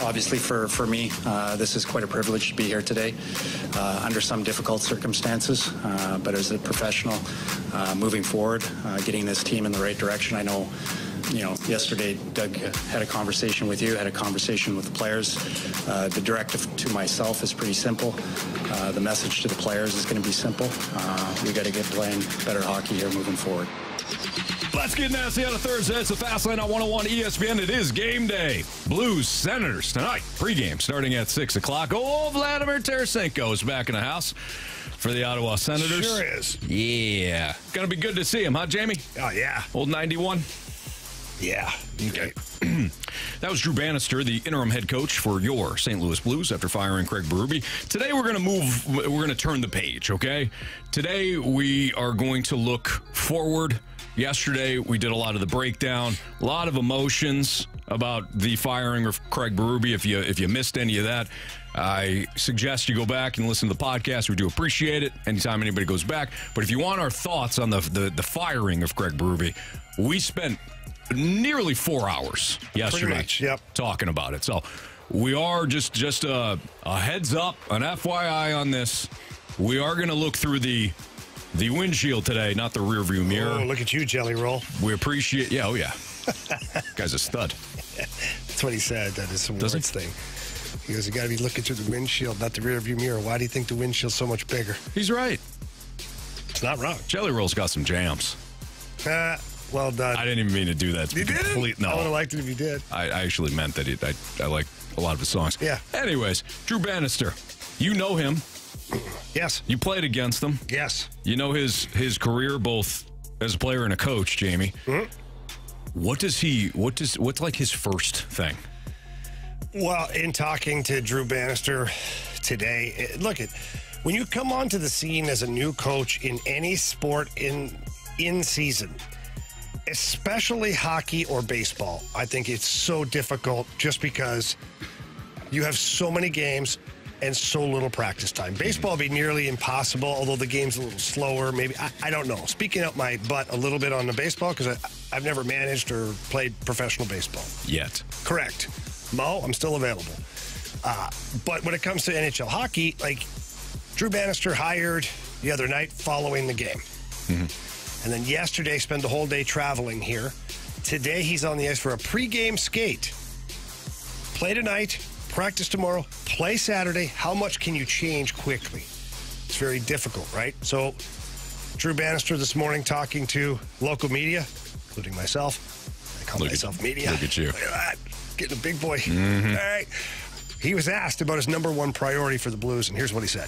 obviously for me, this is quite a privilege to be here today under some difficult circumstances, but as a professional moving forward, getting this team in the right direction. I know, yesterday Doug had a conversation with you, had a conversation with the players. The directive to myself is pretty simple. The message to the players is going to be simple. We got to get playing better hockey here moving forward. Let's get nasty on a Thursday. It's the Fastlane on 101 ESPN. It is game day. Blues Senators tonight. Pregame starting at 6 o'clock. Oh, Vladimir Tarasenko is back in the house for the Ottawa Senators. Sure is. Yeah. Gonna be good to see him, huh, Jamie? Oh, yeah. Old 91? Yeah. Okay. That was Drew Bannister, the interim head coach for your St. Louis Blues after firing Craig Berube. Today we're going to turn the page, okay? Today we are going to look forward. Yesterday we did a lot of the breakdown, a lot of emotions about the firing of Craig Berube. If you missed any of that, I suggest you go back and listen to the podcast. We do appreciate it anytime anybody goes back. But if you want our thoughts on the firing of Craig Berube, we spent nearly 4 hours yesterday talking about it. So we are just a heads up, an FYI on this. We are going to look through the windshield today, not the rear view mirror. Oh, look at you, Jelly Roll. We appreciate, yeah, oh yeah. Guy's a stud. That's what he said. That is some words thing. He goes, you got to be looking through the windshield, not the rear view mirror. Why do you think the windshield's so much bigger? He's right. It's not wrong. Jelly Roll's got some jams. Well done. I didn't even mean to do that. You didn't? No. I would have liked it if you did. I actually meant that I like a lot of his songs. Yeah. Anyways, Drew Bannister, you know him. Yes. You played against him. Yes. You know his career both as a player and a coach, Jamie. Mm-hmm. What's like his first thing? Well, in talking to Drew Bannister today, when you come onto the scene as a new coach in any sport in season, especially hockey or baseball, I think it's so difficult just because you have so many games and so little practice time. Baseball would be nearly impossible, although the game's a little slower. Maybe, I don't know. Speaking out my butt a little bit on the baseball, because I've never managed or played professional baseball. Yet. Correct. Mo, I'm still available. But when it comes to NHL hockey, like Drew Bannister hired the other night following the game. Mm-hmm. And then yesterday spent the whole day traveling here. Today he's on the ice for a pregame skate. Play tonight, practice tomorrow, play Saturday. How much can you change quickly? It's very difficult, right? So Drew Bannister this morning talking to local media, including myself. I call myself media. Look at you. Look at that. Getting a big boy. Mm-hmm. All right. He was asked about his number one priority for the Blues, and here's what he said.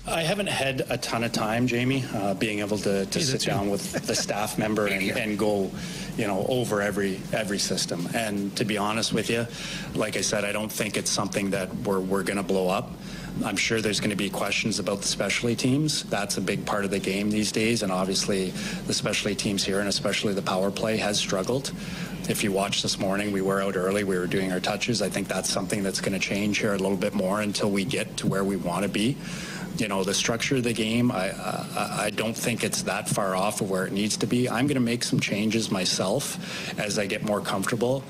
I haven't had a ton of time, Jamie, being able to sit down with the staff member and go, over every system. And to be honest with you, like I said, I don't think it's something that we're going to blow up. I'm sure there's going to be questions about the specialty teams. That's a big part of the game these days, and obviously the specialty teams here, and especially the power play, has struggled. If you watched this morning, we were out early. We were doing our touches. I think that's something that's going to change here a little bit more until we get to where we want to be. The structure of the game, I don't think it's that far off of where it needs to be. I'm going to make some changes myself as I get more comfortable.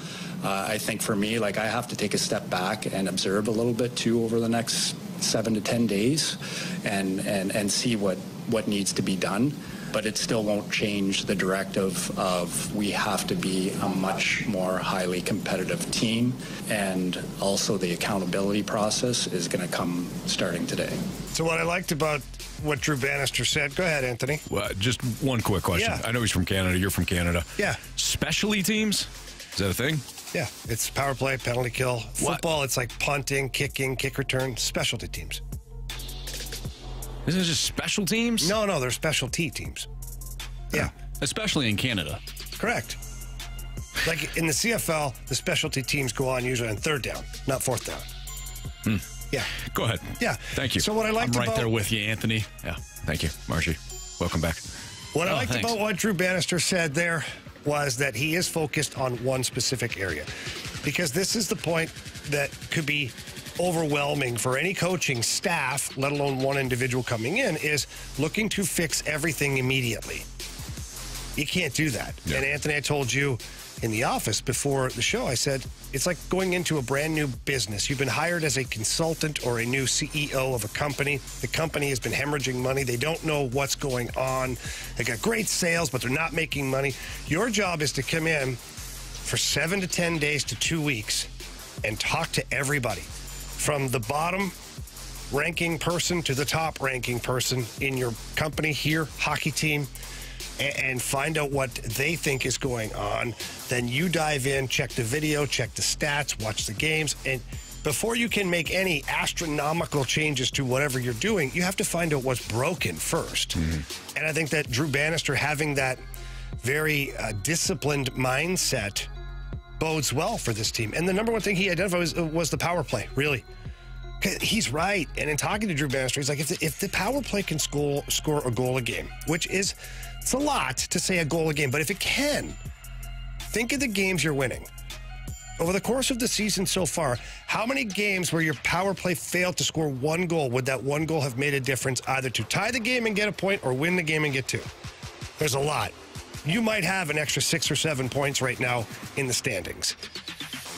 I think for me, I have to take a step back and observe a little bit too over the next 7 to 10 days and see what needs to be done. But it still won't change the directive of we have to be a much more highly competitive team, and also the accountability process is going to come starting today. So what I liked about what Drew Bannister said, go ahead, Anthony. Well, just one quick question. Yeah. I know he's from Canada. You're from Canada. Yeah. Specialty teams? Is that a thing? Yeah. It's power play, penalty kill. What? Football, it's like punting, kicking, kick return, specialty teams. Isn't it just special teams? No, they're specialty teams. Yeah. Especially in Canada. Correct. Like in the CFL, the specialty teams go on usually on third down, not fourth down. Yeah. Go ahead. Yeah. Thank you. So what I liked I'm right there with you, Anthony. Yeah. Thank you, Marshy. Welcome back. What I liked about what Drew Bannister said there was that he is focused on one specific area, because this is the point that could be overwhelming for any coaching staff, let alone one individual coming in, is looking to fix everything immediately. You can't do that. Yeah. And Anthony, I told you in the office before the show, I said, it's like going into a brand new business. You've been hired as a consultant or a new CEO of a company. The company has been hemorrhaging money. They don't know what's going on. They got great sales, but they're not making money. Your job is to come in for 7 to 10 days to 2 weeks and talk to everybody, from the bottom ranking person to the top ranking person in your company here, hockey team, and find out what they think is going on. Then you dive in, check the video, check the stats, watch the games, and before you can make any astronomical changes to whatever you're doing, you have to find out what's broken first. And I think that Drew Bannister having that very disciplined mindset bodes well for this team. And the number one thing he identified was the power play, really. He's right. And in talking to Drew Bannister, he's like, if the power play can score a goal a game, which is, it's a lot to say a goal a game, but if it can, think of the games you're winning. Over the course of the season so far, how many games where your power play failed to score one goal would that one goal have made a difference, either to tie the game and get a point or win the game and get 2? There's a lot. You might have an extra 6 or 7 points right now in the standings.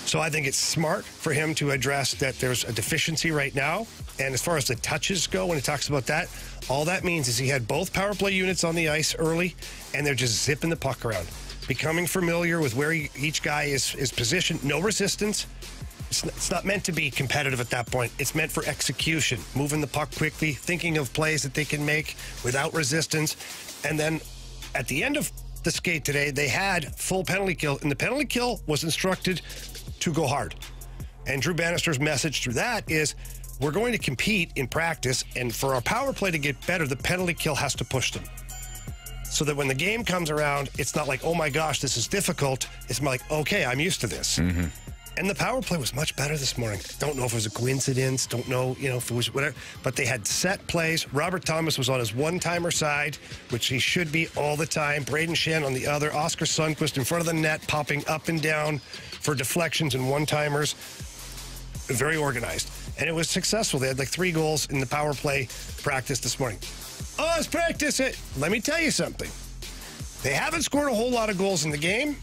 So I think it's smart for him to address that there's a deficiency right now. And as far as the touches go, when he talks about that, all that means is he had both power play units on the ice early, and they're just zipping the puck around, becoming familiar with where each guy is positioned. No resistance. It's not meant to be competitive at that point. It's meant for execution, moving the puck quickly, thinking of plays that they can make without resistance. And then at the end of the skate today, they had full penalty kill, and the penalty kill was instructed to go hard. And Drew Bannister's message through that is, we're going to compete in practice, and for our power play to get better, the penalty kill has to push them. So that when the game comes around, it's not like, oh my gosh, this is difficult. It's more like, okay, I'm used to this. And the power play was much better this morning. Don't know if it was a coincidence. Don't know, if it was whatever. But they had set plays. Robert Thomas was on his one-timer side, which he should be all the time. Braden Shen on the other. Oscar Sundqvist in front of the net, popping up and down for deflections and one-timers. Very organized. And it was successful. They had like 3 goals in the power play practice this morning. Oh, let's practice it. Let me tell you something. They haven't scored a whole lot of goals in the game.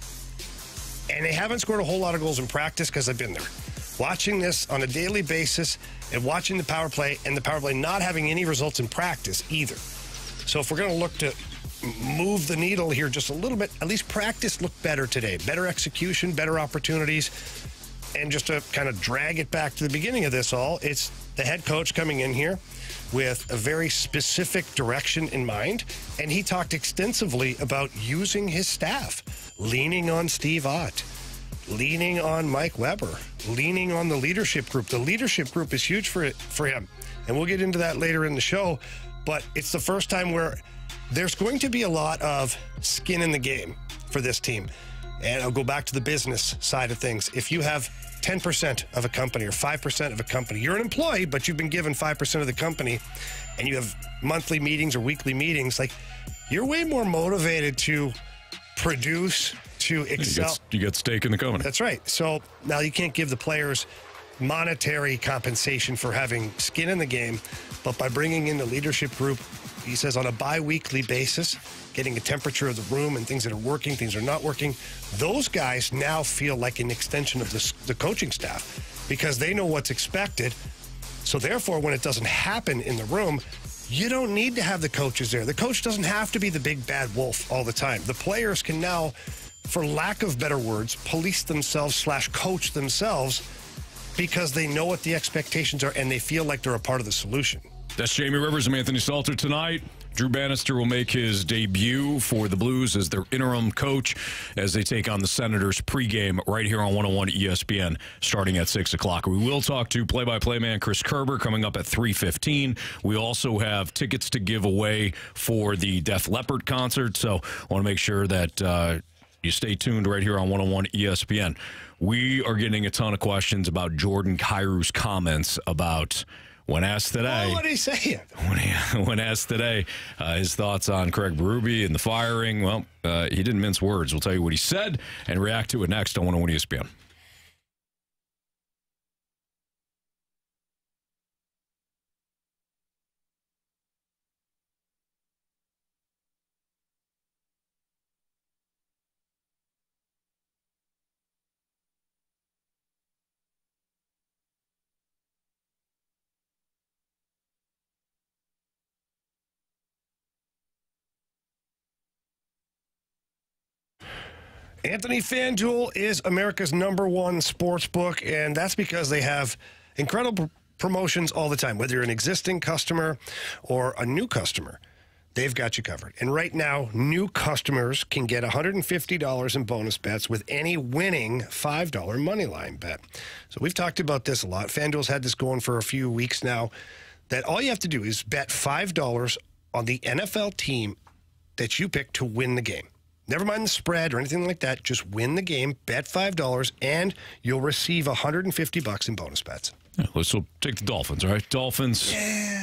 And they haven't scored a whole lot of goals in practice because I've been there. Watching this on a daily basis and watching the power play, and the power play not having any results in practice either. So if we're going to look to move the needle here just a little bit, at least practice looked better today. Better execution, better opportunities. And just to kind of drag it back to the beginning of this all, it's the head coach coming in here with a very specific direction in mind. And he talked extensively about using his staff, leaning on Steve Ott, leaning on Mike Weber, leaning on the leadership group. The leadership group is huge for him. And we'll get into that later in the show. But it's the first time where there's going to be a lot of skin in the game for this team. And I'll go back to the business side of things. If you have 10% of a company or 5% of a company, you're an employee, but you've been given 5% of the company, and you have monthly meetings or weekly meetings, like, you're way more motivated to produce, to excel. You get stake in the company. That's right. So now you can't give the players monetary compensation for having skin in the game, but by bringing in the leadership group, he says on a bi-weekly basis, getting a temperature of the room and things that are working, things that are not working, those guys now feel like an extension of the coaching staff because they know what's expected. So therefore, when it doesn't happen in the room, you don't need to have the coaches there. The coach doesn't have to be the big bad wolf all the time. The players can now, for lack of better words, police themselves / coach themselves because they know what the expectations are and they feel like they're a part of the solution. That's Jamie Rivers. I'm Anthony Stalter tonight. Drew Bannister will make his debut for the Blues as their interim coach as they take on the Senators pregame right here on 101 ESPN starting at 6 o'clock. We will talk to play-by-play man Chris Kerber coming up at 3:15. We also have tickets to give away for the Def Leppard concert, so I want to make sure that you stay tuned right here on 101 ESPN. We are getting a ton of questions about Jordan Kyrou's comments about... When asked today, what did he say? When asked today, his thoughts on Craig Berube and the firing, well, he didn't mince words. We'll tell you what he said and react to it next on 101 ESPN. Anthony, FanDuel is America's #1 sports book, and that's because they have incredible promotions all the time. Whether you're an existing customer or a new customer, they've got you covered. And right now, new customers can get $150 in bonus bets with any winning $5 money line bet. So we've talked about this a lot. FanDuel's had this going for a few weeks now, that all you have to do is bet $5 on the NFL team that you pick to win the game. Never mind the spread or anything like that. Just win the game, bet $5, and you'll receive $150 in bonus bets. Yeah, let's take the Dolphins, all right? Dolphins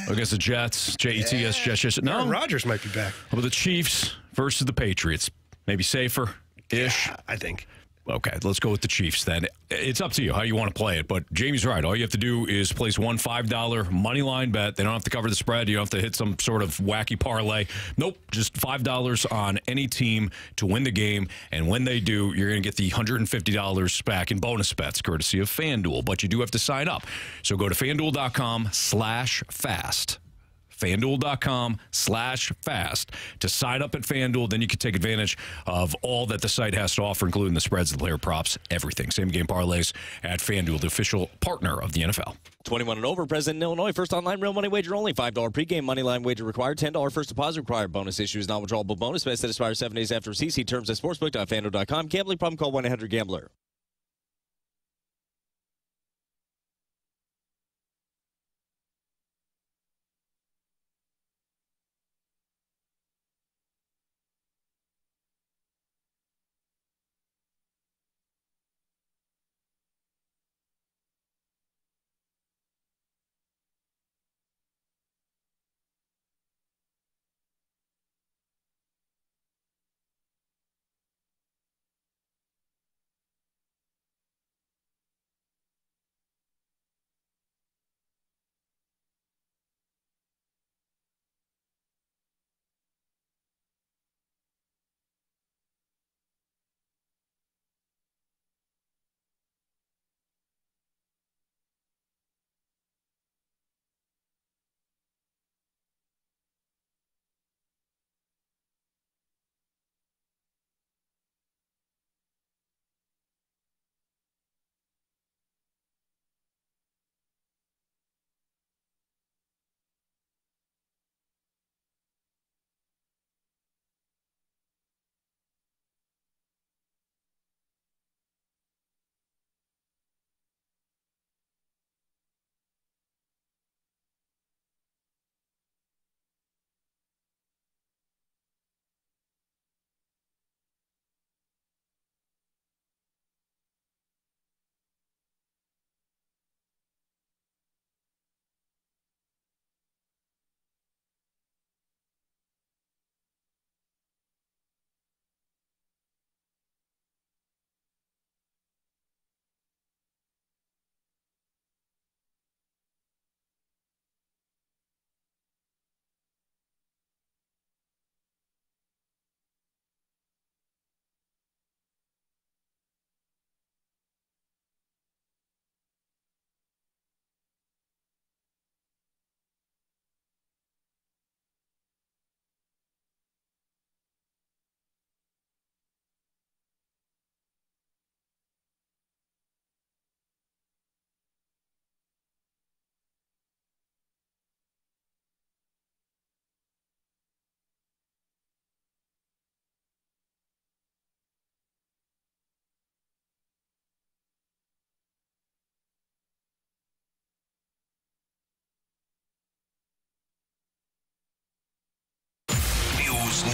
against the Jets, Jets, Jets. No, Aaron Rodgers might be back. How about the Chiefs versus the Patriots? Maybe safer-ish? Yeah, I think. Okay, let's go with the Chiefs then. It's up to you how you want to play it, but Jamie's right. All you have to do is place one $5 money line bet. They don't have to cover the spread. You don't have to hit some sort of wacky parlay. Nope, just $5 on any team to win the game, and when they do, you're going to get the $150 back in bonus bets, courtesy of FanDuel, but you do have to sign up. So go to FanDuel.com/fast. FanDuel.com/fast to sign up at FanDuel. Then you can take advantage of all that the site has to offer, including the spreads, the player props, everything. Same game parlays at FanDuel, the official partner of the NFL. 21 and over, President Illinois. First online real money wager only. $5 pregame money line wager required. $10 first deposit required. Bonus issue is not withdrawable bonus bets that expire 7 days after receipt. See terms at sportsbook.fanduel.com. Gambling problem? Call 1-800-GAMBLER.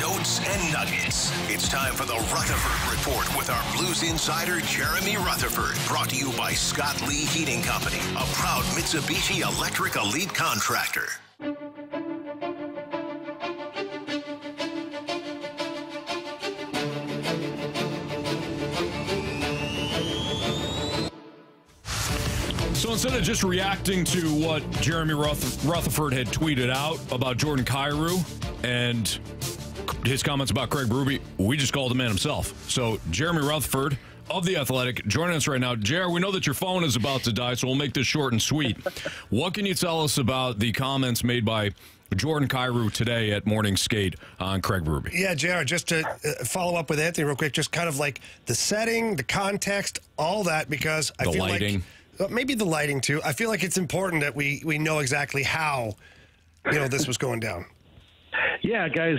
Notes and nuggets. It's time for the Rutherford Report with our Blues insider, Jeremy Rutherford. Brought to you by Scott Lee Heating Company, a proud Mitsubishi Electric Elite contractor. So instead of just reacting to what Jeremy Rutherford had tweeted out about Jordan Kyrou and his comments about Craig Berube, we just called the man himself. So Jeremy Rutherford of The Athletic joining us right now. Jer, we know that your phone is about to die, so we'll make this short and sweet. What can you tell us about the comments made by Jordan Kyrou today at morning skate on Craig Berube. Yeah, JR, just to follow up with Anthony real quick, just kind of like the setting, the context, all that, because I feel lighting. Like maybe the lighting too. I feel like it's important that we know exactly how, this was going down. Yeah, guys,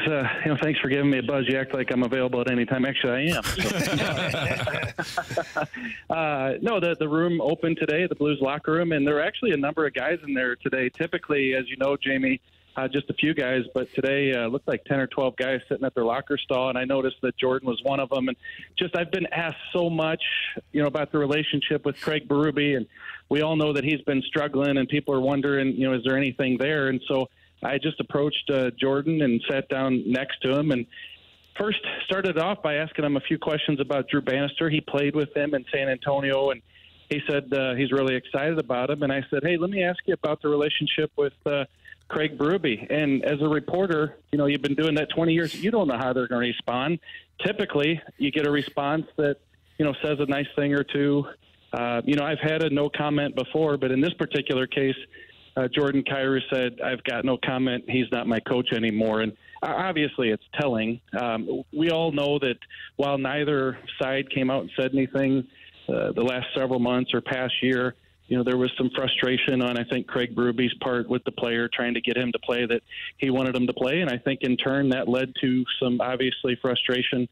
thanks for giving me a buzz. You act like I'm available at any time. Actually, I am. No, the room opened today, the Blues locker room, and there are actually a number of guys in there today. Typically, as you know, Jamie, just a few guys, but today looked like 10 or 12 guys sitting at their locker stall, and I noticed that Jordan was one of them. And I've been asked so much, about the relationship with Craig Berube, and we all know that he's been struggling, and people are wondering, is there anything there? And so I just approached Jordan and sat down next to him and first started off by asking him a few questions about Drew Bannister. He played with him in San Antonio, and he said he's really excited about him. And I said, hey, let me ask you about the relationship with Craig Berube. And as a reporter, you've been doing that 20 years. You don't know how they're going to respond. Typically, you get a response that, says a nice thing or two. I've had a no comment before, but in this particular case, Jordan Kyrou said, I've got no comment. He's not my coach anymore. And obviously it's telling. We all know that while neither side came out and said anything the last several months or past year, there was some frustration on, I think, Craig Berube's part with the player trying to get him to play that he wanted him to play. And I think in turn that led to some obviously frustration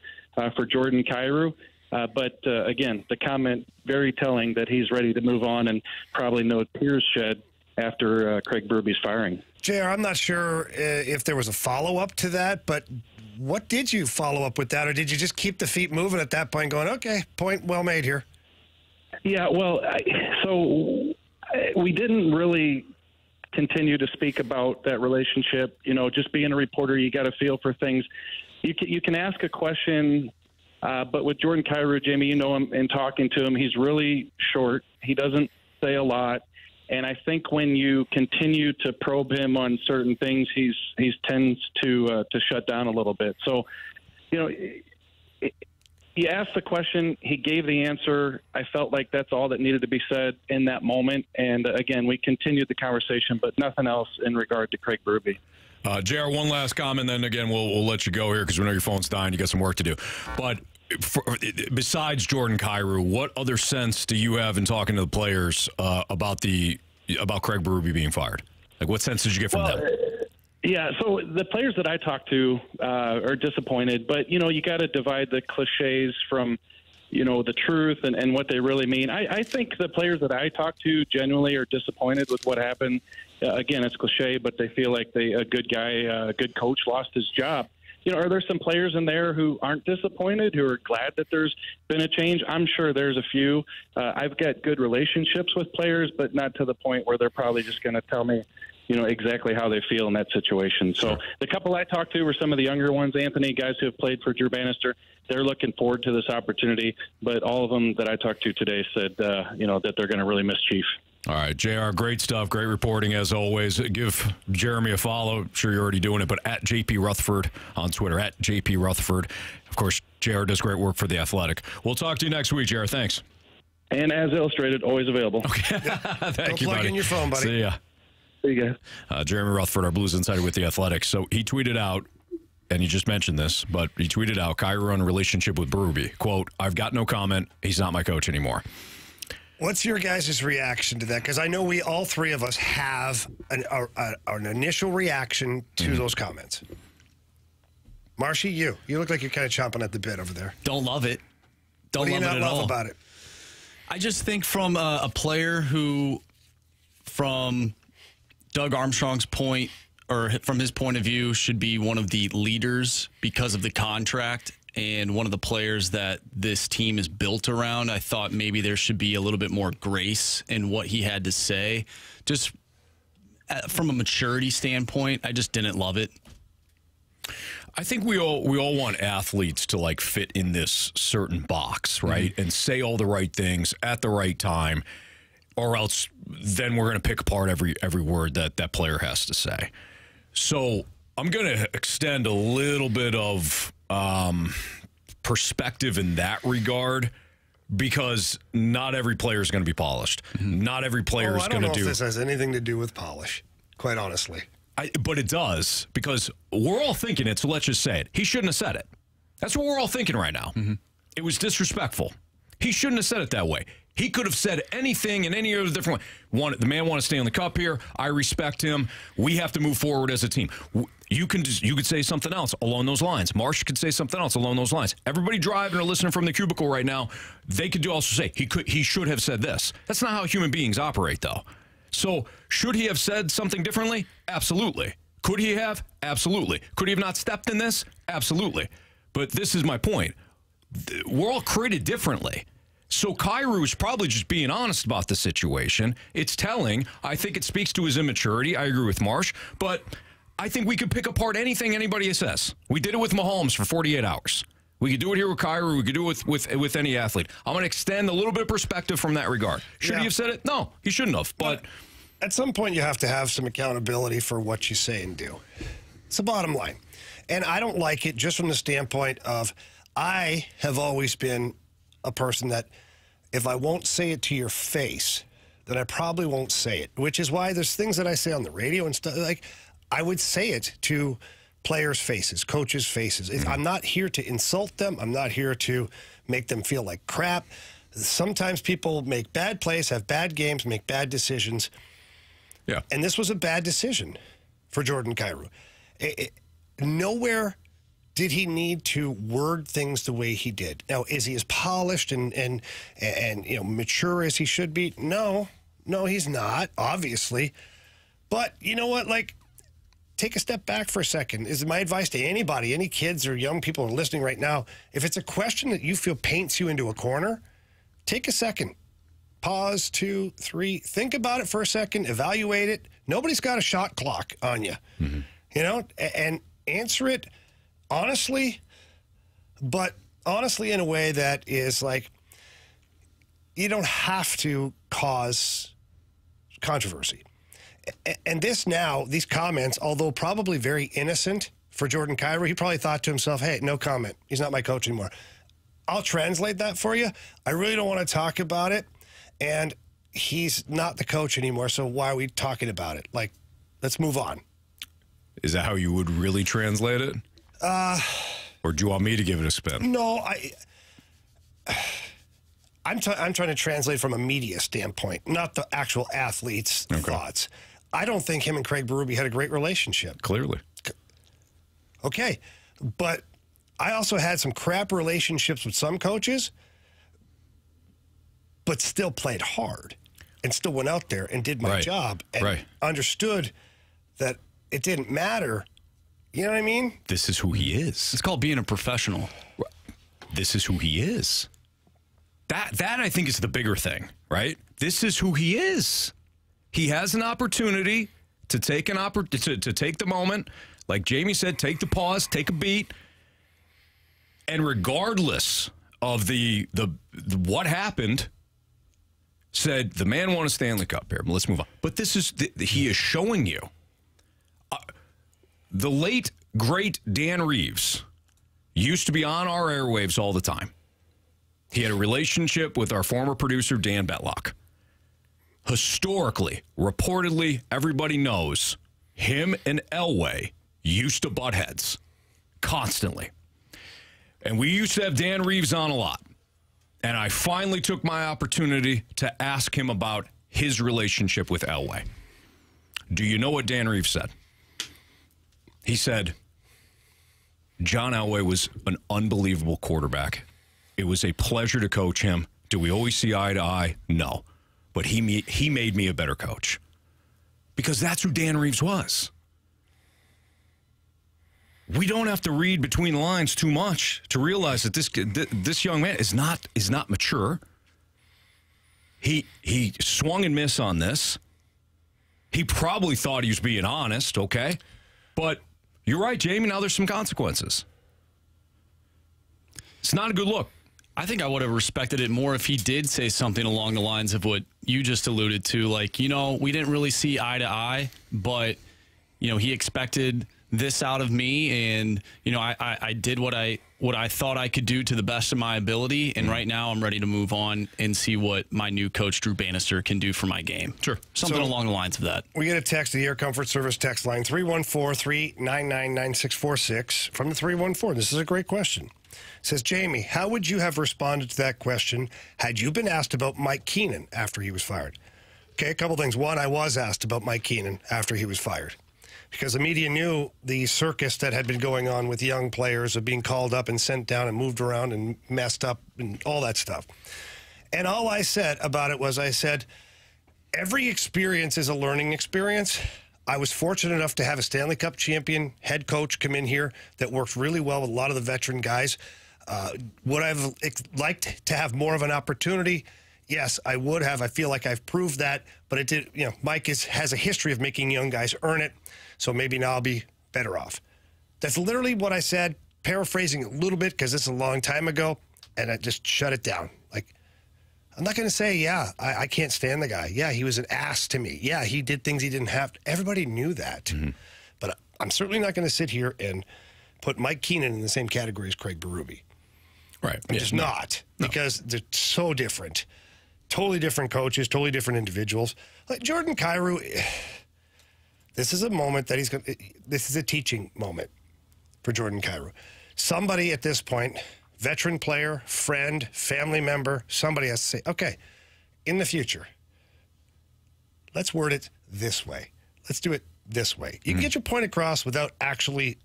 for Jordan Kyrou. But again, the comment very telling that he's ready to move on and probably no tears shed after Craig Berube's firing. JR, I'm not sure if there was a follow-up to that, but what did you follow up with that, or did you just keep the feet moving at that point going, okay, point well made here? Yeah, well, we didn't really continue to speak about that relationship. Just being a reporter, you got to feel for things. You can ask a question, but with Jordan Kyrou, Jamie, him and talking to him, he's really short. He doesn't say a lot. And I think when you continue to probe him on certain things, he tends to shut down a little bit. So, he asked the question, he gave the answer. I felt like that's all that needed to be said in that moment. And again, we continued the conversation, but nothing else in regard to Craig Berube. JR, one last comment, then again we'll let you go here because we know your phone's dying. You got some work to do, but. Besides Jordan Kyrou, what other sense do you have in talking to the players about Craig Berube being fired? Like, what sense did you get from them? Yeah, so the players that I talked to are disappointed, but you got to divide the cliches from the truth and what they really mean. I think the players that I talked to genuinely are disappointed with what happened. Again, it's cliche, but they feel like a good guy, a good coach lost his job. Are there some players in there who aren't disappointed, who are glad that there's been a change? I'm sure there's a few. I've got good relationships with players, but not to the point where they're probably just going to tell me, exactly how they feel in that situation. So the couple I talked to were some of the younger ones, Anthony, guys who have played for Drew Bannister. They're looking forward to this opportunity, but all of them that I talked to today said, that they're going to really miss Chief. All right, JR, great stuff. Great reporting, as always. Give Jeremy a follow. I'm sure you're already doing it, but at JP Rutherford on Twitter, at JP Rutherford. Of course, JR does great work for The Athletic. We'll talk to you next week, JR. Thanks. And as illustrated, always available. Okay. Thank you, buddy. Plug in your phone, buddy. See ya. See you guys. Jeremy Rutherford, our Blues Insider with The Athletic. So he tweeted out, and he just mentioned this, but he tweeted out, Kyrou on a relationship with Berube. Quote, I've got no comment. He's not my coach anymore. What's your guys' reaction to that? Because I know all three of us have an initial reaction to those comments. Marshy, you look like you're kind of chomping at the bit over there. Don't love it. Don't love it at all. What do you not love about it? I just think from a player who, from Doug Armstrong's point, or from his point of view, should be one of the leaders because of the contract and one of the players that this team is built around. I thought maybe there should be a little bit more grace in what he had to say. Just from a maturity standpoint, I just didn't love it. I think we all want athletes to fit in this certain box, right? Mm-hmm. And say all the right things at the right time, or else then we're going to pick apart every word that player has to say. So I'm going to extend a little bit of perspective in that regard, because not every player is going to be polished. Mm-hmm. Not every player is going to do. I don't know if this has anything to do with polish, quite honestly. But it does, because we're all thinking it, so let's just say it. He shouldn't have said it. That's what we're all thinking right now. Mm-hmm. It was disrespectful. He shouldn't have said it that way. He could have said anything in any other different way. The man wants to stay on the cup here. I respect him. We have to move forward as a team. You could say something else along those lines. Marsh could say something else along those lines. Everybody driving or listening from the cubicle right now, they could also say he should have said this. That's not how human beings operate, though. So should he have said something differently? Absolutely. Could he have? Absolutely. Could he have not stepped in this? Absolutely. But this is my point. We're all created differently. So Kyrou is probably just being honest about the situation. It's telling. I think it speaks to his immaturity. I agree with Marsh. But I think we could pick apart anything anybody says. We did it with Mahomes for 48 hours. We could do it here with Kyrou. We could do it with any athlete. I'm going to extend a little bit of perspective from that regard. Should he have said it? No, he shouldn't have. But at some point, you have to have some accountability for what you say and do. It's the bottom line. And I don't like it just from the standpoint of I have always been a person that if I won't say it to your face, then I probably won't say it, which is why there's things that I say on the radio and stuff. Like, I would say it to players' faces, coaches' faces. I'm not here to insult them. I'm not here to make them feel like crap. Sometimes people make bad plays, have bad games, make bad decisions. Yeah. And this was a bad decision for Jordan Kyrou. Nowhere did he need to word things the way he did. Now, is he as polished and mature as he should be? No, he's not, obviously. But you know what? Like, take a step back for a second. Is my advice to anybody, any kids or young people who are listening right now, if it's a question that you feel paints you into a corner, take a second. Pause, 2, 3. Think about it for a second. Evaluate it. Nobody's got a shot clock on you. Mm-hmm. You know, and answer it honestly, but honestly in a way that is like, you don't have to cause controversy. And this now, these comments, although probably very innocent for Jordan Kyrou, he probably thought to himself, hey, no comment. He's not my coach anymore. I'll translate that for you. I really don't want to talk about it. And he's not the coach anymore, so why are we talking about it? Like, let's move on. Is that how you would really translate it? Or do you want me to give it a spin? No, I'm trying to translate from a media standpoint, not the actual athlete's thoughts. I don't think him and Craig Berube had a great relationship. Clearly. Okay, but I also had some crap relationships with some coaches, but still played hard and still went out there and did my job and understood that it didn't matter. You know what I mean? This is who he is. It's called being a professional. This is who he is. That I think is the bigger thing, right? This is who he is. He has an opportunity to take to take the moment, like Jamie said, take the pause, take a beat, and regardless of the what happened, said the man won a Stanley Cup here. Let's move on. But this is he is showing you. The late, great Dan Reeves used to be on our airwaves all the time. He had a relationship with our former producer, Dan Betlock. Historically, reportedly, everybody knows him and Elway used to butt heads constantly. And we used to have Dan Reeves on a lot. And I finally took my opportunity to ask him about his relationship with Elway. Do you know what Dan Reeves said? He said, John Elway was an unbelievable quarterback. It was a pleasure to coach him. Do we always see eye to eye? No. But he made me a better coach. Because that's who Dan Reeves was. We don't have to read between the lines too much to realize that this young man is not mature. He swung and missed on this. He probably thought he was being honest, okay? But you're right, Jamie. Now there's some consequences. It's not a good look. I think I would have respected it more if he did say something along the lines of what you just alluded to. Like, we didn't really see eye to eye, but, he expected this out of me, and I did what I thought I could do to the best of my ability, and right now I'm ready to move on and see what my new coach Drew Bannister can do for my game. Sure. Something along the lines of that. We get a text to the Air Comfort Service text line 314-399-9646 from the 314. This is a great question. It says, Jamie, how would you have responded to that question had you been asked about Mike Keenan after he was fired? Okay, a couple things. One, I was asked about Mike Keenan after he was fired, because the media knew the circus that had been going on with young players of being called up and sent down and moved around and messed up and all that stuff. And all I said about it was, I said, every experience is a learning experience. I was fortunate enough to have a Stanley Cup champion head coach come in here that worked really well with a lot of the veteran guys. Would I have liked to have more of an opportunity? Yes, I would have. I feel like I've proved that, but it did. Mike has a history of making young guys earn it, so maybe now I'll be better off. That's literally what I said, paraphrasing a little bit because it's a long time ago, and I just shut it down. Like, I'm not going to say, yeah, I can't stand the guy. Yeah, he was an ass to me. Yeah, he did things he didn't have to. Everybody knew that. Mm-hmm. But I'm certainly not going to sit here and put Mike Keenan in the same category as Craig Berube. Right. I'm just not, because they're so different. Totally different coaches, totally different individuals. Like Jordan Kyrou, this is a moment that this is a teaching moment for Jordan Kyrou. Somebody at this point, veteran player, friend, family member, somebody has to say, okay, in the future, let's word it this way. Let's do it this way. You can get your point across without actually,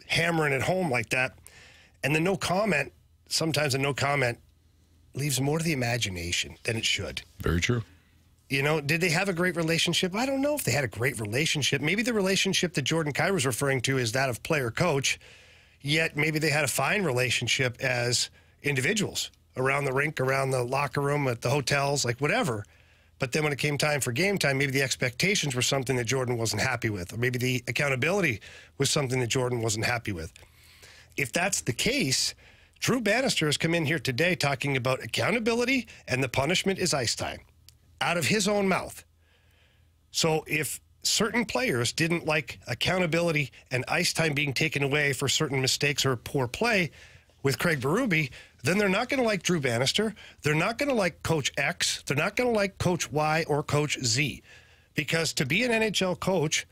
hammering it home like that. And the no comment, sometimes a no comment leaves more to the imagination than it should. Very true. Did they have a great relationship? I don't know if they had a great relationship. Maybe the relationship that Jordan Kyrou was referring to is that of player-coach, yet maybe they had a fine relationship as individuals around the rink, around the locker room, at the hotels, like whatever. But then when it came time for game time, maybe the expectations were something that Jordan wasn't happy with, or maybe the accountability was something that Jordan wasn't happy with. If that's the case, Drew Bannister has come in here today talking about accountability and the punishment is ice time, out of his own mouth. So if certain players didn't like accountability and ice time being taken away for certain mistakes or poor play with Craig Berube, then they're not going to like Drew Bannister. They're not going to like Coach X. They're not going to like Coach Y or Coach Z. Because to be an NHL coach,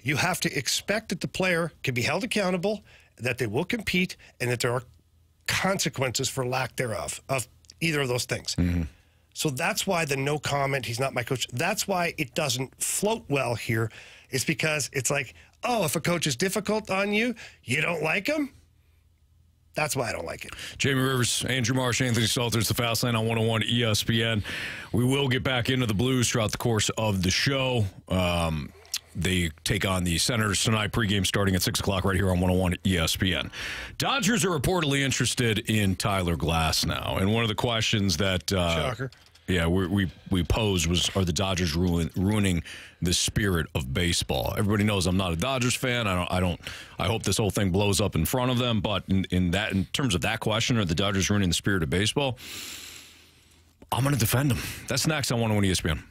you have to expect that the player can be held accountable, that they will compete, and that there are consequences for lack thereof of either of those things. Mm-hmm. So that's why the no comment, he's not my coach. That's why it doesn't float well here. It's because it's like, oh, if a coach is difficult on you, you don't like him? That's why I don't like it. Jamie Rivers, Andrew Marsh, Anthony Stalter. It's the Fast Lane on 101 ESPN. We will get back into the Blues throughout the course of the show. They take on the Senators tonight, pregame starting at 6 o'clock right here on 101 ESPN. Dodgers are reportedly interested in Tyler Glass now. And one of the questions that shocker. Yeah, we posed was, are the Dodgers ruining the spirit of baseball? Everybody knows I'm not a Dodgers fan. I hope this whole thing blows up in front of them. But in terms of that question, are the Dodgers ruining the spirit of baseball? I'm going to defend them. That's next on 101 ESPN.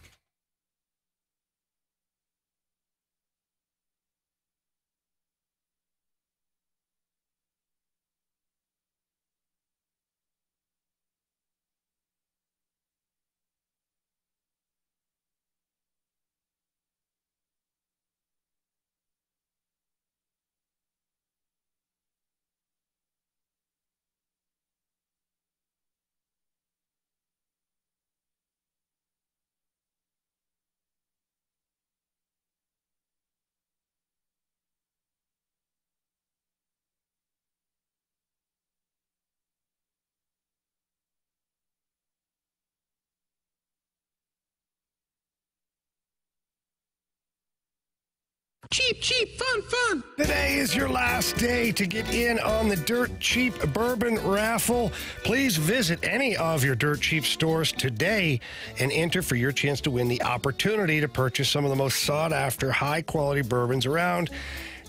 Cheap, fun. Today is your last day to get in on the Dirt Cheap Bourbon Raffle. Please visit any of your Dirt Cheap stores today and enter for your chance to win the opportunity to purchase some of the most sought-after, high-quality bourbons around.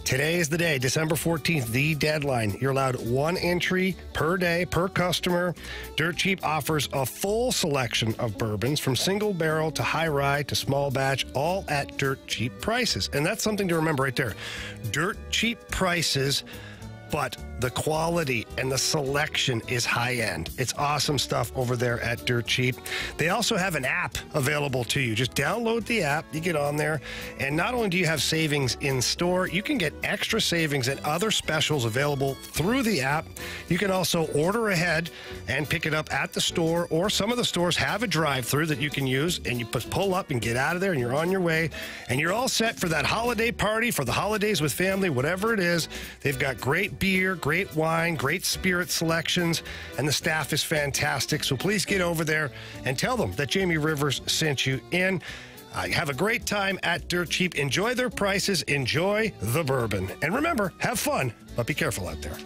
Today is the day, December 14th, the deadline. You're allowed one entry per day, per customer. Dirt Cheap offers a full selection of bourbons from single barrel to high rye to small batch, all at dirt cheap prices. And that's something to remember right there. Dirt cheap prices, but the quality and the selection is high end. It's awesome stuff over there at Dirt Cheap. They also have an app available to you. Just download the app, you get on there, and not only do you have savings in store, you can get extra savings and other specials available through the app. You can also order ahead and pick it up at the store, or some of the stores have a drive-through that you can use, and you just pull up and get out of there, and you're on your way, and you're all set for that holiday party, for the holidays with family, whatever it is. They've got great beer, great wine, great spirit selections, and the staff is fantastic. So please get over there and tell them that Jamie Rivers sent you in. Have a great time at Dirt Cheap. Enjoy their prices. Enjoy the bourbon. And remember, have fun, but be careful out there.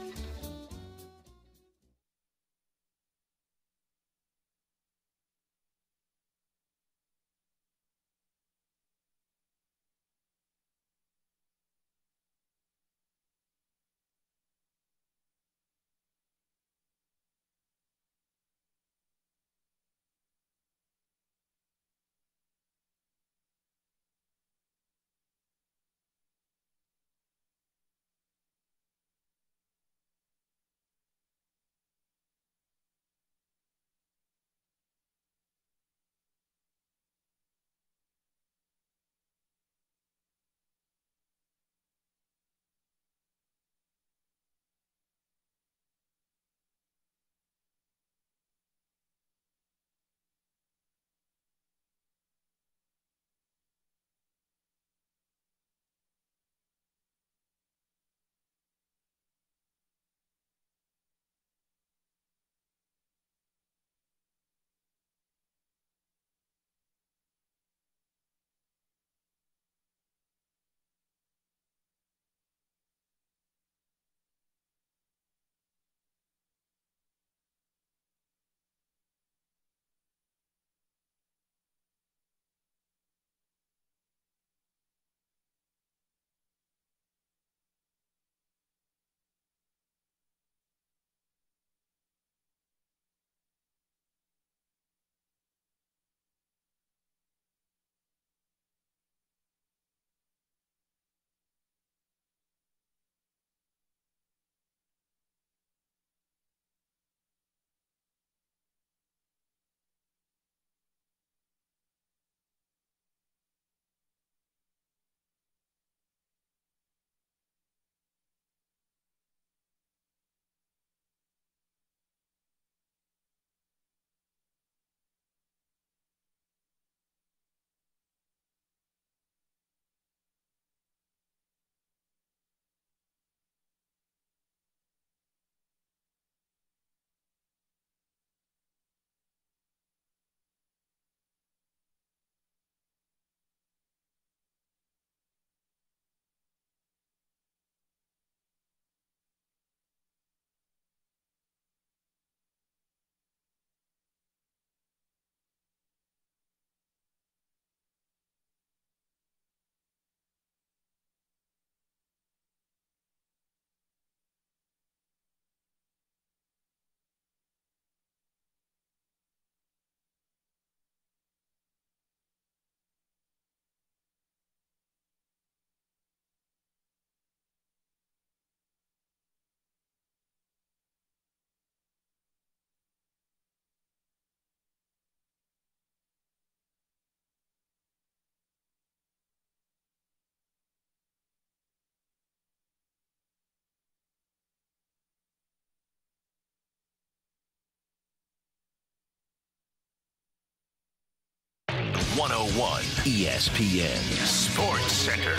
ESPN Sports Center.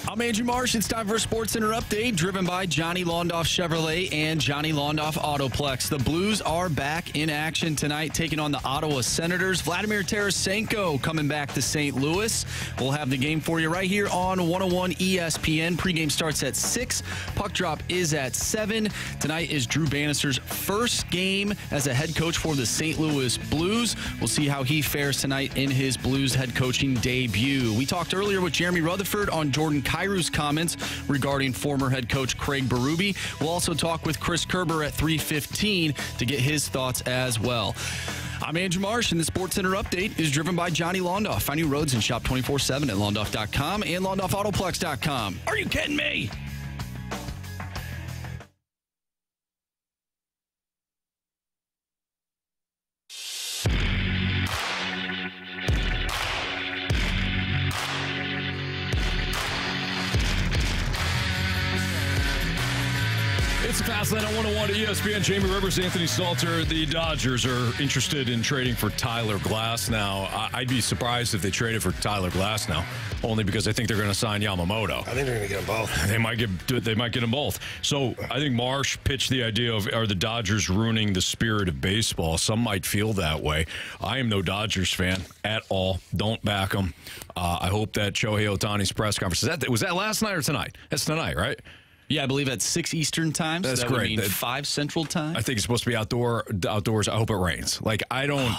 I'm Andrew Marsh. It's time for a Sports Center update driven by Johnny Londoff Chevrolet and Johnny Londoff Autoplex. The Blues are back in action tonight, taking on the Ottawa Senators. Vladimir Tarasenko coming back to St. Louis. We'll have the game for you right here on 101 ESPN. Pregame starts at 6. Puck drop is at 7. Tonight is Drew Bannister's first game as a head coach for the St. Louis Blues. We'll see how he fares tonight in his Blues head coaching debut. We talked earlier with Jeremy Rutherford on Jordan Kyrou Kyrou's comments regarding former head coach Craig Berube. We'll also talk with Chris Kerber at 3:15 to get his thoughts as well. I'm Andrew Marsh, and the SportsCenter update is driven by Johnny Londoff. Find new roads and shop 24/7 at Londoff.com and LondoffAutoplex.com. Are you kidding me? It's the Fast Lane on 101 to ESPN. Jamie Rivers, Anthony Stalter. The Dodgers are interested in trading for Tyler Glass now. I'd be surprised if they traded for Tyler Glass now, only because I think they're going to sign Yamamoto. I think they're going to get them both. They might get them both. So I think Marsh pitched the idea of, are the Dodgers ruining the spirit of baseball? Some might feel that way. I am no Dodgers fan at all. Don't back them. I hope that Shohei Ohtani's press conference, was that last night or tonight? That's tonight, right? Yeah, I believe at 6 Eastern time. So That's that great. Would mean 5 Central time. I think it's supposed to be outdoors. I hope it rains. Like I don't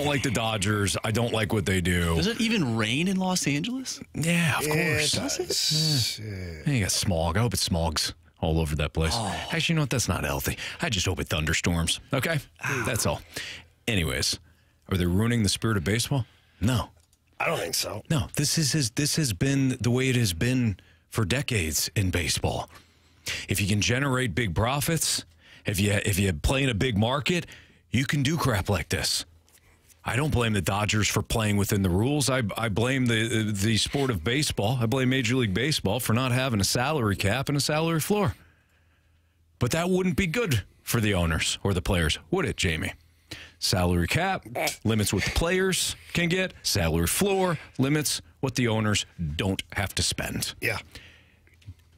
like the Dodgers. I don't like what they do. Does it even rain in Los Angeles? Yeah, of course. It does. Yeah. You got smog. I hope it smogs all over that place. Actually, you know what? That's not healthy. I just hope it thunderstorms. Okay, that's all. Anyways, are they ruining the spirit of baseball? No, I don't think so. No, this has been the way it has been for decades in baseball. If you can generate big profits, if you play in a big market, you can do crap like this. I don't blame the Dodgers for playing within the rules. I blame the sport of baseball. I blame Major League Baseball for not having a salary cap and a salary floor. But that wouldn't be good for the owners or the players, would it, Jamie? Salary cap limits what the players can get. Salary floor limits what the owners don't have to spend. Yeah.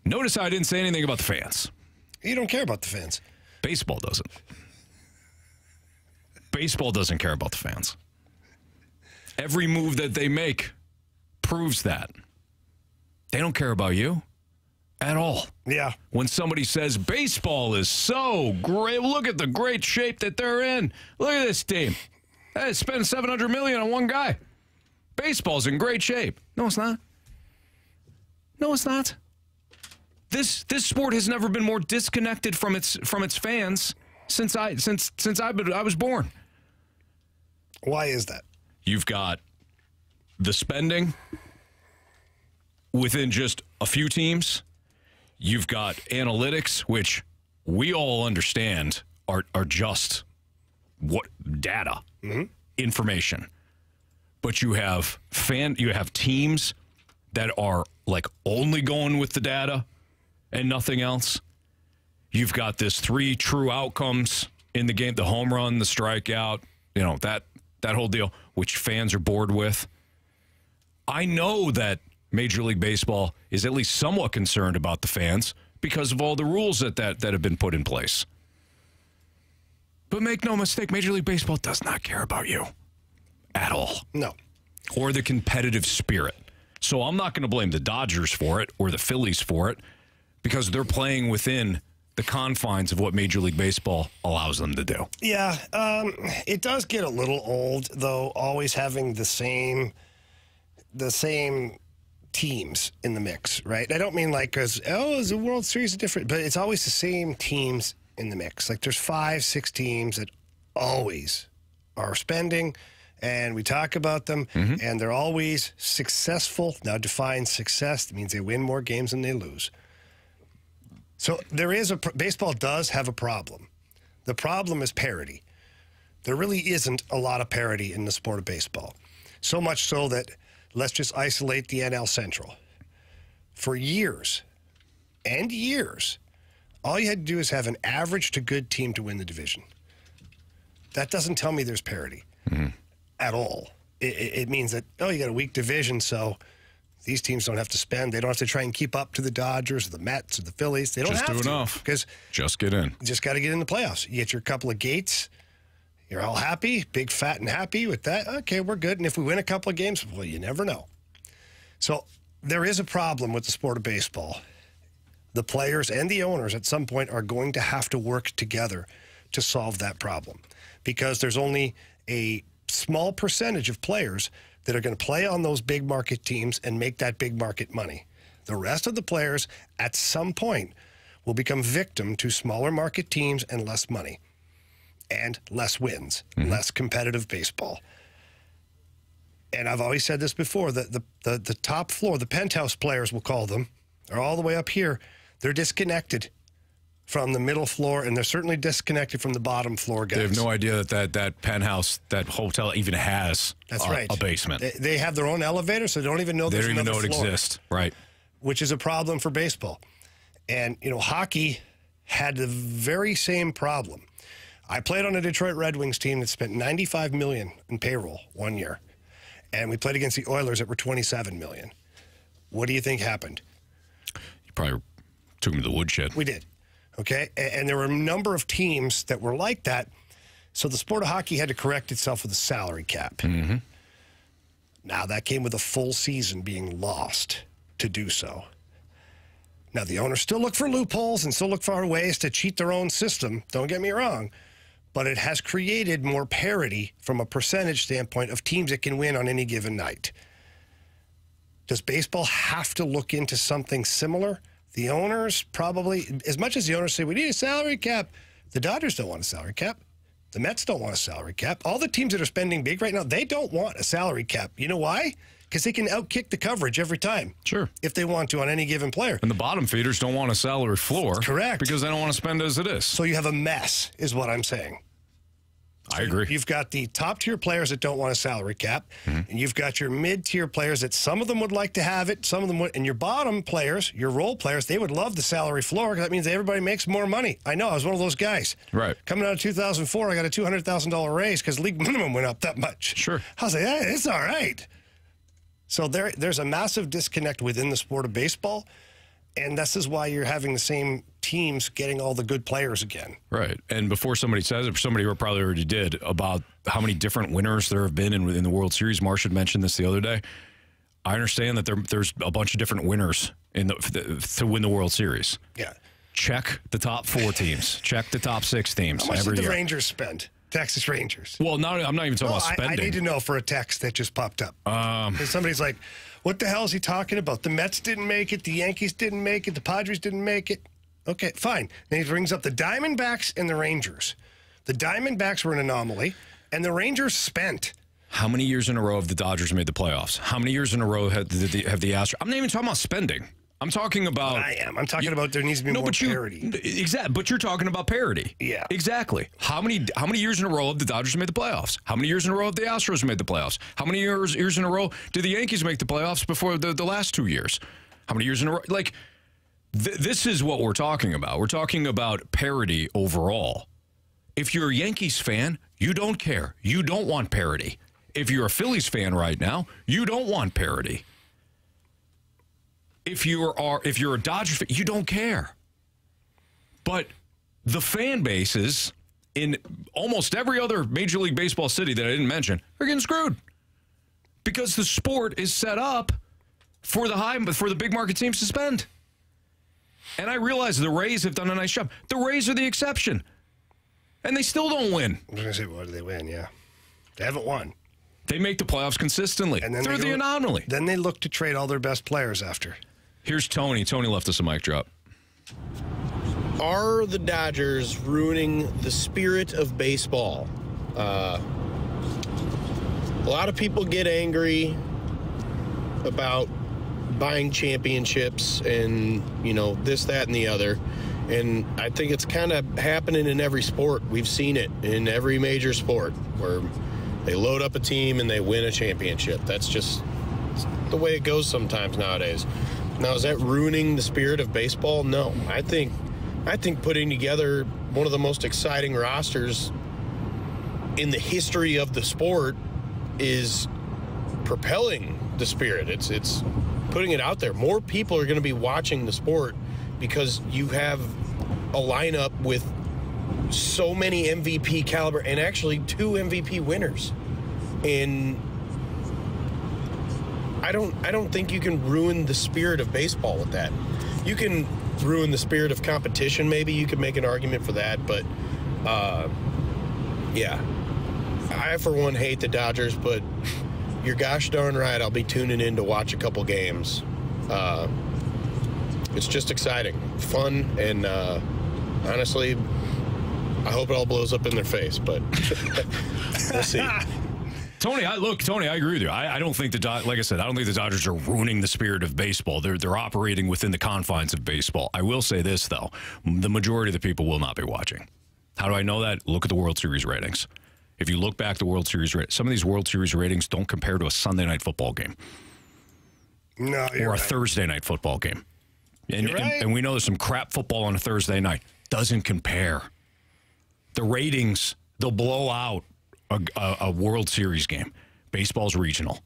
Notice I didn't say anything about the fans. You don't care about the fans. Baseball doesn't. Baseball doesn't care about the fans. Every move that they make proves that. They don't care about you at all. Yeah. When somebody says baseball is so great, look at the great shape that they're in. Look at this team. They spent $700 million on one guy. Baseball's in great shape. No, it's not. No, it's not. This sport has never been more disconnected from its fans since I was born. Why is that? You've got the spending within just a few teams. You've got analytics, which we all understand are just what data, information. But you have teams that are like only going with the data and nothing else. You've got this 3 true outcomes in the game: the home run, the strikeout, that whole deal, which fans are bored with. I know that Major League Baseball is at least somewhat concerned about the fans because of all the rules that have been put in place. But make no mistake, Major League Baseball does not care about you at all. No. Or the competitive spirit. So I'm not going to blame the Dodgers for it or the Phillies for it because they're playing within the confines of what Major League Baseball allows them to do. Yeah, it does get a little old, though, always having the same teams in the mix, right? I don't mean like because, is the World Series different? But it's always the same teams in the mix. Like there's 5-6 teams that always are spending, and we talk about them, and they're always successful. Now, define success. That means they win more games than they lose. So there is baseball does have a problem. The problem is parity. There really isn't a lot of parity in the sport of baseball. So much so that let's just isolate the NL Central. For years and years, all you had to do is have an average to good team to win the division. That doesn't tell me there's parity at all. It means that, you got a weak division, so these teams don't have to spend. They don't have to try and keep up to the Dodgers or the Mets or the Phillies. They don't have to. Just do enough. Because just get in. You just got to get in the playoffs. You get your couple of gates. You're all happy, big, fat, and happy with that. Okay, we're good. And if we win a couple of games, well, you never know. So there is a problem with the sport of baseball. The players and the owners at some point are going to have to work together to solve that problem because there's only a small percentage of players that are going to play on those big market teams and make that big market money. The rest of the players, at some point, will become victim to smaller market teams and less money and less wins, less competitive baseball. And I've always said this before, the top floor, the penthouse players, we'll call them, are all the way up here. They're disconnected from the middle floor, and they're certainly disconnected from the bottom floor guys. They have no idea that penthouse, that hotel even has a basement. They have their own elevator, so they don't even know there's another floor. They don't even know it exists, right. Which is a problem for baseball. And, hockey had the very same problem. I played on a Detroit Red Wings team that spent $95 million in payroll one year. And we played against the Oilers that were $27 million. What do you think happened? You probably took them to the woodshed. We did. Okay? And there were a number of teams that were like that. So the sport of hockey had to correct itself with a salary cap. Mm-hmm. Now, that came with a full season being lost to do so. Now, the owners still look for loopholes and still look for ways to cheat their own system. Don't get me wrong. But it has created more parity from a percentage standpoint of teams that can win on any given night. Does baseball have to look into something similar? The owners probably, as much as the owners say we need a salary cap, the Dodgers don't want a salary cap. The Mets don't want a salary cap. All the teams that are spending big right now, they don't want a salary cap. You know why? Because they can outkick the coverage every time. Sure. If they want to on any given player. And the bottom feeders don't want a salary floor. Correct. Because they don't want to spend as it is. So you have a mess, is what I'm saying. I agree. You've got the top-tier players that don't want a salary cap, and you've got your mid-tier players that some of them would like to have it, some of them would, and your bottom players, your role players, they would love the salary floor because that means everybody makes more money. I know, I was one of those guys. Right. Coming out of 2004, I got a $200,000 raise because league minimum went up that much. Sure. I was like, hey, it's all right. So there's a massive disconnect within the sport of baseball, and this is why you're having the same teams getting all the good players again. Right. And before somebody says it, somebody probably already did, about how many different winners there have been in the World Series. Marsh had mentioned this the other day. I understand that there's a bunch of different winners to win the World Series. Yeah. Check the top 4 teams. Check the top 6 teams. How much every did the year. Rangers spend? Texas Rangers. Well, I'm not even talking about spending. I need to know for a text that just popped up. Because somebody's like, what the hell is he talking about? The Mets didn't make it. The Yankees didn't make it. The Padres didn't make it. Okay, fine. Then he brings up the Diamondbacks and the Rangers. The Diamondbacks were an anomaly, and the Rangers spent. How many years in a row have the Dodgers made the playoffs? How many years in a row have the Astros? I'm not even talking about spending. I'm talking about... I am. I'm talking about there needs to be more parity. Exactly. But you're talking about parity. Yeah. Exactly. How many years in a row have the Dodgers made the playoffs? How many years in a row have the Astros made the playoffs? How many years in a row did the Yankees make the playoffs before the last 2 years? How many years in a row? Like, this is what we're talking about. We're talking about parity overall. If you're a Yankees fan, you don't care. You don't want parity. If you're a Phillies fan right now, you don't want parity. If you're a Dodgers fan, you don't care. But the fan bases in almost every other Major League Baseball city that I didn't mention are getting screwed because the sport is set up for the big market teams to spend. And I realize the Rays have done a nice job. The Rays are the exception, and they still don't win. I was going to say, what do they win? Yeah, they haven't won. They make the playoffs consistently. And then they're the anomaly. Then they look to trade all their best players after. Here's Tony. Tony left us a mic drop. Are the Dodgers ruining the spirit of baseball? A lot of people get angry about buying championships and, this, that, and the other. And I think it's kind of happening in every sport. We've seen it in every major sport where they load up a team and they win a championship. That's just the way it goes sometimes nowadays. Now, is that ruining the spirit of baseball? No. I think putting together one of the most exciting rosters in the history of the sport is propelling the spirit. It's putting it out there. More people are going to be watching the sport because you have a lineup with so many MVP caliber and actually 2 MVP winners. And I don't think you can ruin the spirit of baseball with that. You can ruin the spirit of competition, maybe. You could make an argument for that, but yeah. I, for one, hate the Dodgers, but you're gosh darn right I'll be tuning in to watch a couple games. it's just exciting, fun, and honestly, I hope it all blows up in their face, but we'll see. Tony, I agree with you. I don't think like I said, I don't think the Dodgers are ruining the spirit of baseball. They're operating within the confines of baseball. I will say this, though. The majority of the people will not be watching. How do I know that? Look at the World Series ratings. If you look back at the World Series ratings, some of these World Series ratings don't compare to a Sunday night football game. No, or a Thursday night football game. And we know there's some crap football on a Thursday night. Doesn't compare. The ratings, they'll blow out a World Series game. Baseball's regional.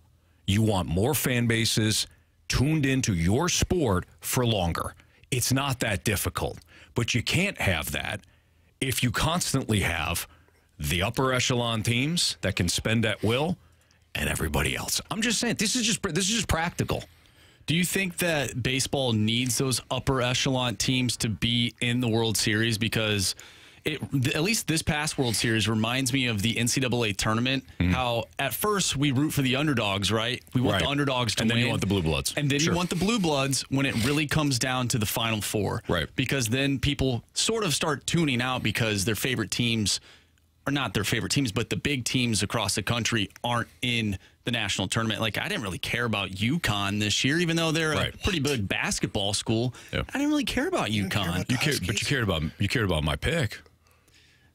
You want more fan bases tuned into your sport for longer. It's not that difficult. But you can't have that if you constantly have the upper echelon teams that can spend at will and everybody else. I'm just saying, this is just practical. Do you think that baseball needs those upper echelon teams to be in the World Series? Because at least this past World Series reminds me of the NCAA tournament, how at first we root for the underdogs, right? We want the underdogs to win. And then you want the blue bloods. And then you want the blue bloods when it really comes down to the Final Four. Right. Because then people sort of start tuning out because their favorite teams, or not their favorite teams, but the big teams across the country aren't in the national tournament. Like, I didn't really care about UConn this year, even though they're a pretty big basketball school. Yeah. I didn't really care about UConn. But you cared about my pick.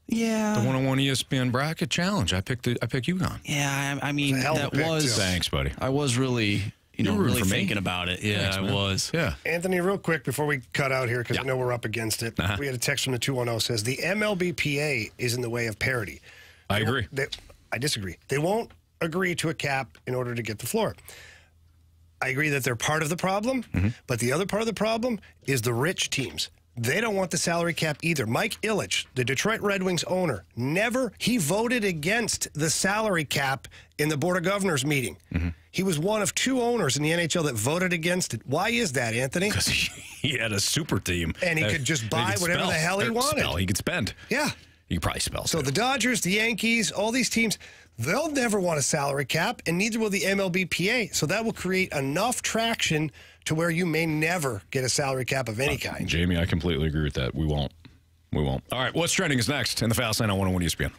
Yeah. The one-on-one ESPN bracket challenge. I picked UConn. Yeah, I mean, that was... Thanks, buddy. I was really, really thinking about it. Yeah, Thanks, I was. Yeah. Anthony, real quick before we cut out here, because I know we're up against it. We had a text from the 210 says the MLBPA is in the way of parity. I agree. I disagree. They won't agree to a cap in order to get the floor. I agree that they're part of the problem, but the other part of the problem is the rich teams. They don't want the salary cap either. Mike Ilitch, the Detroit Red Wings owner, he voted against the salary cap in the Board of Governors meeting. He was one of 2 owners in the NHL that voted against it. Why is that, Anthony? Because he had a super team. And he could just buy whatever the hell he wanted. He could spend. Yeah. He could probably spell. So the Dodgers, the Yankees, all these teams, they'll never want a salary cap, and neither will the MLBPA. So that will create enough traction to where you may never get a salary cap of any kind. Jamie, I completely agree with that. We won't. All right, what's trending is next in the Fast Lane on 101 ESPN.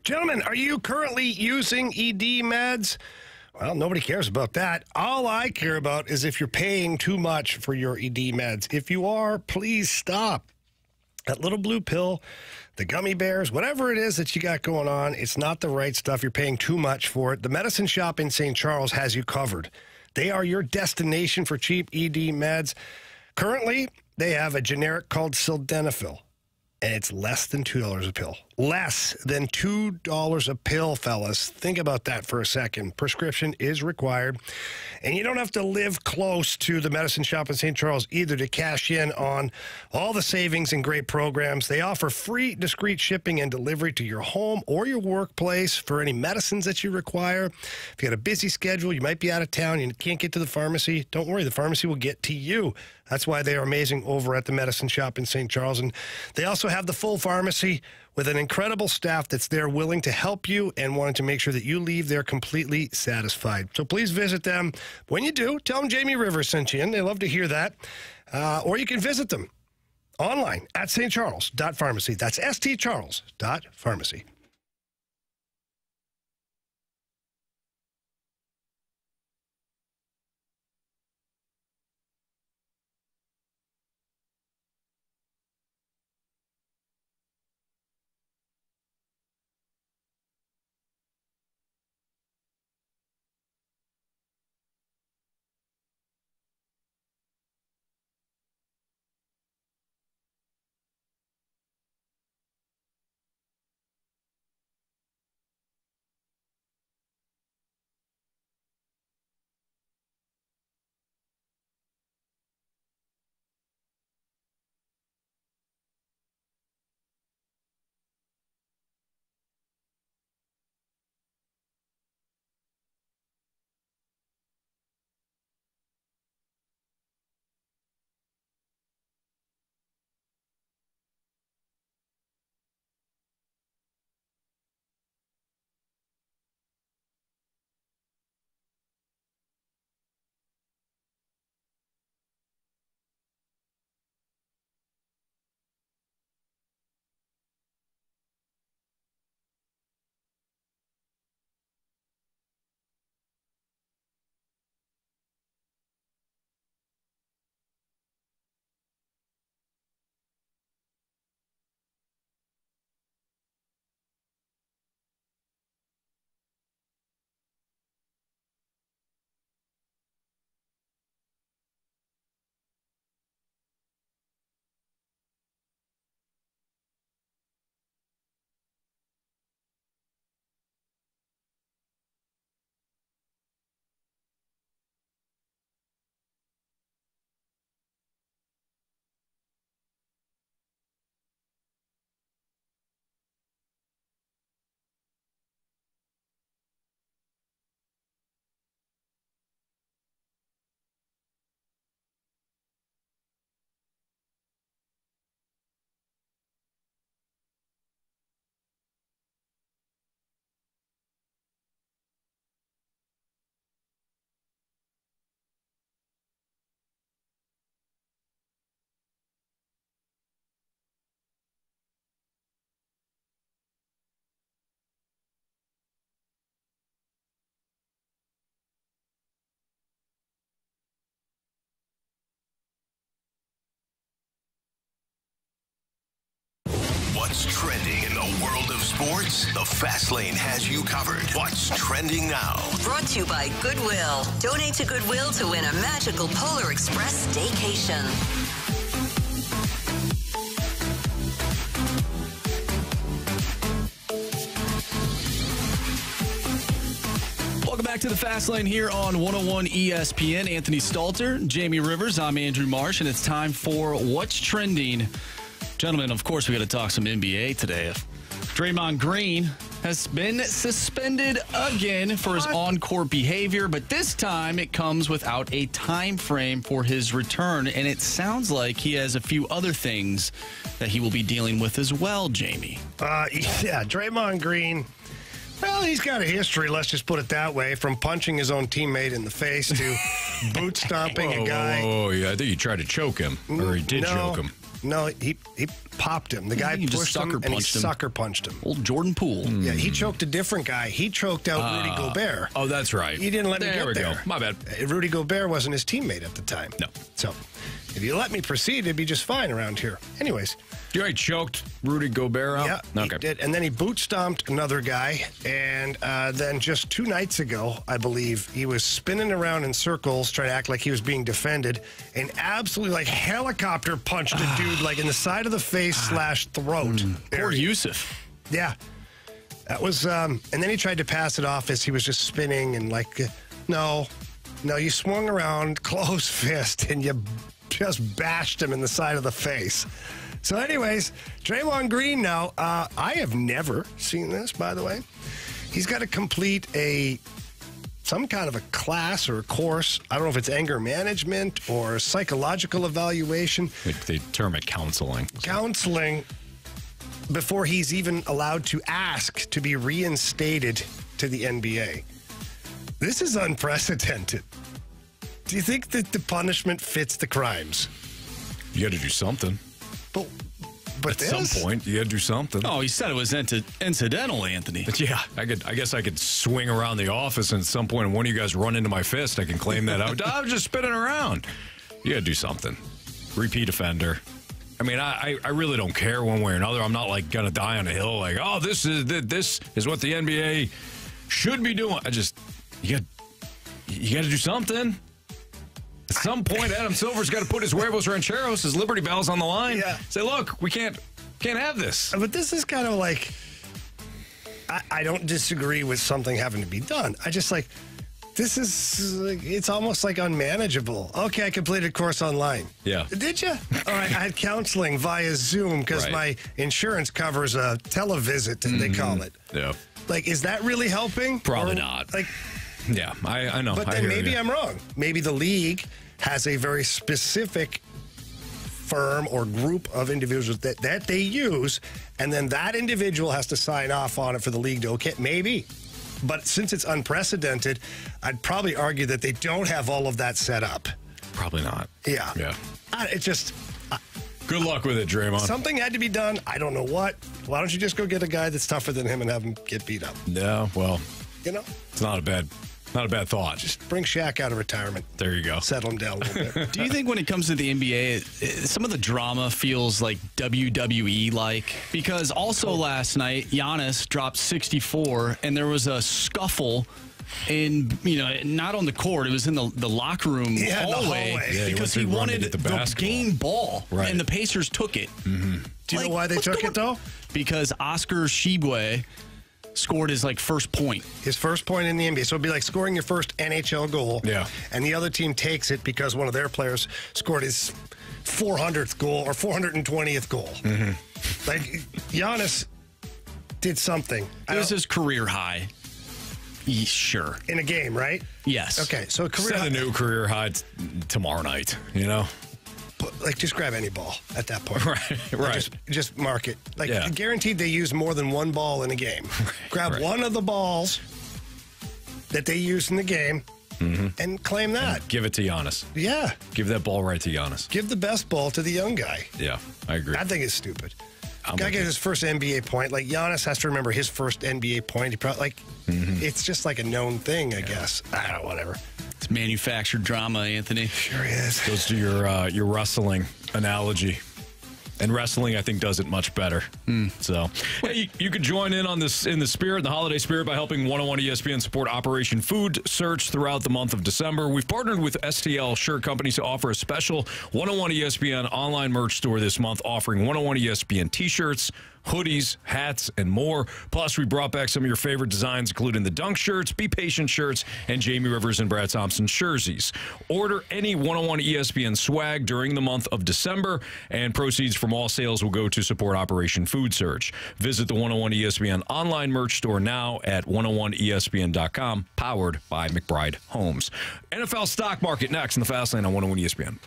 Gentlemen, are you currently using ED meds? Well, nobody cares about that. All I care about is if you're paying too much for your ED meds. If you are, please stop. That little blue pill, the gummy bears, whatever it is that you got going on, it's not the right stuff. You're paying too much for it. The medicine shop in St. Charles has you covered. They are your destination for cheap ED meds. Currently, they have a generic called Sildenafil, and it's less than $2 a pill. Less than $2 a pill, fellas. Think about that for a second. Prescription is required. And you don't have to live close to the medicine shop in St. Charles either to cash in on all the savings and great programs. They offer free, discreet shipping and delivery to your home or your workplace for any medicines that you require. If you got a busy schedule, you might be out of town, you can't get to the pharmacy, don't worry, the pharmacy will get to you. That's why they are amazing over at the medicine shop in St. Charles. And they also have the full pharmacy with an incredible staff that's there willing to help you and wanting to make sure that you leave there completely satisfied. So please visit them. When you do, tell them Jamie Rivers sent you in. They love to hear that. Or you can visit them online at stcharles.pharmacy. That's stcharles.pharmacy. What's trending in the world of sports? The Fast Lane has you covered. What's trending now? Brought to you by Goodwill. Donate to Goodwill to win a magical Polar Express staycation. Welcome back to the Fast Lane here on 101 ESPN. Anthony Stalter, Jamie Rivers, I'm Andrew Marsh, and it's time for What's Trending. Gentlemen, of course, we got to talk some NBA today. Draymond Green has been suspended again for his on-court behavior, but this time it comes without a time frame for his return, and it sounds like he has a few other things that he will be dealing with as well, Jamie. Yeah, Draymond Green. Well, he's got a history, let's just put it that way, from punching his own teammate in the face to boot stomping a guy. Oh, yeah, I think he tried to choke him, or he did choke him. No, he popped him. The guy pushed him and he sucker punched him. Old Jordan Poole. Yeah, he choked a different guy. He choked out Rudy Gobert. Oh, that's right. He didn't let me get there. There we go. My bad. Rudy Gobert wasn't his teammate at the time. No. So, if you let me proceed, it'd be just fine around here. Anyways. You already choked Rudy Gobert out? Yeah, he did. And then he boot stomped another guy. And then just 2 nights ago, I believe, he was spinning around in circles trying to act like he was being defended and absolutely like helicopter punched a dude like in the side of the face / throat. Poor Yusuf. Yeah. That was, and then he tried to pass it off as he was just spinning and like, no, you swung around, closed fist, and you just bashed him in the side of the face. So anyways, Draymond Green now, I have never seen this, by the way. He's got to complete some kind of a class or a course. I don't know if it's anger management or psychological evaluation. They term it counseling. Counseling before he's even allowed to ask to be reinstated to the NBA. This is unprecedented. Do you think that the punishment fits the crimes? You got to do something. But at some point, you got to do something. Oh, he said it was incidental, Anthony. But yeah, I guess I could swing around the office, and at some point, when one of you guys run into my fist, I can claim that out. I was just spinning around. You got to do something. Repeat offender. I mean, I really don't care one way or another. I'm not like gonna die on a hill like, oh, this is what the NBA should be doing. You got to do something. At some point, Adam Silver's got to put his huevos rancheros, his Liberty Bells on the line. Yeah. Say, look, we can't have this. But this is kind of like, I don't disagree with something having to be done. I just like, this is, it's almost like unmanageable. Okay, I completed a course online. Yeah. Did you? All right, I had counseling via Zoom because my insurance covers a televisit, they call it. Yeah. Like, is that really helping? Probably not. Like, yeah, I know. But then maybe I'm wrong. Maybe the league has a very specific firm or group of individuals that they use, and then that individual has to sign off on it for the league to okay. Maybe. But since it's unprecedented, I'd probably argue that they don't have all of that set up. Probably not. Yeah. Yeah. It's just... Good luck with it, Draymond. Something had to be done. I don't know what. Why don't you just go get a guy that's tougher than him and have him get beat up? Yeah, well... You know? It's not a bad thought. Just bring Shaq out of retirement. There you go. Settle him down a little bit. Do you think when it comes to the NBA, some of the drama feels like WWE-like? Because also last night, Giannis dropped 64, and there was a scuffle not on the court. It was in the locker room hallway. Yeah, because he wanted the game ball, right. And the Pacers took it. Mm-hmm. Do you know why they took it, though? Because Oscar Tshiebwe scored his first point. His first point in the NBA. So it'd be like scoring your first NHL goal. Yeah. And the other team takes it because one of their players scored his 400th goal or 420th goal. Mm-hmm. Like, Giannis did something. It was his career high. Sure. In a game, right? Yes. Okay, so Set a new career high tomorrow night, you know? Like, just grab any ball at that point. Right. Just mark it. Like, guaranteed they use more than one ball in a game. Grab one of the balls that they use in the game and claim that. And give it to Giannis. Yeah. Give that ball right to Giannis. Give the best ball to the young guy. Yeah, I agree. I think it's stupid. Guy gets his first NBA point. Like, Giannis has to remember his first NBA point. He probably, it's just like a known thing, I guess. I don't know, whatever. It's manufactured drama, Anthony. Sure is. Goes to your wrestling analogy. And wrestling, I think, does it much better. So, hey, you could join in on this in the spirit, the holiday spirit, by helping 101 ESPN support Operation Food Search throughout the month of December. We've partnered with STL Shirt Companies to offer a special 101 ESPN online merch store this month, offering 101 ESPN T-shirts, hoodies, hats, and more. Plus, we brought back some of your favorite designs, including the Dunk shirts, Be Patient shirts, and Jamie Rivers and Brad Thompson jerseys. Order any 101 ESPN swag during the month of December, and proceeds from all sales will go to support Operation Food Search. Visit the 101 ESPN online merch store now at 101ESPN.com, powered by McBride Homes. NFL stock market next in the Fast Lane on 101 ESPN.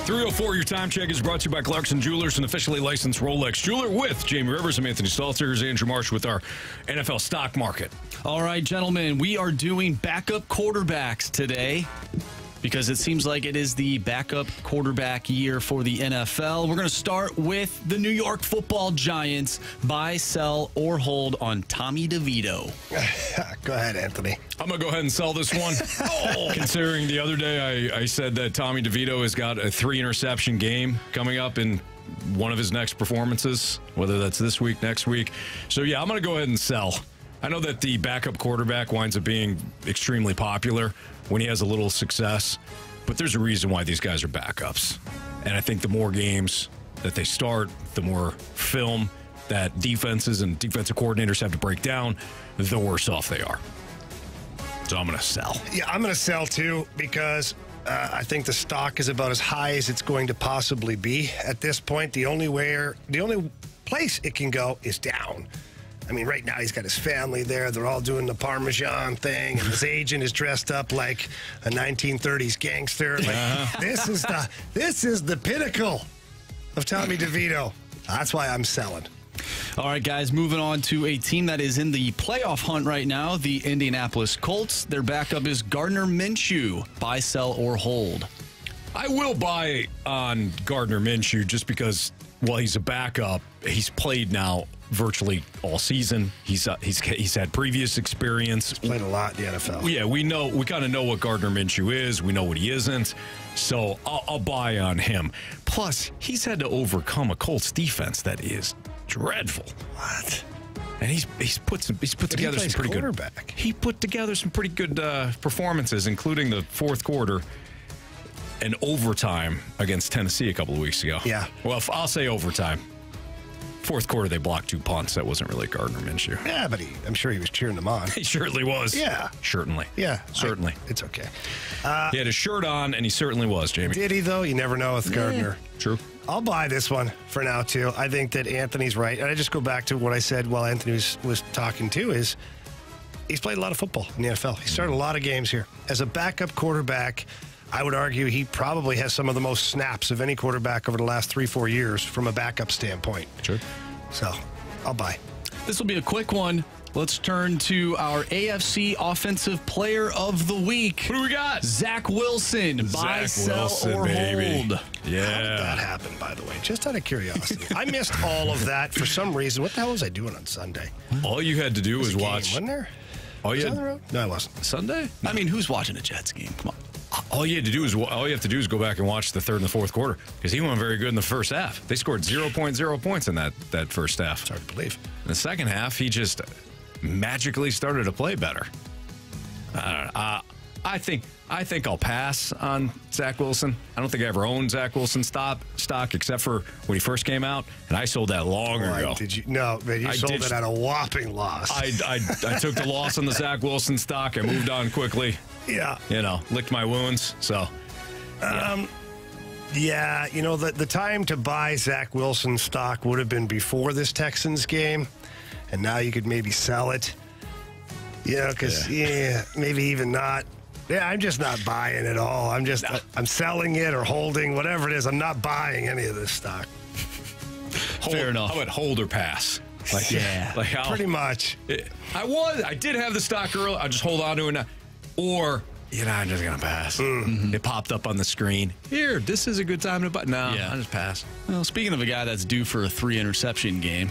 .304, your time check is brought to you by Clarkson Jewelers, an officially licensed Rolex jeweler, with Jamie Rivers. I'm Anthony Stalter. Here's Andrew Marsh with our NFL stock market. All right, gentlemen, we are doing backup quarterbacks today. because it seems like it is the backup quarterback year for the NFL. We're going to start with the New York Football Giants. Buy, sell, or hold on Tommy DeVito. Go ahead, Anthony. I'm going to go ahead and sell this one. Considering the other day I said that Tommy DeVito has got a 3-interception game coming up in one of his next performances, whether that's this week, next week. So, yeah, I'm going to go ahead and sell. I know that the backup quarterback winds up being extremely popular when he has a little success, but there's a reason why these guys are backups. And I think the more games that they start, the more film that defenses and defensive coordinators have to break down, the worse off they are. So I'm going to sell. Yeah, I'm going to sell too, because I think the stock is about as high as it's going to possibly be at this point. The only place it can go is down. I mean, right now he's got his family there. They're all doing the Parmesan thing, and his agent is dressed up like a 1930s gangster. Like, this is the pinnacle of Tommy DeVito. That's why I'm selling. All right, guys, moving on to a team that is in the playoff hunt right now, the Indianapolis Colts. Their backup is Gardner Minshew. Buy, sell, or hold? I will buy on Gardner Minshew just because, well, he's a backup. He's played now virtually all season. He's had previous experience. He's played a lot in the NFL. Yeah, we kind of know what Gardner Minshew is. We know what he isn't. So I'll buy on him. Plus, he's had to overcome a Colts defense that is dreadful. What? And he's put together some pretty good. He put together some pretty good performances, including the fourth quarter and overtime against Tennessee a couple of weeks ago. Yeah. Well, I'll say overtime. Fourth quarter, they blocked 2 punts. That wasn't really Gardner Minshew. Yeah, but I'm sure he was cheering them on. He certainly was. Yeah. Certainly. Yeah. Certainly. It's okay. He had his shirt on, and he certainly was, Jamie. Did he, though? You never know with Gardner. True. I'll buy this one for now, too. I think that Anthony's right. And I just go back to what I said while Anthony was talking, too, is he's played a lot of football in the NFL. He started a lot of games here. As a backup quarterback, I would argue he probably has some of the most snaps of any quarterback over the last 3-4 years from a backup standpoint. Sure. So, I'll buy. This will be a quick one. Let's turn to our AFC Offensive Player of the Week. What do we got? Zach Wilson. Buy, sell, or hold. Yeah. How did that happen, by the way? Just out of curiosity. I missed all of that for some reason. What the hell was I doing on Sunday? All you had to do was watch. Wasn't there? Was on the road? No, I wasn't. Sunday? No. I mean, who's watching a Jets game? Come on. All you have to do is go back and watch the third and the fourth quarter, because he went very good in the first half. They scored 0.0 points in that first half. It's hard to believe. In the second half, he just magically started to play better. I think I'll pass on Zach Wilson. I don't think I ever owned Zach Wilson stock except for when he first came out, and I sold that long ago. Did you? No, man, you sold it at a whopping loss. I took the loss on the Zach Wilson stock. I moved on quickly. Yeah. Licked my wounds. So, yeah, the time to buy Zach Wilson stock would have been before this Texans game, and now you could maybe sell it. Because maybe even not. Yeah, I'm just not buying at all. I'm selling it or holding, whatever it is. I'm not buying any of this stock. Fair enough. How about hold or pass? Pretty much. I did have the stock early. I'll just hold on to it. Or, I'm just going to pass. Mm-hmm. It popped up on the screen. Here, this is a good time to buy. No, I'll just pass. Well, speaking of a guy that's due for a 3-interception game.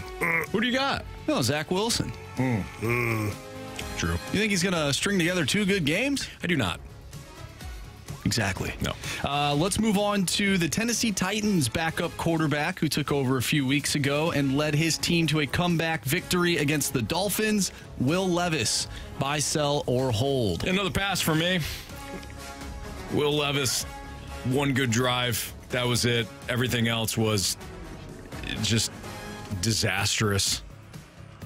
Who do you got? No, Zach Wilson. True. You think he's going to string together 2 good games? I do not. Exactly. No. Let's move on to the Tennessee Titans backup quarterback who took over a few weeks ago and led his team to a comeback victory against the Dolphins, Will Levis. Buy, sell, or hold? Another pass for me. Will Levis, one good drive. That was it. Everything else was just disastrous.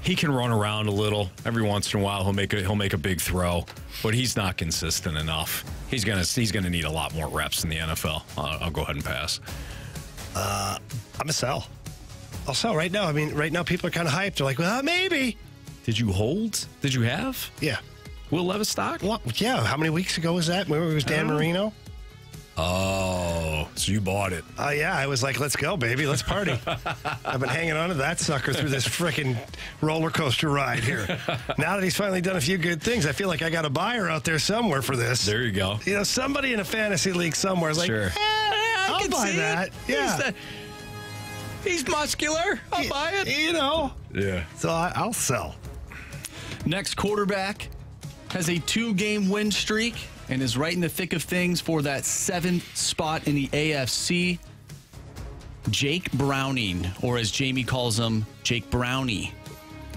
He can run around a little. Every once in a while, he'll make a big throw, but he's not consistent enough. He's gonna need a lot more reps in the NFL. I'll go ahead and pass. I'm a sell. I'll sell right now. I mean, right now people are kind of hyped. They're like, well, maybe. Did you hold? Did you have? Yeah. Will Levis stock? Well, yeah. How many weeks ago was that? Remember it was Dan Marino? Oh. go. So you bought it. Yeah, I was like, let's go, baby. Let's party. I've been hanging on to that sucker through this freaking roller coaster ride here. Now that he's finally done a few good things, I feel like I got a buyer out there somewhere for this. There you go. You know, somebody in a fantasy league somewhere is like, Sure. I'll buy that. Yeah. He's muscular. I'll buy it. You know. Yeah. So I'll sell. Next quarterback has a 2-game win streak and is right in the thick of things for that 7th spot in the AFC. Jake Browning, or as Jamie calls him, Jake Brownie.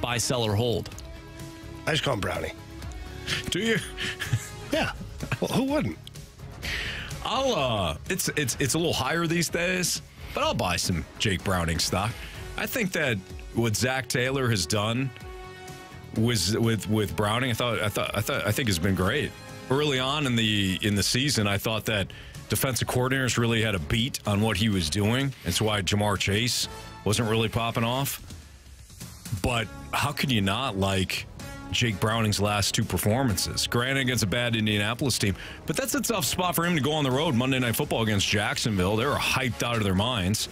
Buy, sell, or hold. I just call him Brownie. Do you? Yeah. Well, who wouldn't? It's a little higher these days, but I'll buy some Jake Browning stock. I think that what Zach Taylor has done with Browning, I think has been great. Early on in the season, I thought that defensive coordinators really had a beat on what he was doing. That's why Jamar Chase wasn't really popping off. But how could you not like Jake Browning's last 2 performances? Granted, against a bad Indianapolis team, but that's a tough spot for him to go on the road Monday Night Football against Jacksonville. They were hyped out of their minds.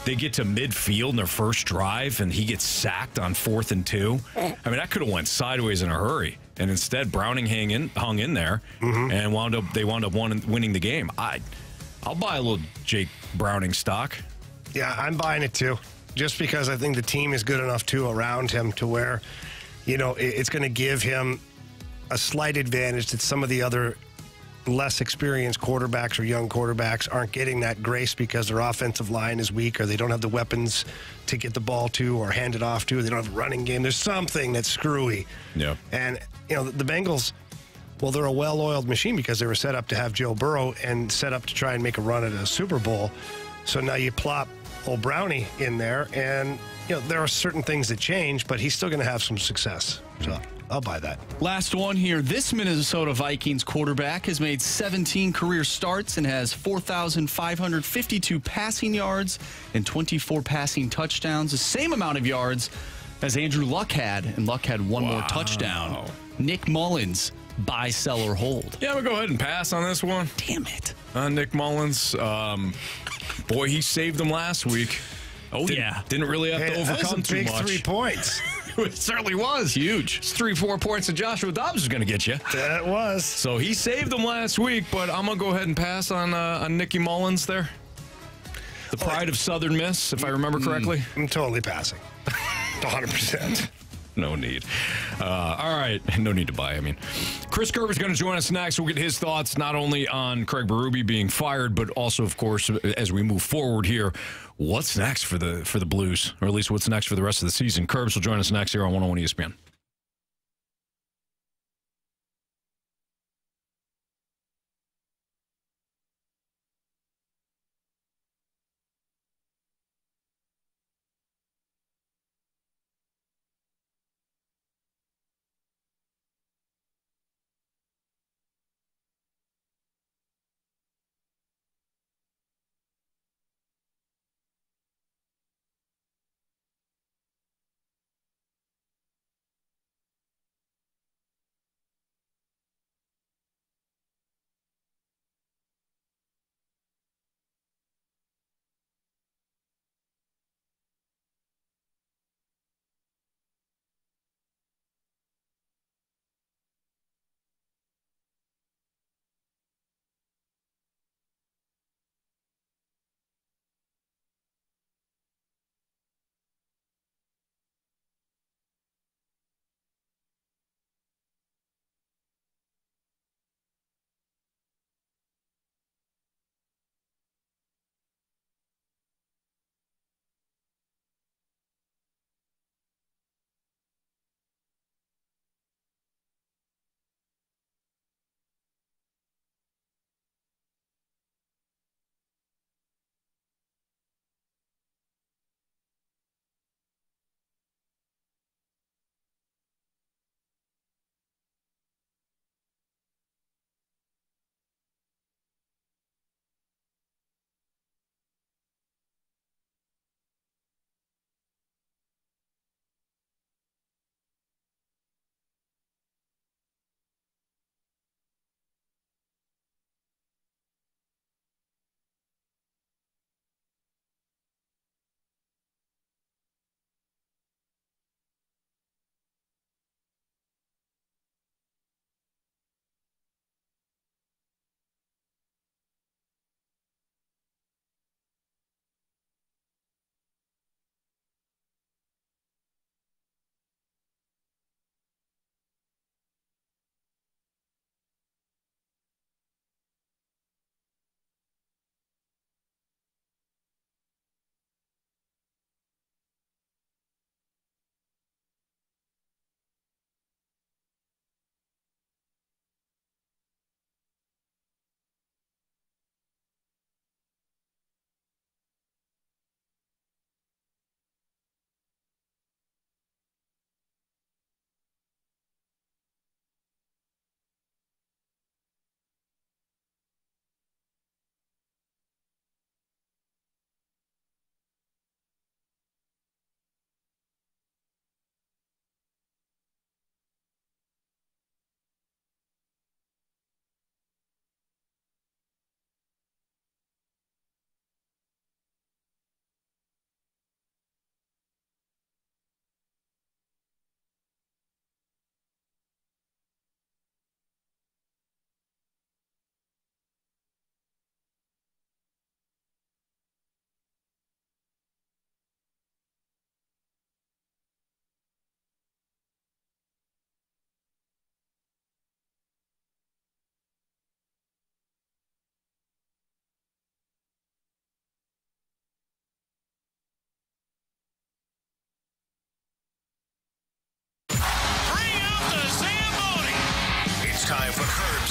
They get to midfield in their first drive, and he gets sacked on 4th and 2. I mean, that could have went sideways in a hurry. And instead, Browning hung in there and wound up winning the game. I'll buy a little Jake Browning stock. Yeah, I'm buying it too. Just because I think the team is good enough too around him to where, you know, it's going to give him a slight advantage that some of the other less experienced quarterbacks or young quarterbacks aren't getting that grace because their offensive line is weak or they don't have the weapons to get the ball to or hand it off to. They don't have a running game. There's something that's screwy. Yeah. And, you know, the Bengals, well, they're a well-oiled machine because they were set up to have Joe Burrow and set up to try and make a run at a Super Bowl. So now you plop old Brownie in there and, you know, there are certain things that change, but he's still going to have some success. So I'll buy that. Last one here. This Minnesota Vikings quarterback has made 17 career starts and has 4,552 passing yards and 24 passing touchdowns, the same amount of yards as Andrew Luck had, and Luck had one more touchdown. Nick Mullins, buy, sell, or hold. Yeah, I'm going to go ahead and pass on this one. Damn it. Nick Mullins. Boy, he saved them last week. Didn't really have to overcome too much. Big 3 points. It certainly was. Huge. It's 3-4 points that Joshua Dobbs was going to get you. That was. So he saved them last week, but I'm going to go ahead and pass on Nicky Mullins there. The pride of Southern Miss, if I remember correctly. I'm totally passing. 100%. No need. All right. No need to buy, I mean. Chris Kerber is going to join us next. We'll get his thoughts not only on Craig Berube being fired, but also, of course, as we move forward here, what's next for the Blues, or at least what's next for the rest of the season. Kerbs will join us next here on 101 ESPN.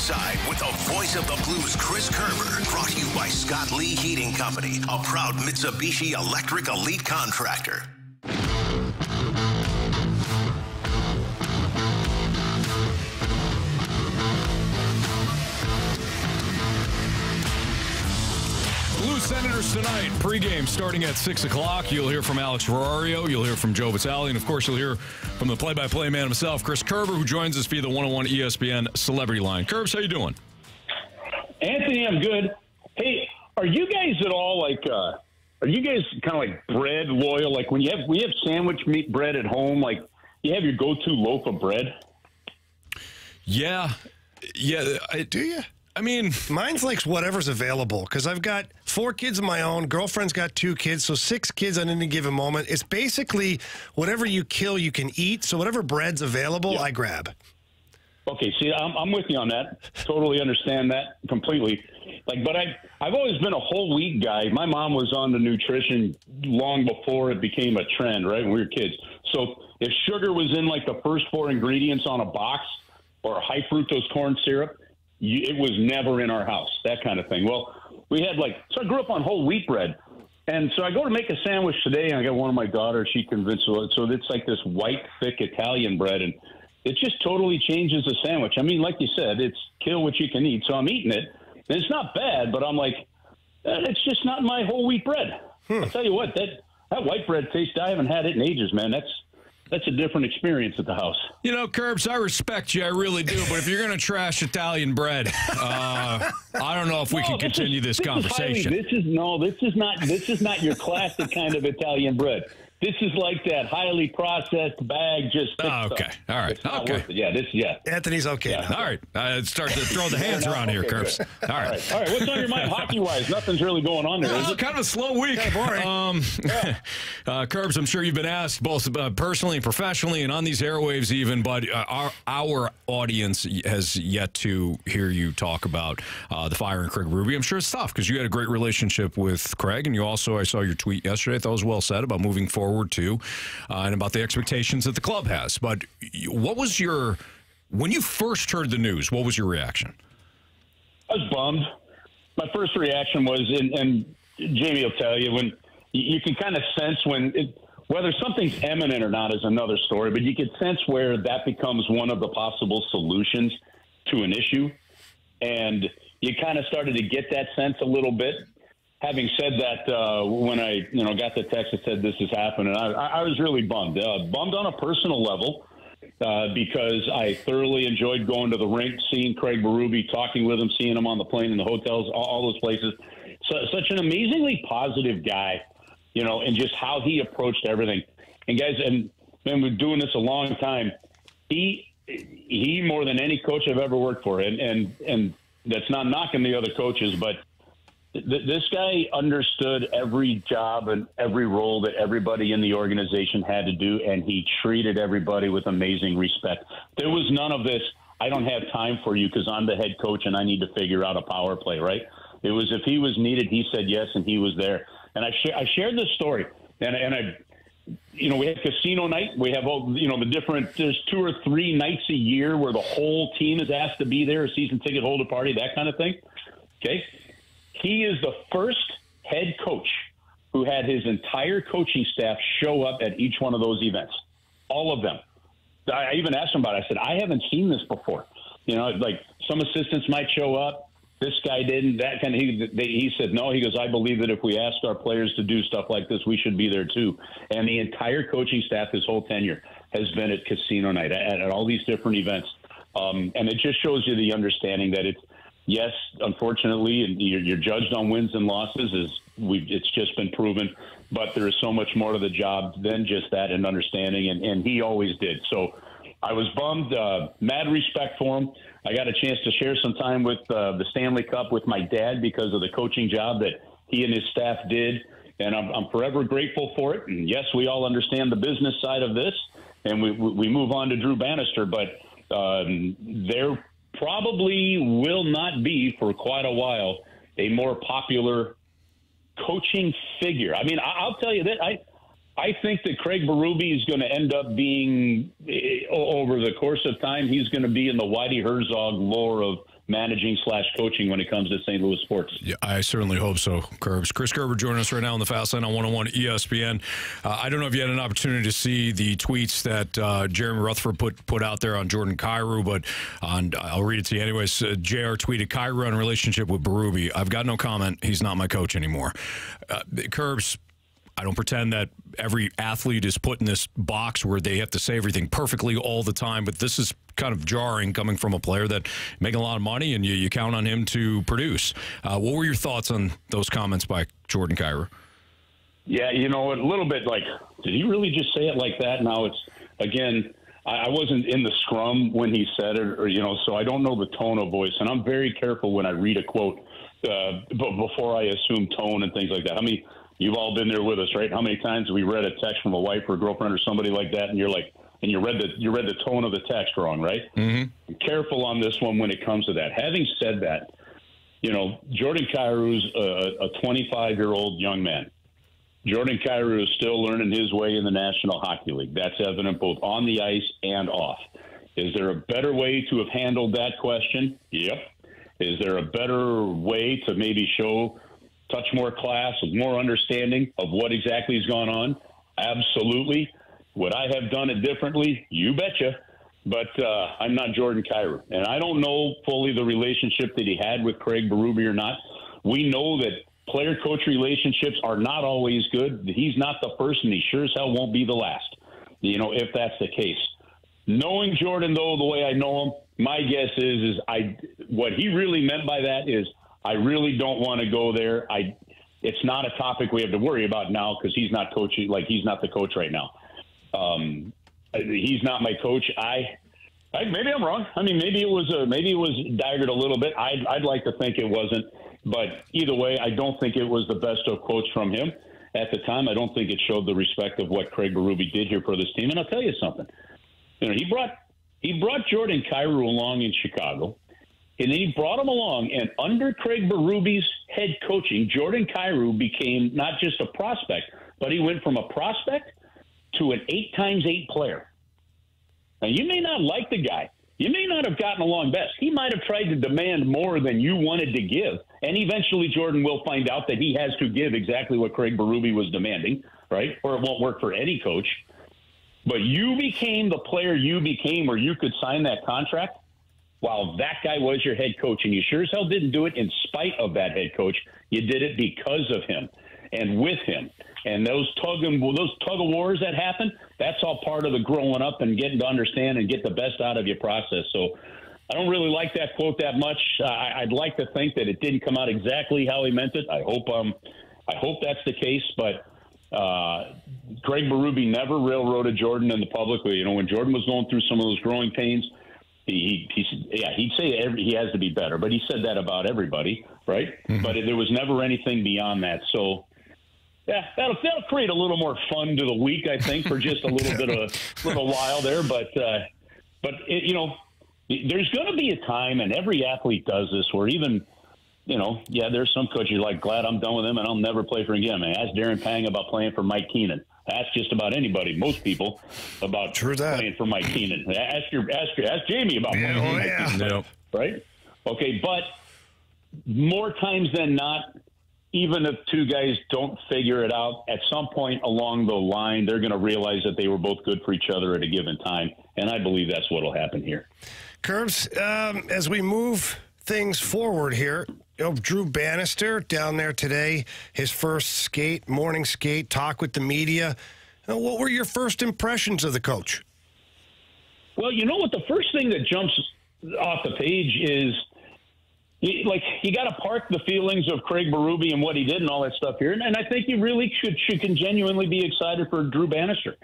Inside with the voice of the Blues, Chris Kerber. Brought to you by Scott Lee Heating Company, a proud Mitsubishi Electric Elite contractor. Blues Senators tonight, pregame starting at 6 o'clock. You'll hear from Alex Ferrario. You'll hear from Joe Vitale. And, of course, you'll hear from the play-by-play man himself, Chris Kerber, who joins us via the 101 ESPN Celebrity Line. Kerbs, how you doing? Anthony, I'm good. Hey, are you guys at all like are you guys kind of like bread loyal? Like when you have sandwich meat bread at home, like you have your go-to loaf of bread? Yeah. Do you? I mean, mine's like whatever's available because I've got 4 kids of my own. Girlfriend's got 2 kids, so 6 kids on any given moment. It's basically whatever you kill, you can eat. So whatever bread's available, I grab. Okay, see, I'm with you on that. Totally understand that completely. Like, but I've always been a whole wheat guy. My mom was on the nutrition long before it became a trend, right? When we were kids. So if sugar was in like the first 4 ingredients on a box or high fructose corn syrup, it was never in our house, that kind of thing. Well, we had so I grew up on whole wheat bread. And so I go to make a sandwich today, and I got one of my daughters, she convinced me. So it's like this white, thick Italian bread, and it just totally changes the sandwich. I mean, like you said, it's kill what you can eat. So I'm eating it, and it's not bad, but I'm like, it's just not my whole wheat bread. I'll tell you what, that white bread taste, I haven't had it in ages, man. That's a different experience at the house. You know, Kerbs, I respect you. I really do. But if you're going to trash Italian bread, I don't know if we can continue this conversation. This is not your classic kind of Italian bread. This is like that highly processed bag. Just okay. All right. Okay. Yeah. Anthony's okay. Yeah. Now. All right. Start to throw the hands around here, Kerbs. Good. All right. All right. What's on your mind hockey-wise? Nothing's really going on there. Is it? Kind of a slow week. Boring. Kerbs, I'm sure you've been asked both personally and professionally and on these airwaves even, but our audience has yet to hear you talk about the firing Craig Berube. I'm sure it's tough because you had a great relationship with Craig, and you also, I saw your tweet yesterday, I thought it was well said about moving forward too, and about the expectations that the club has. But what was when you first heard the news, what was your reaction? I was bummed. My first reaction was, and Jamie will tell you, when you can kind of sense whether something's imminent or not is another story, but you can sense where that becomes one of the possible solutions to an issue. And you kind of started to get that sense a little bit. Having said that, when I got the text that said this is happening, I was really bummed. Bummed on a personal level because I thoroughly enjoyed going to the rink, seeing Craig Berube, talking with him, seeing him on the plane in the hotels, all those places. Such an amazingly positive guy, and just how he approached everything. And guys, and man, we've been doing this a long time. He more than any coach I've ever worked for, and that's not knocking the other coaches, but this guy understood every job and every role that everybody in the organization had to do, and he treated everybody with amazing respect. There was none of this, I don't have time for you because I'm the head coach and I need to figure out a power play, right? It was if he was needed, he said yes, and he was there. And I shared this story, and we have casino night. We have there's 2 or 3 nights a year where the whole team is asked to be there, a season ticket holder party, that kind of thing. Okay. He is the first head coach who had his entire coaching staff show up at each one of those events, all of them. I even asked him about it. I said, I haven't seen this before. Like some assistants might show up. This guy didn't. That kind of. He said, no. He goes, I believe that if we asked our players to do stuff like this, we should be there too. And the entire coaching staff, his whole tenure, has been at casino night, at all these different events. And it just shows you the understanding that it's, yes, unfortunately, and you're judged on wins and losses. It's just been proven, but there is so much more to the job than just that and understanding, and he always did. So I was bummed, mad respect for him. I got a chance to share some time with the Stanley Cup with my dad because of the coaching job that he and his staff did, and I'm forever grateful for it. And yes, we all understand the business side of this, and we move on to Drew Bannister, but they're probably will not be for quite a while a more popular coaching figure. I mean, I'll tell you that I think that Craig Berube is going to end up being, over the course of time, he's going to be in the Whitey Herzog lore of managing/coaching when it comes to St. Louis sports. Yeah, I certainly hope so, Kerbs. Chris Kerber joining us right now on the Fast Lane on 101 ESPN. I don't know if you had an opportunity to see the tweets that Jeremy Rutherford put out there on Jordan Kyrou, but I'll read it to you anyways. JR tweeted, Kyrou on relationship with Berube. I've got no comment. He's not my coach anymore. Kerbs, I don't pretend that every athlete is put in this box where they have to say everything perfectly all the time, but this is kind of jarring coming from a player that making a lot of money and you count on him to produce. What were your thoughts on those comments by Jordan Kyrou? Yeah, a little bit like, did he really just say it like that? Now it's, again, I wasn't in the scrum when he said it, or so I don't know the tone of voice, and I'm very careful when I read a quote before I assume tone and things like that. I mean, you've all been there with us, right? How many times have we read a text from a wife or a girlfriend or somebody like that, and you're like, and you read the tone of the text wrong, right? Mm-hmm. Careful on this one when it comes to that. Having said that, Jordan Kyrou's a 25-year-old young man. Jordan Kyrou is still learning his way in the National Hockey League. That's evident both on the ice and off. Is there a better way to have handled that question? Yep. Is there a better way to maybe touch more class, with more understanding of what exactly has gone on? Absolutely. Would I have done it differently? You betcha. But I'm not Jordan Kyrou. And I don't know fully the relationship that he had with Craig Berube or not. We know that player-coach relationships are not always good. He's not the first, and he sure as hell won't be the last, if that's the case. Knowing Jordan, though, the way I know him, my guess is what he really meant by that is, I really don't want to go there. It's not a topic we have to worry about now because he's not coaching. Like, he's not the coach right now. He's not my coach. Maybe I'm wrong. I mean, maybe it was daggered a little bit. I'd like to think it wasn't, but either way, I don't think it was the best of quotes from him at the time. I don't think it showed the respect of what Craig Berube did here for this team. And I'll tell you something. He brought Jordan Kyrou along in Chicago. And then he brought him along, and under Craig Berube's head coaching, Jordan Kyrou became not just a prospect, but he went from a prospect to an 8x8 player. Now, you may not like the guy. You may not have gotten along best. He might have tried to demand more than you wanted to give. And eventually Jordan will find out that he has to give exactly what Craig Berube was demanding, right? Or it won't work for any coach. But you became the player you became where you could sign that contract while that guy was your head coach. And you sure as hell didn't do it in spite of that head coach. You did it because of him and with him. And those tug of wars that happen, that's all part of the growing up and getting to understand and get the best out of your process. So I don't really like that quote that much. I'd like to think that it didn't come out exactly how he meant it. I hope that's the case. But Craig Berube never railroaded Jordan in the public. When Jordan was going through some of those growing pains, he'd say he has to be better. But he said that about everybody, right? Mm-hmm. But there was never anything beyond that. So. Yeah, that'll create a little more fun to the week, I think, for just a little while there. But there's going to be a time, and every athlete does this, where even, there's some coaches like, glad I'm done with him and I'll never play for him again. Man, ask Darren Pang about playing for Mike Keenan. Ask just about anybody, most people, about playing for Mike Keenan. Ask Jamie about playing for Mike Keenan. No. Right? Okay, but more times than not, even if two guys don't figure it out, at some point along the line, they're going to realize that they were both good for each other at a given time. And I believe that's what will happen here. Kerbs, as we move things forward here, Drew Bannister down there today, his first morning skate, talk with the media. What were your first impressions of the coach? Well, what the first thing that jumps off the page is, you got to park the feelings of Craig Berube and what he did and all that stuff here. And I think you really can genuinely be excited for Drew Bannister.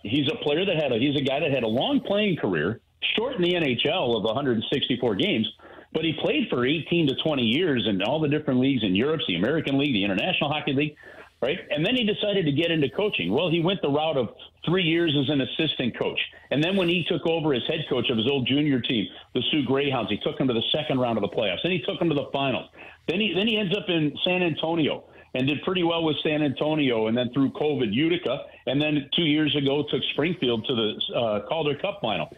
He's a player he's a guy that had a long playing career, short in the NHL of 164 games, but he played for 18 to 20 years in all the different leagues in Europe, the American League, the International Hockey League, right? And then he decided to get into coaching. Well, he went the route of 3 years as an assistant coach. And then when he took over as head coach of his old junior team, the Sioux Greyhounds, he took them to the second round of the playoffs. Then he took them to the finals. Then he ends up in San Antonio. and did pretty well with San Antonio, and then through COVID, Utica, and then 2 years ago took Springfield to the Calder Cup final.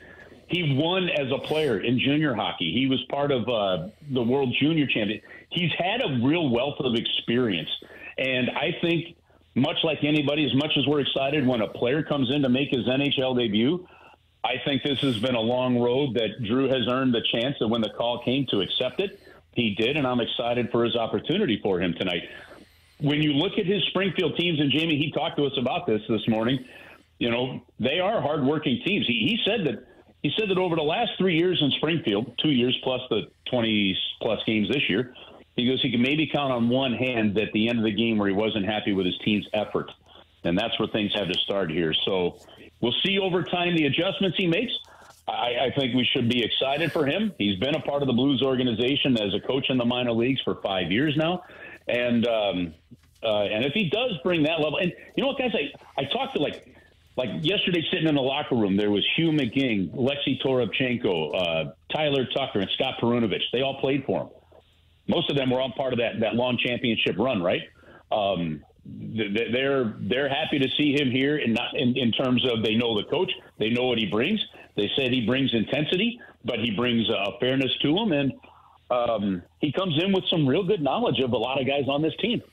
He won as a player in junior hockey. He was part of the World Junior Champion. He's had a real wealth of experience, and I think much like anybody, as much as we're excited when a player comes in to make his NHL debut, I think this has been a long road that Drew has earned the chance that when the call came to accept it, he did, and I'm excited for his opportunity for him tonight. When you look at his Springfield teams, and Jamie, he talked to us about this morning, you know, they are hardworking teams. He said that over the last 3 years in Springfield, 2 years plus the 20-plus games this year, he goes, he can maybe count on one hand at the end of the game where he wasn't happy with his team's effort. And that's where things have to start here. So we'll see over time the adjustments he makes. I think we should be excited for him. He's been a part of the Blues organization as a coach in the minor leagues for 5 years now. And if he does bring that level, and you know what, guys, I talked to like yesterday sitting in the locker room, there was Hugh McGing, Lexi Toropchenko, Tyler Tucker, and Scott Perunovich. They all played for him. Most of them were all part of that long championship run, right? They're happy to see him here, and not in terms of they know the coach, they know what he brings. They said he brings intensity, but he brings fairness to him, and he comes in with some real good knowledge of a lot of guys on this team.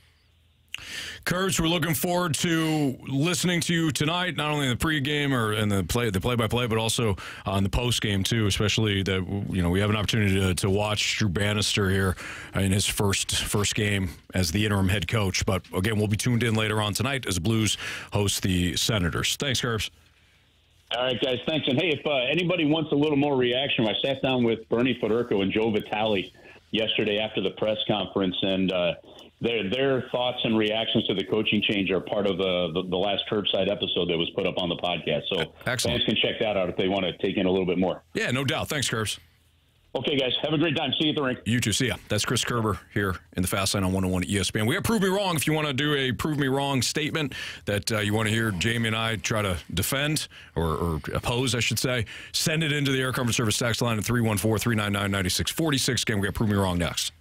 Kurtz, we're looking forward to listening to you tonight, not only in the pregame or in the play-by-play, but also on the postgame too. Especially that we have an opportunity to watch Drew Bannister here in his first game as the interim head coach. But again, we'll be tuned in later on tonight as Blues host the Senators. Thanks, Kurtz. All right, guys, thanks. And hey, if anybody wants a little more reaction, I sat down with Bernie Federko and Joe Vitale yesterday after the press conference, and their thoughts and reactions to the coaching change are part of the last curbside episode that was put up on the podcast. So excellent. Fans can check that out if they want to take in a little bit more. Yeah, no doubt. Thanks, Kurtz. Okay, guys. Have a great time. See you at the rink. You too. See ya. That's Chris Kerber here in the Fast Line on 101 ESPN. We have Prove Me Wrong. If you want to do a Prove Me Wrong statement that you want to hear Jamie and I try to defend or oppose, I should say, send it into the Air Comfort Service text line at 314-399-9646. Again, we got Prove Me Wrong next.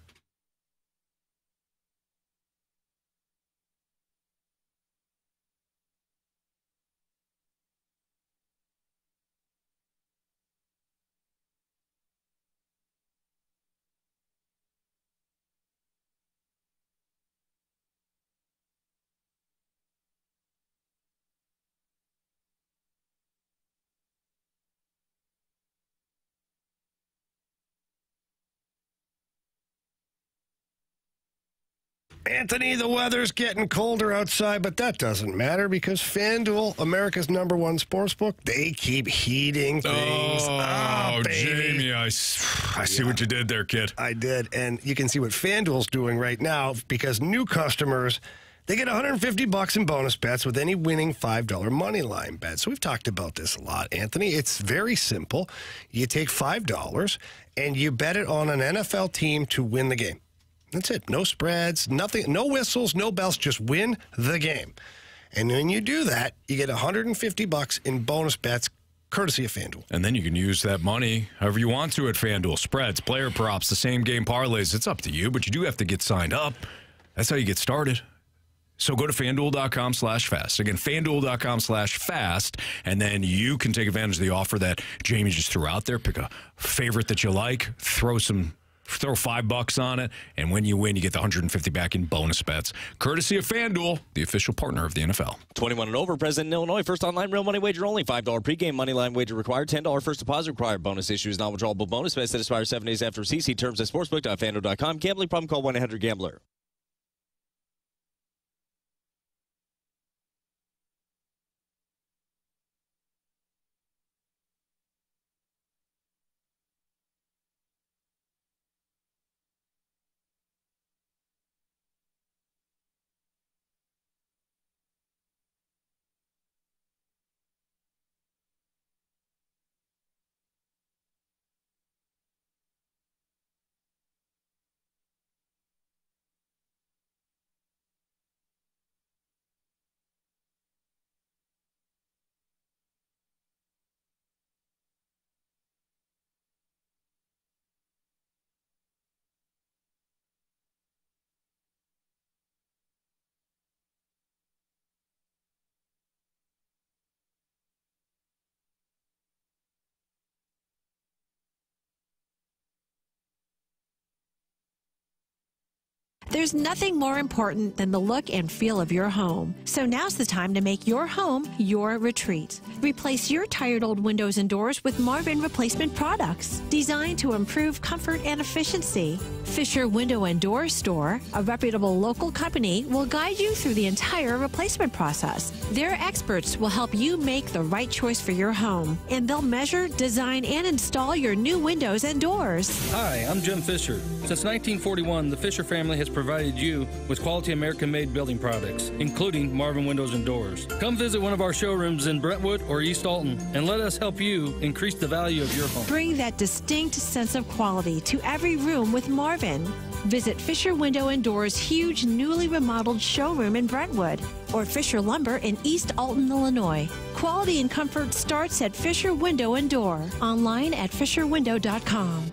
Anthony, the weather's getting colder outside, but that doesn't matter because FanDuel, America's #1 sportsbook, they keep heating things up, baby. Jamie, I see what you did there, kid. I did, and you can see what FanDuel's doing right now because new customers, they get $150 in bonus bets with any winning $5 money line bet. So we've talked about this a lot, Anthony. It's very simple. You take $5 and you bet it on an NFL team to win the game. That's it. No spreads, nothing, no whistles, no bells, just win the game. And when you do that, you get $150 in bonus bets, courtesy of FanDuel. And then you can use that money however you want to at FanDuel. Spreads, player props, the same game parlays. It's up to you, but you do have to get signed up. That's how you get started. So go to FanDuel.com/fast. Again, FanDuel.com/fast, and then you can take advantage of the offer that Jamie just threw out there. Pick a favorite that you like, throw $5 on it, and when you win, you get the $150 back in bonus bets. Courtesy of FanDuel, the official partner of the NFL. 21 and over, present in Illinois. First online real money wager only. $5 pregame money line wager required. $10 first deposit required. Bonus issues not withdrawable bonus bets that expire 7 days after receipt. See terms at sportsbook.fanduel.com. Gambling problem, call 1-800-GAMBLER. There's nothing more important than the look and feel of your home. So now's the time to make your home your retreat. Replace your tired old windows and doors with Marvin replacement products designed to improve comfort and efficiency. Fisher Window and Door Store, a reputable local company, will guide you through the entire replacement process. Their experts will help you make the right choice for your home, and they'll measure, design, and install your new windows and doors. Hi, I'm Jim Fisher. Since 1941, the Fisher family has provided you with quality American-made building products, including Marvin Windows and Doors. Come visit one of our showrooms in Brentwood or East Alton, and let us help you increase the value of your home. Bring that distinct sense of quality to every room with Marvin. Visit Fisher Window and Doors' huge, newly remodeled showroom in Brentwood or Fisher Lumber in East Alton, Illinois. Quality and comfort starts at Fisher Window and Door. Online at fisherwindow.com.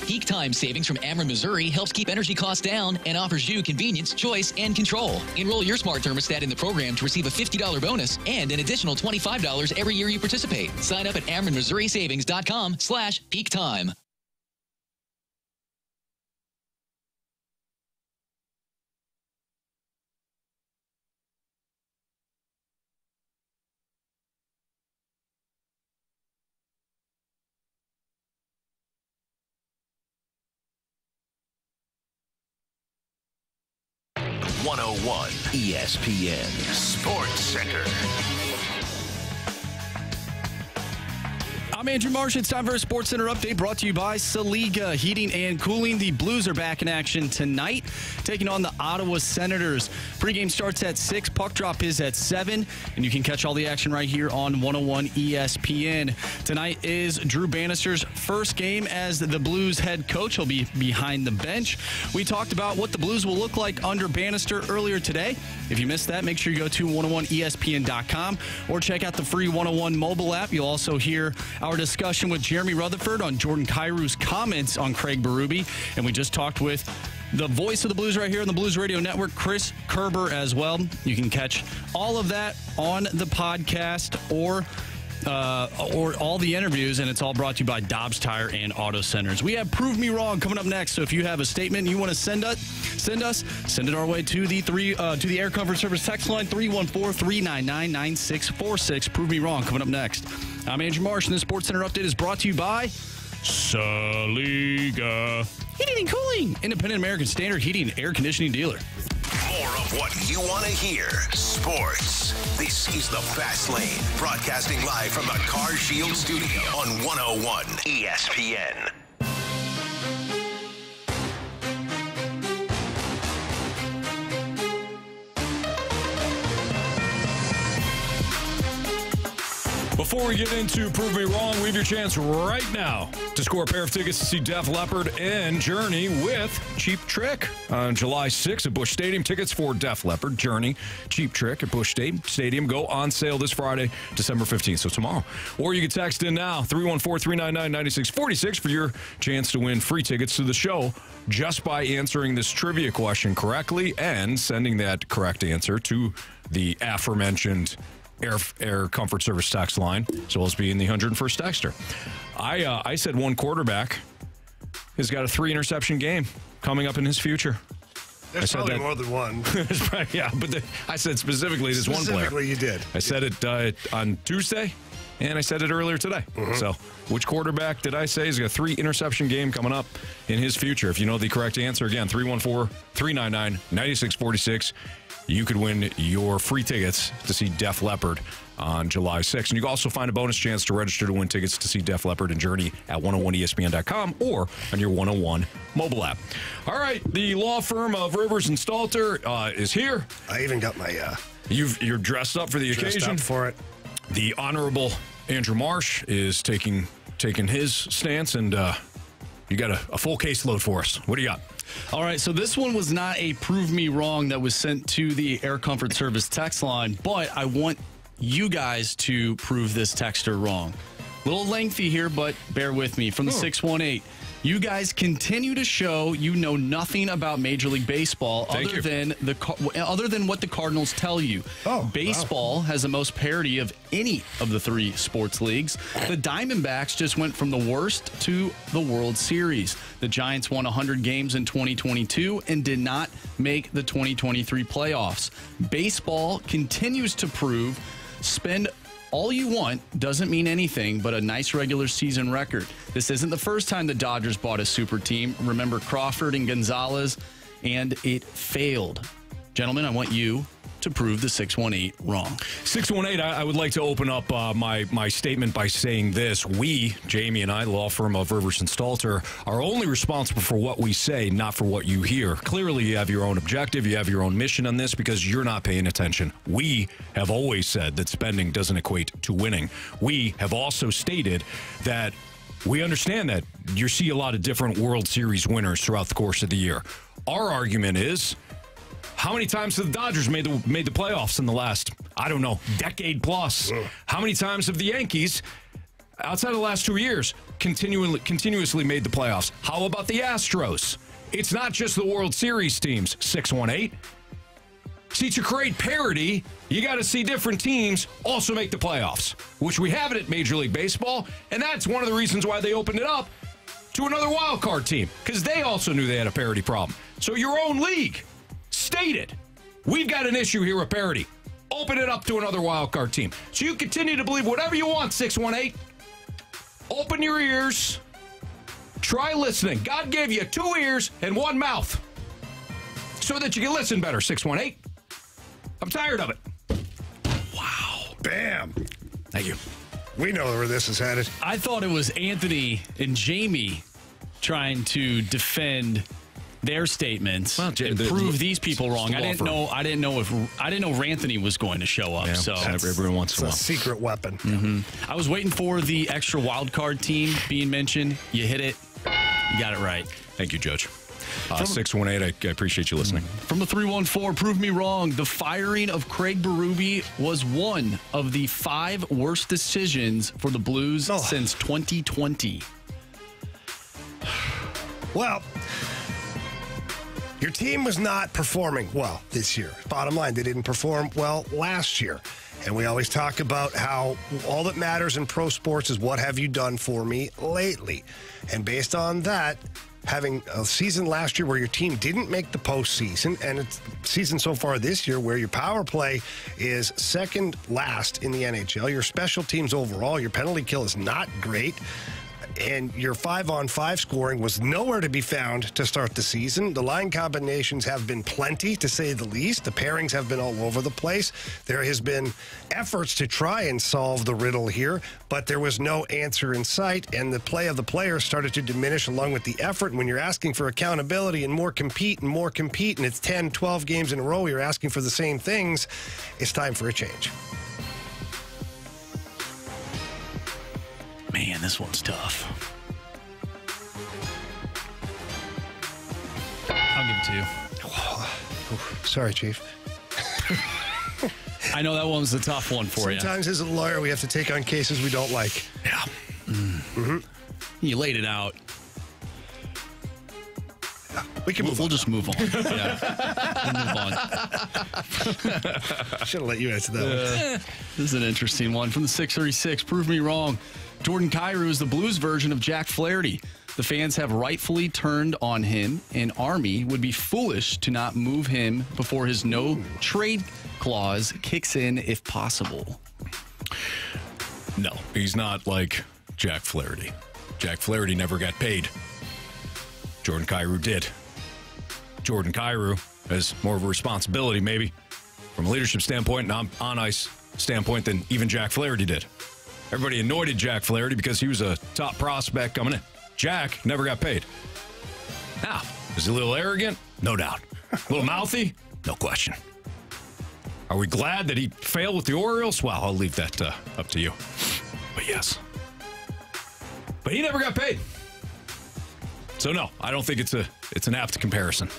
Peak time savings from Ameren, Missouri helps keep energy costs down and offers you convenience, choice, and control. Enroll your smart thermostat in the program to receive a $50 bonus and an additional $25 every year you participate. Sign up at AmerenMissouriSavings.com/peak time. ESPN Sports Center. I'm Andrew Marsh. It's time for a Sports Center update brought to you by Saliga Heating and Cooling. The Blues are back in action tonight, taking on the Ottawa Senators. Pregame starts at 6. Puck drop is at 7. And you can catch all the action right here on 101 ESPN. Tonight is Drew Bannister's first game as the Blues head coach. He'll be behind the bench. We talked about what the Blues will look like under Bannister earlier today. If you missed that, make sure you go to 101ESPN.com or check out the free 101 mobile app. You'll also hear our discussion with Jeremy Rutherford on Jordan Kyrou's comments on Craig Berube. And we just talked with the voice of the Blues right here on the Blues Radio Network, Chris Kerber, as well. You can catch all of that on the podcast or all the interviews, and it's all brought to you by Dobbs Tire and Auto Centers. We have Prove Me Wrong coming up next, so if you have a statement you want to send it our way to the Air Comfort Service text line 314-399-9646. Prove Me Wrong coming up next. I'm Andrew Marsh, and this Sports Center update is brought to you by Saliga Heating and Cooling, independent American Standard heating and air conditioning dealer. More of what you want to hear. Sports. This is the Fast Lane, broadcasting live from the Car Shield Studio on 101 ESPN. Before we get into Prove Me Wrong, we have your chance right now to score a pair of tickets to see Def Leppard and Journey with Cheap Trick on July 6th at Busch Stadium. Tickets for Def Leppard, Journey, Cheap Trick at Busch Stadium go on sale this Friday, December 15th, so tomorrow. Or you can text in now, 314-399-9646 for your chance to win free tickets to the show just by answering this trivia question correctly and sending that correct answer to the aforementioned Air Comfort Service text line, as well as being the 101st texter. I said one quarterback has got a 3-interception game coming up in his future. There's probably more than one. Yeah, but I said specifically this one player. Specifically, you did. I said it on Tuesday, and I said it earlier today. Mm-hmm. So which quarterback did I say has got a 3-interception game coming up in his future? If you know the correct answer, again, 314-399-9646. You could win your free tickets to see Def Leppard on July 6th. And you can also find a bonus chance to register to win tickets to see Def Leppard and Journey at 101ESPN.com or on your 101 mobile app. All right, the law firm of Rivers and Stalter is here. I even got my... You're dressed up for the occasion. Dressed up for it. The Honorable Andrew Marsh is taking his stance, and you got a full caseload for us. What do you got? All right, so this one was not a prove me wrong that was sent to the Air Comfort Service text line, but I want you guys to prove this texter wrong. A little lengthy here, but bear with me. From the 618, you guys continue to show you know nothing about Major League Baseball other than what the Cardinals tell you. Baseball has the most parity of any of the 3 sports leagues. The Diamondbacks just went from the worst to the World Series. The Giants won 100 games in 2022 and did not make the 2023 playoffs. Baseball continues to prove spend all you want doesn't mean anything but a nice regular season record. This isn't the first time the Dodgers bought a super team. Remember Crawford and Gonzalez, and it failed. Gentlemen, I want you to prove the 618 wrong. 618, I would like to open up my statement by saying this. We, Jamie and I, law firm of Rivers and Stalter, are only responsible for what we say, not for what you hear. Clearly, you have your own objective. You have your own mission on this because you're not paying attention. We have always said that spending doesn't equate to winning. We have also stated that we understand that you see a lot of different World Series winners throughout the course of the year. Our argument is, how many times have the Dodgers made the playoffs in the last, I don't know, decade plus? How many times have the Yankees, outside of the last 2 years, continuously made the playoffs? How about the Astros? It's not just the World Series teams, 618. See, to create parity, you got to see different teams also make the playoffs, which we have it at Major League Baseball, and that's one of the reasons why they opened it up to another wild card team, because they also knew they had a parity problem. So your own league stated, we've got an issue here with parity. Open it up to another wild card team. So you continue to believe whatever you want, 618. Open your ears. Try listening. God gave you 2 ears and 1 mouth so that you can listen better, 618. I'm tired of it. Wow. Bam. Thank you. We know where this is headed. I thought it was Anthony and Jamie trying to defend their statements and prove these people wrong. I didn't know Ranthony was going to show up. Yeah, so every once in a while, a secret weapon. I was waiting for the extra wild card team being mentioned. You hit it. You got it right. Thank you, Judge. 618, I appreciate you listening. From the 314, prove me wrong. The firing of Craig Berube was one of the 5 worst decisions for the Blues since 2020. Well, your team was not performing well this year. Bottom line, they didn't perform well last year. And we always talk about how all that matters in pro sports is what have you done for me lately. And based on that, having a season last year where your team didn't make the postseason, and it's season so far this year where your power play is second last in the NHL, your special teams overall, your penalty kill is not great, and your 5-on-5 scoring was nowhere to be found to start the season. The line combinations have been plenty, to say the least. The pairings have been all over the place. There has been efforts to try and solve the riddle here, but there was no answer in sight, and the play of the players started to diminish along with the effort. And when you're asking for accountability and more compete, and it's 10, 12 games in a row, you're asking for the same things, it's time for a change. Man, this one's tough. I'll give it to you. Sorry, Chief. I know that one's the tough one for you. Sometimes as a lawyer, we have to take on cases we don't like. Yeah. You laid it out. We can we'll just move on. Yeah. We'll move on. Should have let you answer that one. This is an interesting one. From the 636, prove me wrong. Jordan Kyrou is the Blues version of Jack Flaherty. The fans have rightfully turned on him, and Army would be foolish to not move him before his no-trade clause kicks in if possible. No, he's not like Jack Flaherty. Jack Flaherty never got paid. Jordan Kyrou did. Jordan Kyrou has more of a responsibility, maybe, from a leadership standpoint and on-ice standpoint than even Jack Flaherty did. Everybody anointed Jack Flaherty because he was a top prospect coming in. Jack never got paid. Now, is he a little arrogant? No doubt. A little mouthy? No question. Are we glad that he failed with the Orioles? Well, I'll leave that up to you. But yes. But he never got paid. So no, I don't think it's an apt comparison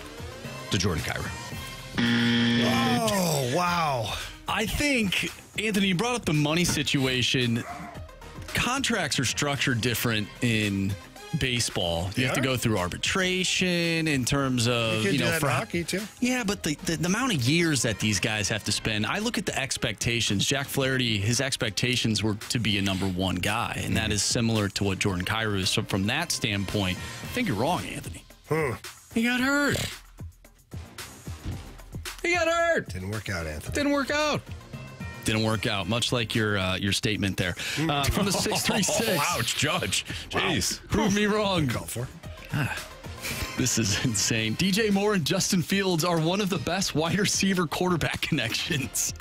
to Jordan Kyrou. Oh, wow. I think, Anthony, you brought up the money situation. Contracts are structured different in baseball. You have to go through arbitration in terms of, you know, for hockey too. Yeah, but the amount of years that these guys have to spend, I look at the expectations. Jack Flaherty, his expectations were to be a number one guy, and that is similar to what Jordan Kyrou is. So from that standpoint, I think you're wrong, Anthony. He got hurt. Didn't work out, Anthony. Didn't work out, much like your statement there. From the 636. Ouch, Judge. Jeez. Wow. Prove me wrong. Call for. This is insane. DJ Moore and Justin Fields are one of the best wide receiver quarterback connections.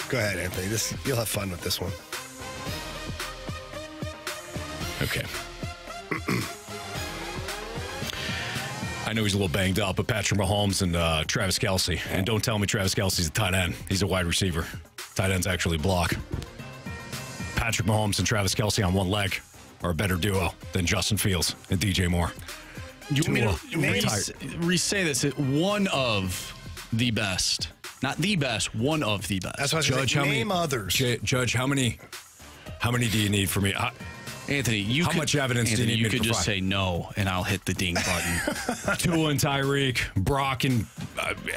Go ahead, Anthony. You'll have fun with this one. Okay. I know he's a little banged up, but Patrick Mahomes and Travis Kelce. And don't tell me Travis Kelce's a tight end. He's a wide receiver. Tight ends actually block. Patrick Mahomes and Travis Kelce on one leg are a better duo than Justin Fields and DJ Moore. You want me to re-say this? One of the best. Not the best, one of the best. That's what I was saying. Name others. Judge, how many do you need for me? Anthony, how much evidence do you need? You could just say no, and I'll hit the ding button. Tua and Tyreek, Brock, and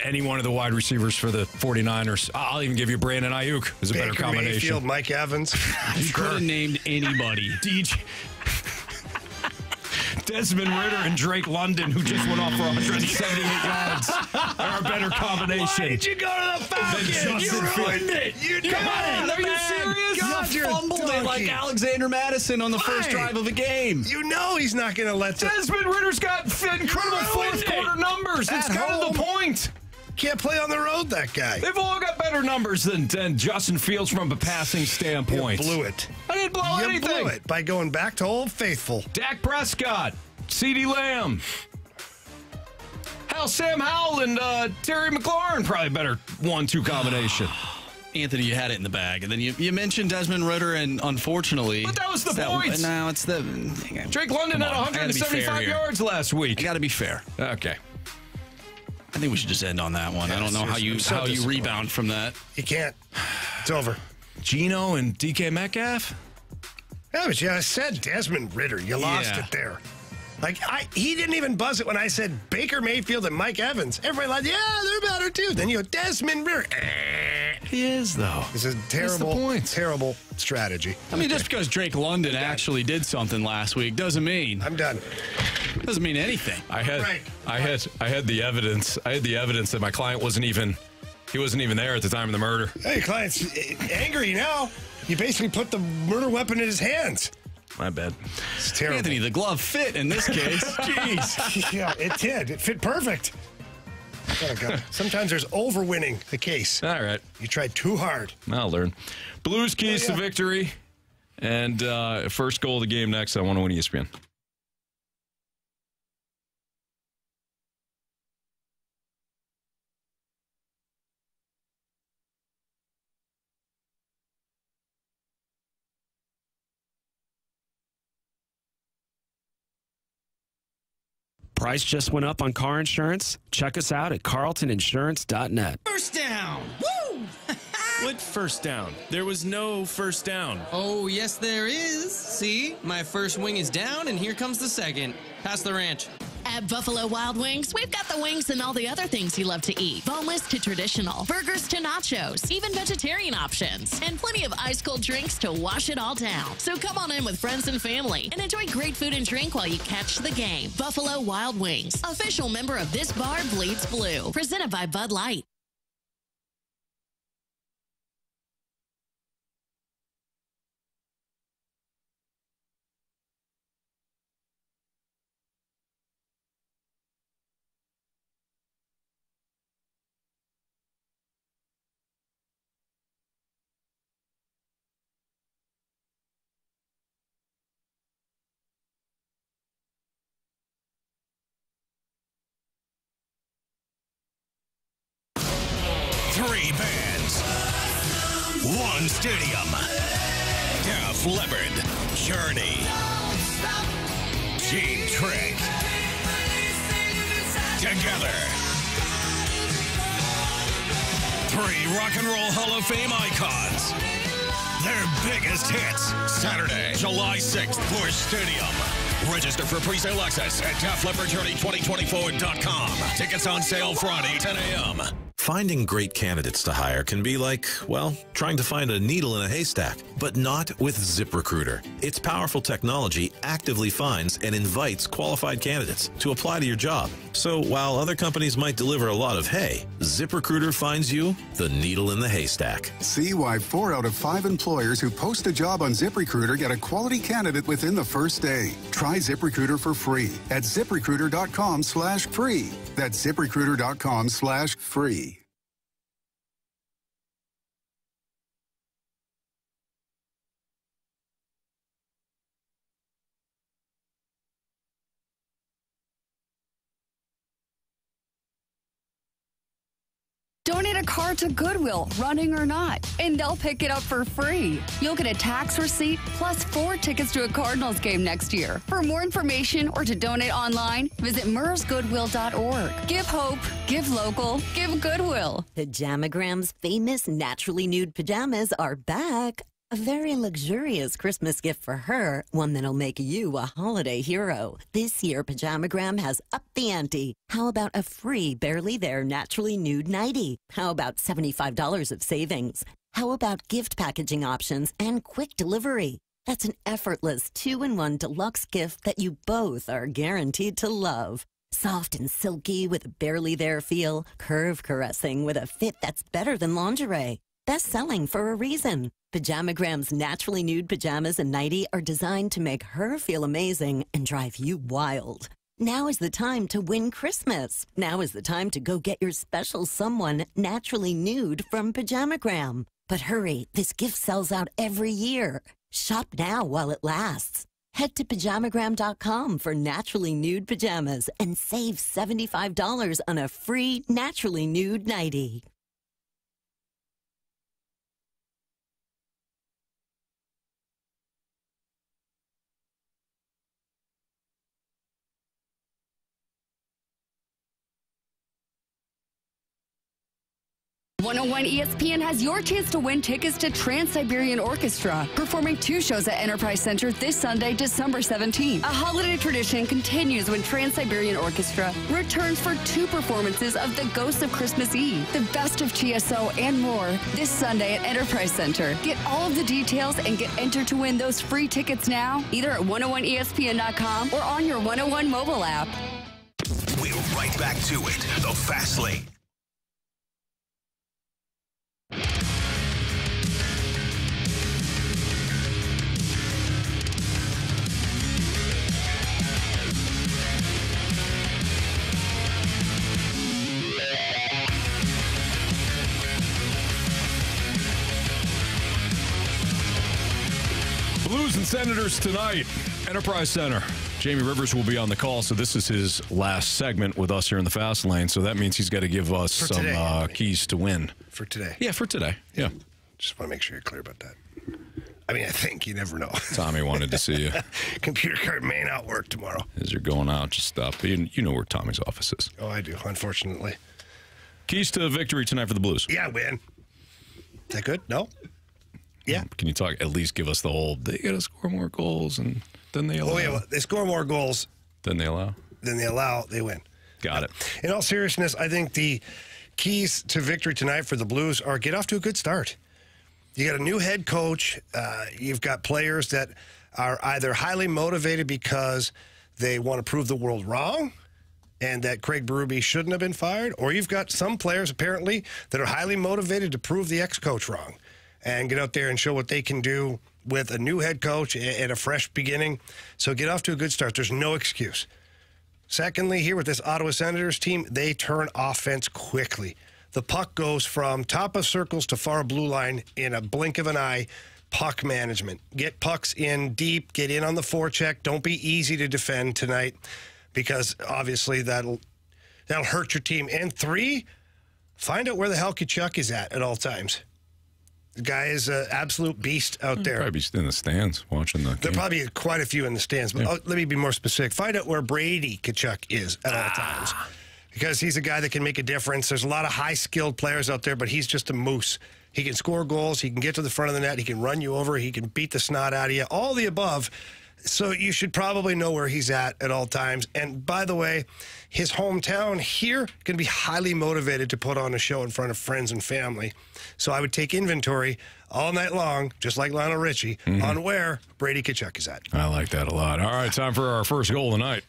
any one of the wide receivers for the 49ers. I'll even give you Brandon Ayuk as a better combination. Mayfield, Mike Evans. You could have named anybody. DJ. Desmond Ridder and Drake London, who just went off for 178 yards, are a better combination. Why did you go to the Falcons? You ruined it. Come on, are you serious? God, you fumbled it like Alexander Madison on the first drive of a game. You know he's not going to let Desmond Ridder's got incredible fourth quarter numbers. It's kind of the point. Can't play on the road, that guy. They've all got better numbers than Justin Fields from a passing standpoint. You blew it. I didn't blow anything. You blew it by going back to Old Faithful. Dak Prescott, CeeDee Lamb. Hell, Sam Howell and Terry McLaurin, probably better 1-2 combination. Anthony, you had it in the bag. And then you mentioned Desmond Ridder, and unfortunately... But that was the point. No, it's the... Drake London had 175 yards last week. I got to be fair. Okay. I think we should just end on that one. I don't know how you rebound from that. You can't. It's over. Geno and DK Metcalf? Yeah, but I said Desmond Ridder. You lost it there. Like, he didn't even buzz it when I said Baker Mayfield and Mike Evans. Everybody like, yeah, they're better too. Then you go, Desmond Ridder. He is, though. It's a terrible strategy. I mean, just because Drake London actually did something last week doesn't mean... I'm done. Doesn't mean anything. I had the evidence. I had the evidence that my client wasn't even there at the time of the murder. Hey, your client's angry now. You basically put the murder weapon in his hands. My bad. It's terrible. Anthony, the glove fit in this case. Jeez. Yeah, it did. It fit perfect. Oh, God. Sometimes there's overwinning the case. All right. You tried too hard. I'll learn. Blues keys to victory. And first goal of the game next on 101 ESPN. Price just went up on car insurance? Check us out at carltoninsurance.net. First down! Woo! What first down? There was no first down. Oh, yes, there is. See? My first wing is down, and here comes the second. Pass the ranch. At Buffalo Wild Wings, we've got the wings and all the other things you love to eat. Boneless to traditional, burgers to nachos, even vegetarian options, and plenty of ice-cold drinks to wash it all down. So come on in with friends and family and enjoy great food and drink while you catch the game. Buffalo Wild Wings, official member of This Bar Bleeds Blue. Presented by Bud Light. one stadium. Def Leppard, Journey, Cheap Trick. Together. 3 Rock and Roll Hall of Fame icons. Their biggest hits. Saturday, July 6th, Busch Stadium. Register for pre-sale access at DefLeppardJourney2024.com. Tickets on sale Friday, 10 a.m. Finding great candidates to hire can be like, well, trying to find a needle in a haystack, but not with ZipRecruiter. Its powerful technology actively finds and invites qualified candidates to apply to your job. So while other companies might deliver a lot of hay, ZipRecruiter finds you the needle in the haystack. See why 4 out of 5 employers who post a job on ZipRecruiter get a quality candidate within the first day. Try ZipRecruiter for free at ZipRecruiter.com/free. That's ZipRecruiter.com/free. Donate a car to Goodwill, running or not, and they'll pick it up for free. You'll get a tax receipt plus 4 tickets to a Cardinals game next year. For more information or to donate online, visit mersgoodwill.org. Give hope, give local, give Goodwill. Pajamagram's famous naturally nude pajamas are back. A very luxurious Christmas gift for her, one that'll make you a holiday hero. This year, Pajamagram has upped the ante. How about a free Barely There naturally nude nightie? How about $75 of savings? How about gift packaging options and quick delivery? That's an effortless 2-in-1 deluxe gift that you both are guaranteed to love. Soft and silky with a Barely There feel, curve caressing with a fit that's better than lingerie. Best-selling for a reason. Pajamagram's naturally nude pajamas and nightie are designed to make her feel amazing and drive you wild. Now is the time to win Christmas. Now is the time to go get your special someone naturally nude from Pajamagram. But hurry, this gift sells out every year. Shop now while it lasts. Head to Pajamagram.com for naturally nude pajamas and save $75 on a free naturally nude nightie. .101 ESPN has your chance to win tickets to Trans-Siberian Orchestra, performing 2 shows at Enterprise Center this Sunday, December 17th. A holiday tradition continues when Trans-Siberian Orchestra returns for 2 performances of The Ghost of Christmas Eve, The Best of TSO, and more this Sunday at Enterprise Center. Get all of the details and get entered to win those free tickets now, either at 101ESPN.com or on your 101 mobile app. We're right back to it. The Fast Lane. Blues and Senators tonight, Enterprise Center. Jamie Rivers will be on the call, so this is his last segment with us here in the Fast Lane, so that means he's got to give us some keys to win. For today. Yeah, for today. Yeah. Just want to make sure you're clear about that. I mean, I think you never know. Tommy wanted to see you. Computer card may not work tomorrow. As you're going out, just stop. You know where Tommy's office is. Oh, I do, unfortunately. Keys to victory tonight for the Blues. Yeah, win. Is that good? No? Yeah. Can you at least give us the whole, they got to score more goals and then they allow? Oh, yeah, well, they score more goals. Then they allow? Then they allow, they win. Got it. In all seriousness, I think the keys to victory tonight for the Blues are get off to a good start. You got a new head coach. You've got players that are either highly motivated because they want to prove the world wrong and that Craig Berube shouldn't have been fired, or you've got some players apparently that are highly motivated to prove the ex-coach wrong and get out there and show what they can do with a new head coach and a fresh beginning. So get off to a good start. There's no excuse. Secondly, here with this Ottawa Senators team, they turn offense quickly. The puck goes from top of circles to far blue line in a blink of an eye. Puck management. Get pucks in deep. Get in on the forecheck. Don't be easy to defend tonight because obviously that'll hurt your team. And 3, find out where the hell Kachuk is at all times. The guy is an absolute beast out there. Probably in the stands watching the game. There are probably quite a few in the stands, but let me be more specific. Find out where Brady Tkachuk is at all times, because he's a guy that can make a difference. There's a lot of high-skilled players out there, but he's just a moose. He can score goals. He can get to the front of the net. He can run you over. He can beat the snot out of you. All the above. So you should probably know where he's at all times. And by the way, his hometown here can be highly motivated to put on a show in front of friends and family. So I would take inventory all night long, just like Lionel Richie, on where Brady Tkachuk is at. I like that a lot. All right, time for our first goal of the night.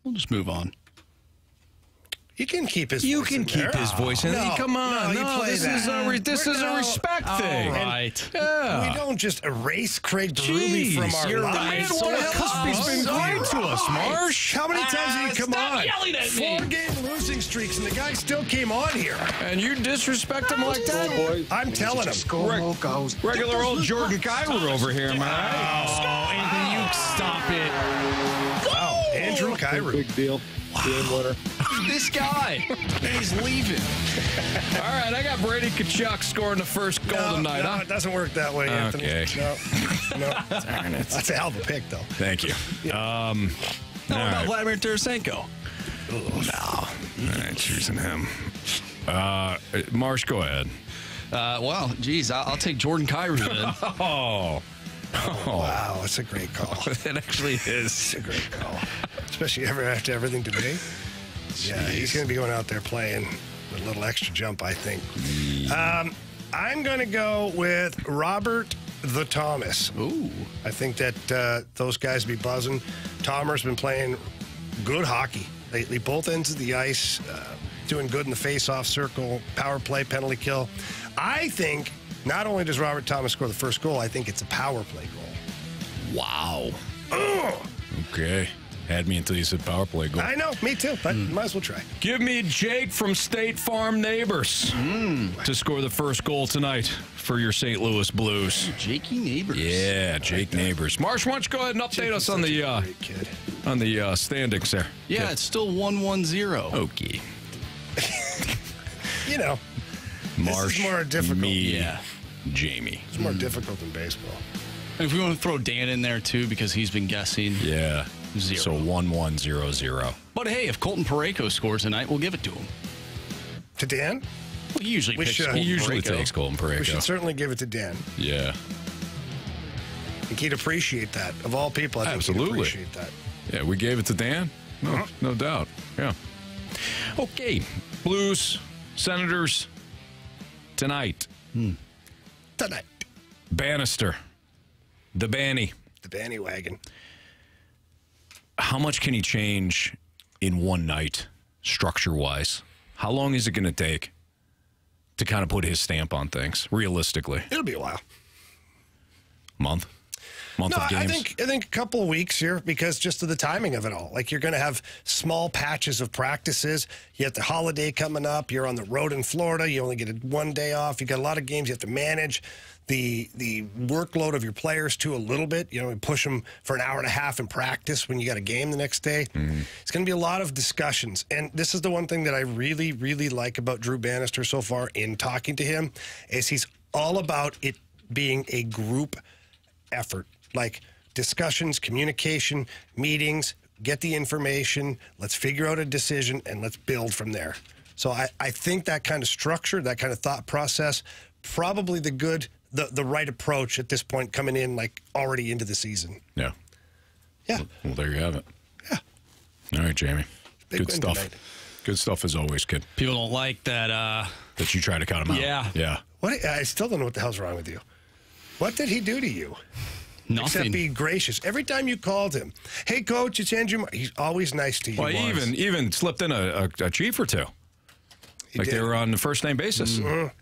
We'll just move on. You can keep his You voice can in keep there. his voice in. No, Come on. no, you play this that. is a respect thing. Right. Yeah. We don't just erase Craig Berube from our you're lives. right. What else? He's been great to us, Marsh. How many times did he come on? Yelling at me. 4-game losing streaks, and the guy still came on here. And you disrespect him like that? I'm telling him. Regular old Jordan Kyrou over here, man. Oh, Anthony, you stop it. Wow, Andrew Kyrou. Big deal. Wow. This guy. He's leaving. All right, I got Brady Tkachuk scoring the first goal tonight. No, it doesn't work that way, Anthony. Okay. No. Darn it. That's a hell of a pick, though. Thank you. How about Vladimir Tarasenko? No. All right, choosing him. Marsh, go ahead. Well, geez, I'll take Jordan Kyrou then. Oh, wow, that's a great call. It actually is. It's a great call, especially after everything today. Yeah, he's going to be going out there playing with a little extra jump, I think. I'm going to go with Robert the Thomas. Ooh. I think that those guys will be buzzing. Tomer's been playing good hockey lately, both ends of the ice, doing good in the face-off circle, power play, penalty kill. I think not only does Robert Thomas score the first goal, I think it's a power play goal. Wow. Okay. Had me until you said power play goal. I know, me too, but might as well try. Give me Jake from State Farm Neighbors to score the first goal tonight for your St. Louis Blues. Jakey Neighbors. Yeah, Jake Neighbors. Marsh, why don't you go ahead and update us on the standings there? Yeah, it's still 1-1-0. Okay. You know, Marsh, this is more difficult. me, Jamie. It's more difficult than baseball. And if we want to throw Dan in there, too, because he's been guessing. Yeah. 0. So 1-1-0-0. But hey, if Colton Parayko scores tonight, we'll give it to him. To Dan? Well, he usually picks Colton He usually Parayko. takes Colton Parayko. We should certainly give it to Dan. Yeah. I think he'd appreciate that. Of all people, I think Absolutely. he'd appreciate that. Yeah, we gave it to Dan. No doubt. Yeah. Okay. Blues, Senators, tonight. Tonight. Bannister. The Banny. The Banny wagon. How much can he change in one night, structure-wise? How long is it going to take to kind of put his stamp on things, realistically? It'll be a while. Month of games? I think a couple of weeks here, because just of the timing of it all. Like, you're going to have small patches of practices. You have the holiday coming up. You're on the road in Florida. You only get one day off. You got a lot of games you have to manage. The workload of your players, too, a little bit. You know, push them for an hour and a half in practice when you got a game the next day. It's going to be a lot of discussions. And this is the one thing that I really, really like about Drew Bannister so far in talking to him, is he's all about it being a group effort. Like discussions, communication, meetings, get the information, let's figure out a decision, and let's build from there. So I think that kind of structure, that kind of thought process, probably the right approach at this point, coming in like already into the season. Yeah. Yeah. Well, there you have it. Yeah. All right, Jamie. Big Good win stuff. tonight. Good stuff as always, kid. People don't like that. That you try to count him out. Yeah. Yeah. What? I still don't know what the hell's wrong with you. What did he do to you? Nothing. Except be gracious. Every time you called him, hey, coach, it's Andrew. He's always nice to you. Well, he even slipped in a chief or two. He like did. they were on the first name basis. Man.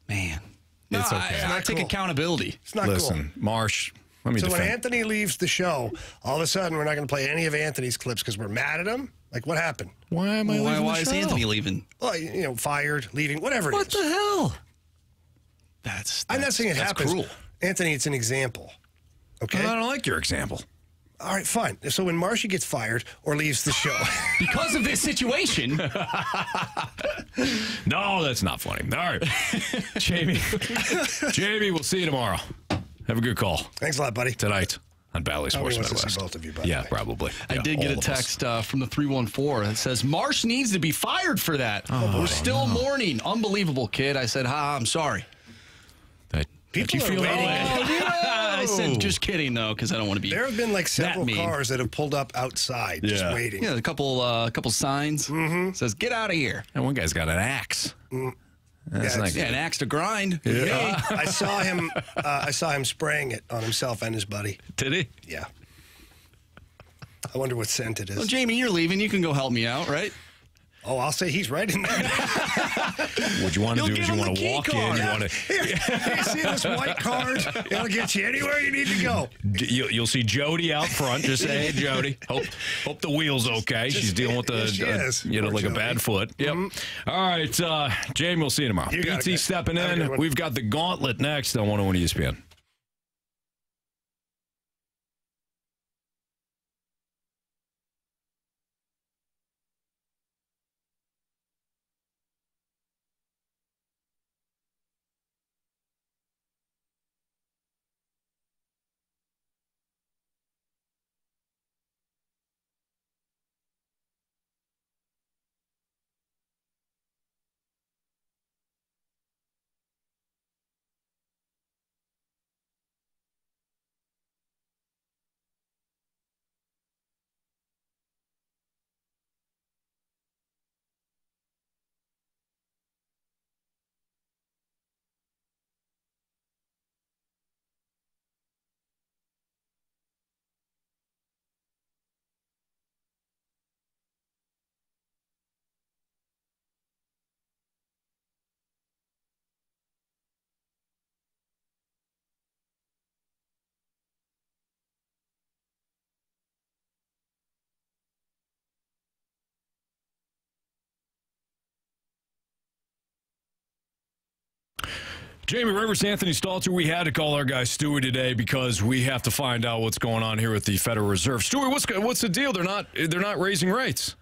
It's No, okay. I take accountability. It's not Listen, Marsh, let me So when defend. Anthony leaves the show, all of a sudden we're not going to play any of Anthony's clips because we're mad at him? Like, what happened? Why am I leaving Why the is show? Anthony leaving? Well, you know, fired, leaving, whatever it is. What the hell? I'm not saying it that's happens. cruel. Anthony, it's an example. Okay? I don't like your example. All right, fine. So when Marshy gets fired or leaves the show. Because of this situation. No, that's not funny. All right. Jamie, we'll see you tomorrow. Have a good call. Thanks a lot, buddy. Tonight on Bally Sports Midwest. Both of you, by the yeah, way. probably. I did get a text from the 314 that says, Marsh needs to be fired for that. We're still mourning. Unbelievable, kid. I said, I'm sorry. People you are feel waiting. I said, just kidding, though, because I don't want to be There have been like several that mean. cars that have pulled up outside just waiting. Yeah, a couple signs. Says, get out of here. And one guy's got an axe. That's nice. Yeah, an axe to grind. Yeah. I saw him. I saw him spraying it on himself and his buddy. Did he? Yeah. I wonder what scent it is. Well, Jamie, you're leaving. You can go help me out, right? Oh, I'll say he's right in there. What you want to do is you want to walk in. You want to. You see this white card? It'll get you anywhere you need to go. You'll see Jody out front. Just say, hey, Jody. Hope the wheel's okay. She's dealing with like Jody. a bad foot. Yep. All right, Jamie. We'll see you tomorrow. BT stepping in. We've got the Gauntlet next on 101 ESPN. Jamie Rivers, Anthony Stalter, we had to call our guy Stewie today because we have to find out what's going on here with the Federal Reserve. Stewie, what's the deal? They're not raising rates.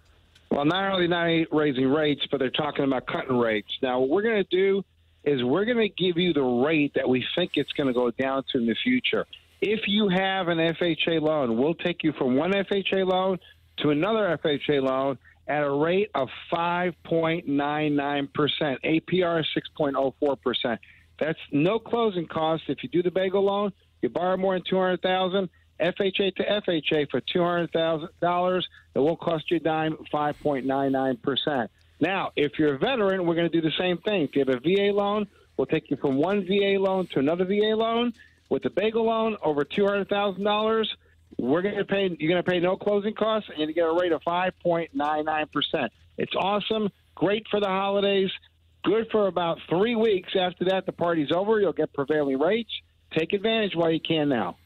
Well, not only not raising rates, but they're talking about cutting rates. Now, what we're going to do is we're going to give you the rate that we think it's going to go down to in the future. If you have an FHA loan, we'll take you from one FHA loan to another FHA loan at a rate of 5.99%. APR is 6.04%. That's no closing costs. If you do the bagel loan, you borrow more than $200,000. FHA to FHA for $200,000. It won't cost you a dime. 5.99%. Now, if you're a veteran, we're going to do the same thing. If you have a VA loan, we'll take you from one VA loan to another VA loan. With the bagel loan over $200,000, you're going to pay no closing costs, and you get a rate of 5.99%. It's awesome. Great for the holidays. Good for about 3 weeks. After that, the party's over. You'll get prevailing rates. Take advantage while you can now.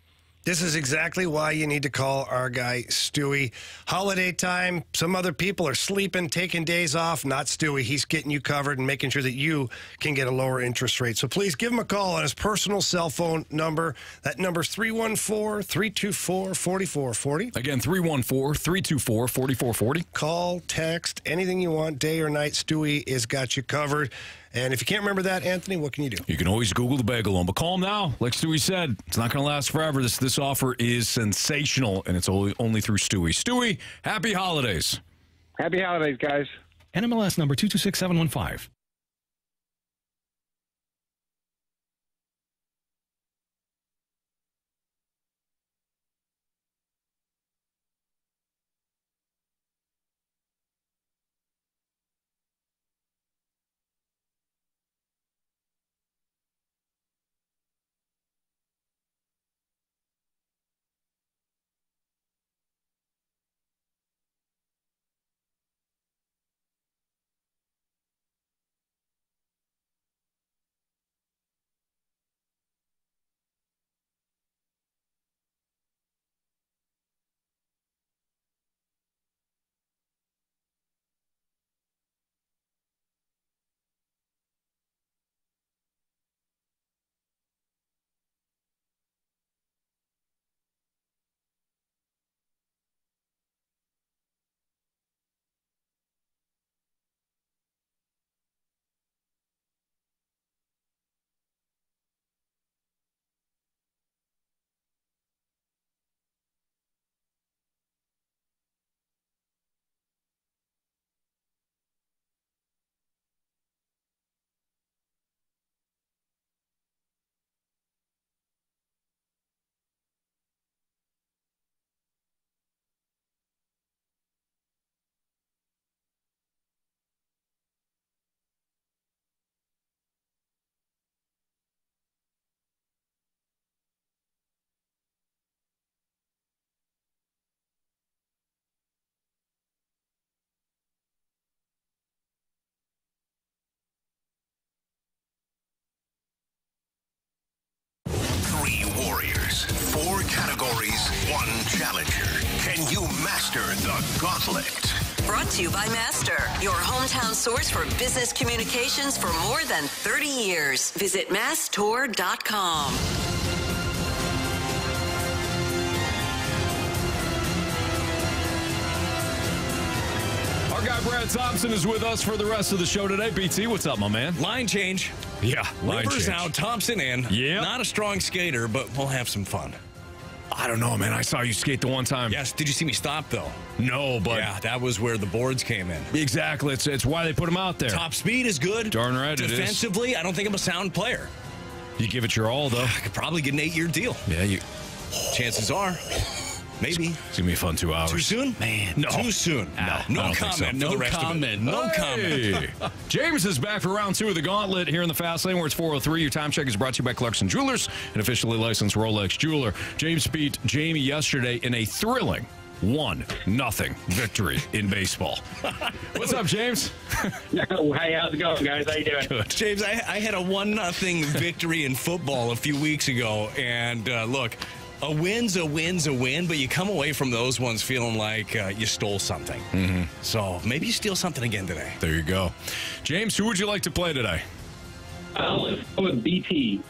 This is exactly why you need to call our guy Stewie. Holiday time, some other people are sleeping, taking days off. Not Stewie. He's getting you covered and making sure that you can get a lower interest rate. So please give him a call on his personal cell phone number. That number's 314-324-4440. Again, 314-324-4440. Call, text, anything you want, day or night. Stewie has got you covered. And if you can't remember that, Anthony, what can you do? You can always Google the bagel loan. But call him now. Like Stewie said, it's not going to last forever. This offer is sensational, and it's only through Stewie. Stewie, happy holidays. Happy holidays, guys. NMLS number 226715. challenger. Can you master the gauntlet? Brought to you by Master, your hometown source for business communications for more than 30 years. Visit masstour.com. Our guy Brad Thompson is with us for the rest of the show today. BT, what's up, my man? Line change. Yeah, line Rivers change. out, Thompson in. Yeah. Not a strong skater, but we'll have some fun. I don't know, man. I saw you skate the one time. Yes. Did you see me stop, though? No, but... Yeah, that was where the boards came in. Exactly. It's why they put him out there. Top speed is good. Darn right it is. Defensively, I don't think I'm a sound player. You give it your all, though. I could probably get an 8-year deal. Yeah, you... Chances are. Maybe. It's going to be a fun 2 hours. Too soon? Man, no. Too soon. No comment. So. No comment. No comment. James is back for round 2 of the Gauntlet here in the Fast Lane, where it's 4:03. Your time check is brought to you by Clarkson Jewelers, an officially licensed Rolex jeweler. James beat Jamie yesterday in a thrilling 1-0 victory in baseball. What's up, James? Hey, how's it going, guys? How you doing? Good. James, I had a 1-0 victory in football a few weeks ago, and look, a win's a win, but you come away from those ones feeling like you stole something. Mm-hmm. So maybe you steal something again today. There you go. James, who would you like to play today? Let's go with BT.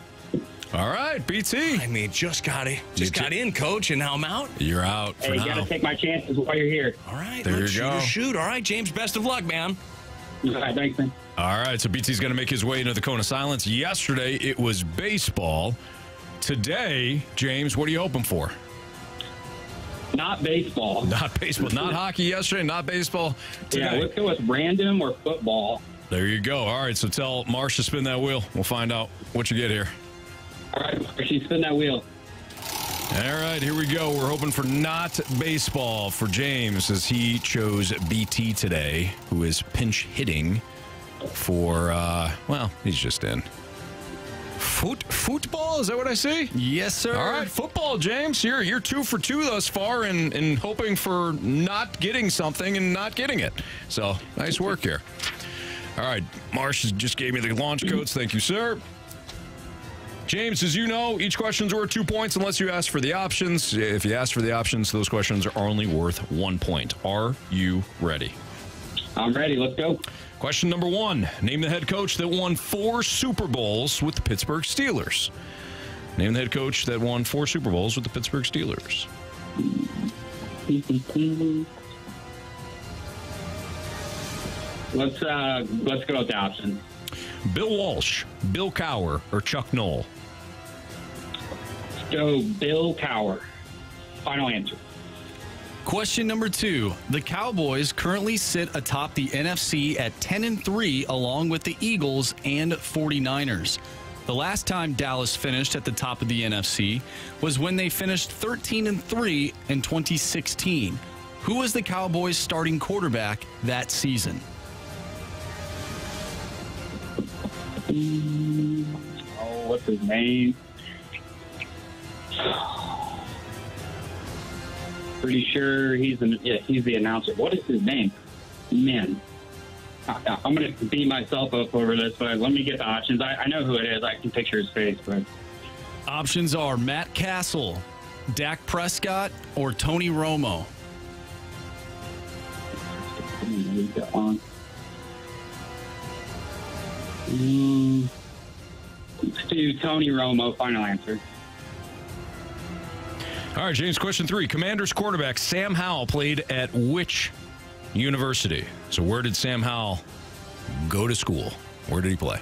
All right, BT. I mean, just got in, coach, and now I'm out. You're out for Hey, now. you got to take my chances while you're here. All right, there you go. Shoot. All right, James, best of luck, man. All right, thanks, man. All right, so BT's going to make his way into the Cone of Silence. Yesterday, it was baseball. Today, James, what are you hoping for? Not baseball. Not baseball. Not hockey yesterday, not baseball today. Yeah, let's go with random or football. There you go. All right, so tell Marsh to spin that wheel. We'll find out what you get here. All right, Marshy, spin that wheel. All right, here we go. We're hoping for not baseball for James, as he chose BT today, who is pinch hitting for, well, he's just in. Football? Is that what I see? Yes, sir. All right, football, James. You're 2 for 2 thus far in hoping for not getting something and not getting it. So, nice work here. All right, Marsh just gave me the launch codes. Thank you, sir. James, as you know, each question's worth 2 points unless you ask for the options. If you ask for the options, those questions are only worth 1 point. Are you ready? I'm ready. Let's go. Question number 1. Name the head coach that won 4 Super Bowls with the Pittsburgh Steelers. Name the head coach that won 4 Super Bowls with the Pittsburgh Steelers. Let's go with the options. Bill Walsh, Bill Cowher, or Chuck Noll? Let's go Bill Cowher. Final answer. Question number 2. The Cowboys currently sit atop the NFC at 10-3, along with the Eagles and 49ers. The last time Dallas finished at the top of the NFC was when they finished 13-3 in 2016. Who was the Cowboys' starting quarterback that season? Oh, what's his name? Pretty sure he's the announcer. What is his name? Man, I'm going to beat myself up over this, but let me get the options. I know who it is. I can picture his face. But Options are Matt Castle, Dak Prescott, or Tony Romo. Let's do Tony Romo. Final answer. All right, James, question 3. Commanders quarterback Sam Howell played at which university? So where did Sam Howell go to school? Where did he play?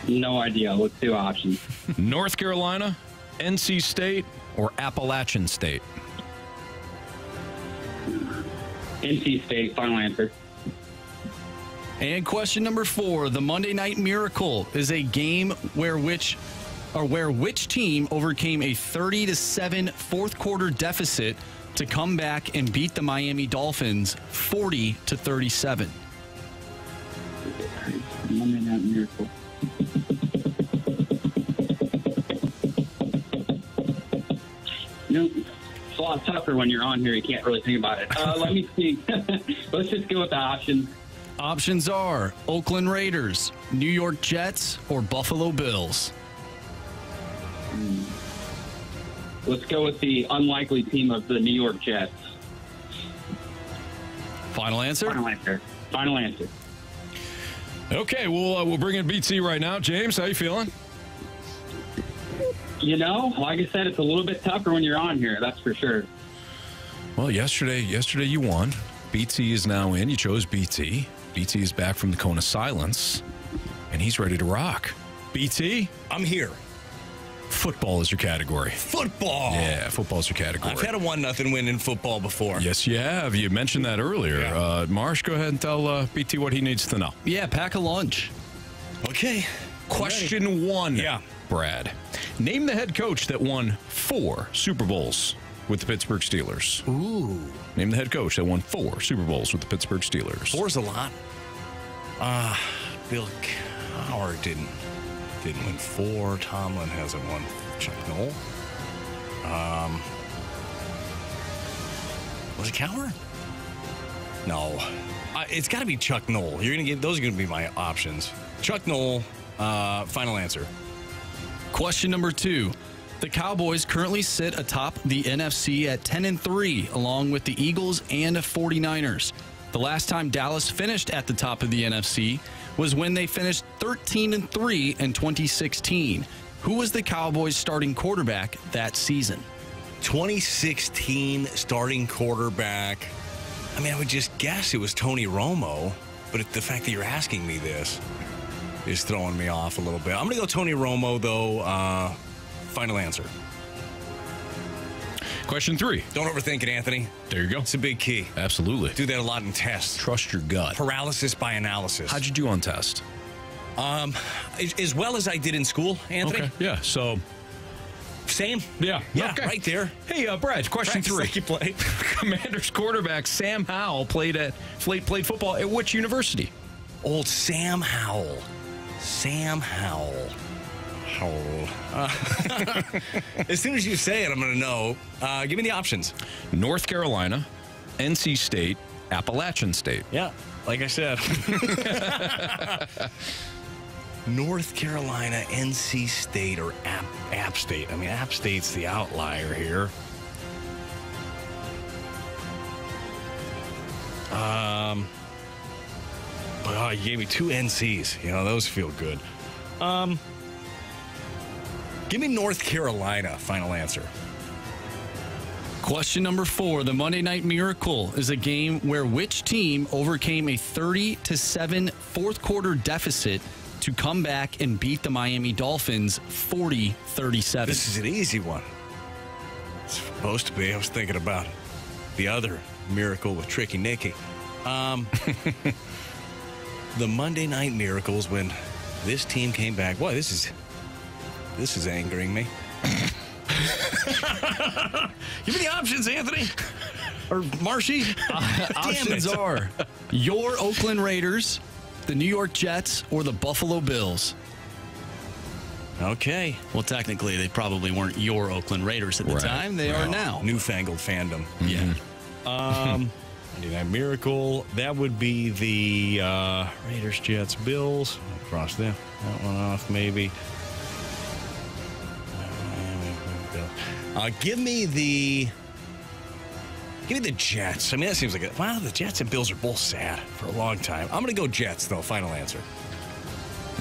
No idea. Let's do options. North Carolina, NC State, or Appalachian State? NC State. Final answer. And question number 4. The Monday Night Miracle is a game where which team overcame a 30-7 fourth quarter deficit to come back and beat the Miami Dolphins 40-37. Monday Night Miracle. It's a lot tougher when you're on here. You can't really think about it. Let me see. Let's just go with the options. Options are Oakland Raiders, New York Jets, or Buffalo Bills. Let's go with the unlikely team of the New York Jets. Final answer? Final answer. Final answer. Okay, we'll bring in BT right now. James, how you feeling? You know, like I said, it's a little bit tougher when you're on here. That's for sure. Well, yesterday you won. BT is now in. You chose BT. BT is back from the cone of silence, and he's ready to rock. BT? I'm here. Football is your category. Football. Yeah, football is your category. I've had a 1-0 win in football before. Yes, you have. You mentioned that earlier. Yeah. Marsh, go ahead and tell BT what he needs to know. Yeah, pack a lunch. Okay. Question 1. Yeah. Brad. Name the head coach that won 4 Super Bowls with the Pittsburgh Steelers. Ooh. Name the head coach that won 4 Super Bowls with the Pittsburgh Steelers. 4's a lot. Bill Cowher didn't win 4. Tomlin hasn't won. Chuck Noll. Was it Cowher? No. It's got to be Chuck Noll. Those are going to be my options. Chuck Noll. Final answer. Question number 2. The Cowboys currently sit atop the NFC at 10-3, along with the Eagles and 49ers. The last time Dallas finished at the top of the NFC was when they finished 13-3 in 2016. Who was the Cowboys' starting quarterback that season? 2016 starting quarterback. I mean, I would just guess it was Tony Romo, but the fact that you're asking me this is throwing me off a little bit. I'm going to go Tony Romo, though. Final answer. Question 3. Don't overthink it, Anthony. There you go. It's a big key. Absolutely. Do that a lot in tests. Trust your gut. Paralysis by analysis. How'd you do on test? As well as I did in school, Anthony. Okay. Yeah. So. Same. Yeah. Yeah. Okay. Right there. Hey, Brad. Question 3. Like you play. Commanders quarterback Sam Howell played football at which university? Old Sam Howell. Sam Howell. As soon as you say it, I'm going to know. Give me the options. North Carolina, NC State, Appalachian State. Yeah, like I said. North Carolina, NC State, or App State. I mean, App State's the outlier here. You gave me 2 NCs. You know, those feel good. Give me North Carolina. Final answer. Question number 4. The Monday Night Miracle is a game where which team overcame a 30-7 fourth quarter deficit to come back and beat the Miami Dolphins 40-37? This is an easy one. It's supposed to be. I was thinking about the other miracle with Tricky Nicky. The Monday Night Miracles when this team came back. Boy, this is angering me. Give me the options, Anthony. Or Marshy. Options are your Oakland Raiders, the New York Jets, or the Buffalo Bills. Okay. Well, technically, they probably weren't your Oakland Raiders at the time. They are now. Newfangled fandom. Yeah. Monday Night Miracle. That would be the Raiders, Jets, Bills. Cross that one off, maybe. Give me the Jets. I mean, that seems like the Jets and Bills are both sad for a long time. I'm going to go Jets, though. Final answer.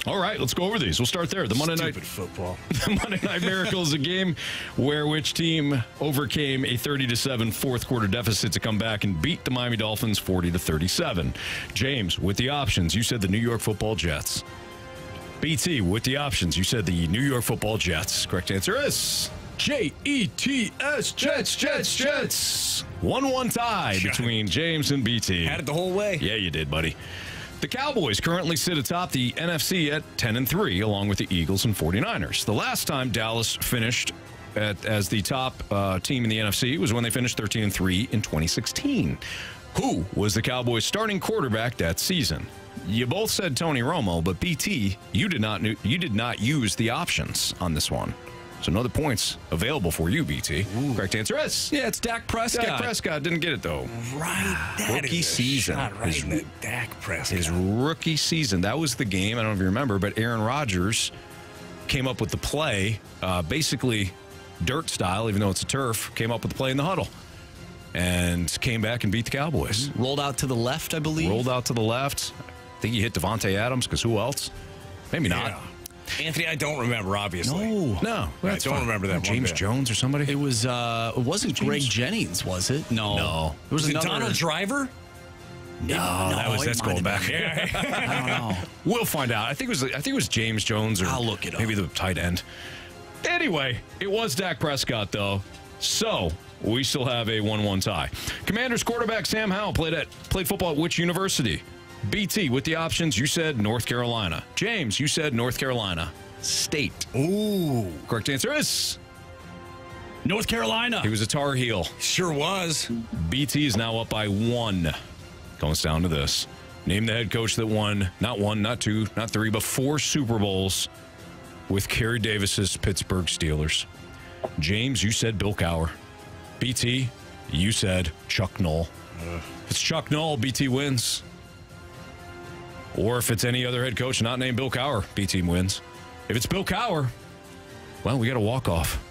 All right, let's go over these. We'll start there. The Monday Night football. The Monday Night Miracle is a game where which team overcame a 30-7 fourth quarter deficit to come back and beat the Miami Dolphins 40-37. James, with the options, you said the New York Football Jets. BT, with the options, you said the New York Football Jets. Correct answer is Jets, Jets. 1-1 tie between James and BT. Had it the whole way. Yeah, you did, buddy. The Cowboys currently sit atop the NFC at 10-3, along with the Eagles and 49ers. The last time Dallas finished as the top team in the NFC was when they finished 13-3 in 2016. Who was the Cowboys' starting quarterback that season? You both said Tony Romo, but BT, you did not use the options on this one. So no other points available for you, BT. Ooh. Correct answer is? Yeah, it's Dak Prescott. Dak Prescott didn't get it, though. Right. That rookie season. Right in the Dak Prescott. His rookie season. That was the game. I don't know if you remember, but Aaron Rodgers came up with the play. Basically, dirt style, even though it's a turf, came up with the play in the huddle and came back and beat the Cowboys. Rolled out to the left, I believe. Rolled out to the left. I think he hit Devontae Adams, because who else? Maybe not. Yeah. Anthony, I don't remember, obviously. No. I don't remember that one James bit. Jones or somebody? It was. It wasn't Greg Jennings, was it? No. It was Was it another. Donald Driver? No, that's going back. I don't know. We'll find out. I think it was James Jones, or I'll look it up. Maybe the tight end. Anyway, it was Dak Prescott, though. So we still have a 1-1 tie. Commanders quarterback Sam Howell played football at which university? BT, with the options, you said North Carolina. James, you said North Carolina State. Ooh. Correct answer is North Carolina. He was a Tar Heel. Sure was. BT is now up by 1. Comes down to this. Name the head coach that won, not 1, not 2, not 3, but 4 Super Bowls with Kerry Davis's Pittsburgh Steelers. James, you said Bill Cowher. BT, you said Chuck Noll. If it's Chuck Noll, BT wins. Or if it's any other head coach not named Bill Cowher, BT wins. If it's Bill Cowher, well, we got a walk-off.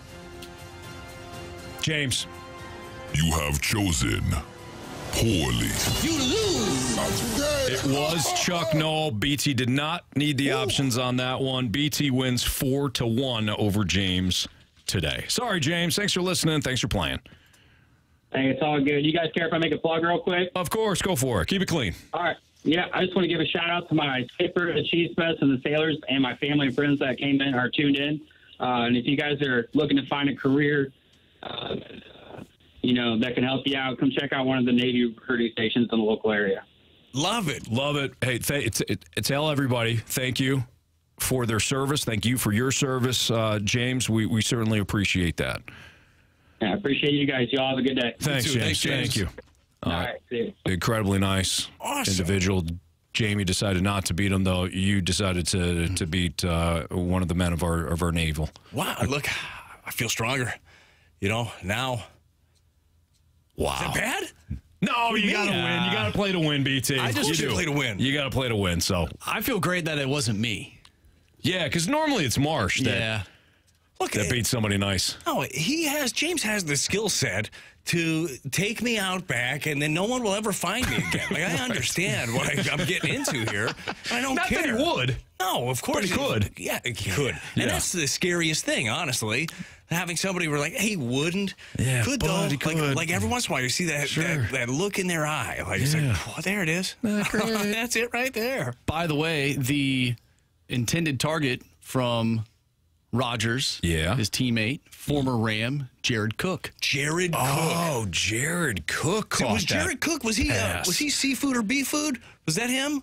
James. You have chosen poorly. You lose. Not today. It was Chuck Noll. BT did not need the options on that one. BT wins 4-1 over James today. Sorry, James. Thanks for listening. Thanks for playing. Hey, it's all good. You guys care if I make a plug real quick? Of course. Go for it. Keep it clean. All right. Yeah, I just want to give a shout out to my skipper, the Cheese Fest, and the sailors, and my family and friends that came in or tuned in. And if you guys are looking to find a career, that can help you out, come check out one of the Navy recruiting stations in the local area. Love it. Love it. Hey, tell everybody thank you for their service. Thank you for your service, James. We certainly appreciate that. Yeah, I appreciate you guys. Y'all have a good day. Thanks, James. Thank you. All right. See you. Incredibly nice individual. Jamie decided not to beat him, though. You decided to beat one of the men of our naval. Wow. Look, I feel stronger. Now. Wow. Is that bad? No, you got to win. You got to play to win, BT. I just should play to win. You got to play to win, so. I feel great that it wasn't me. Yeah, because normally it's Marsh that beats somebody nice. Oh, James has the skill set to take me out back, and then no one will ever find me again. Like, I understand what I'm getting into here. I don't care. Not that he would. No, of course. But he could. Yeah, he could. Yeah. And that's the scariest thing, honestly. Having somebody where like, hey, he wouldn't. Yeah, could but though. he could. Like every once in a while, you see that look in their eye. Like, it's like, oh, there it is. That's it right there. By the way, the intended target from Rodgers, his teammate, former Ram, Jared Cook. Jared Cook. Oh, Jared Cook. Was Jared Cook? Was he seafood or beef food? Was that him?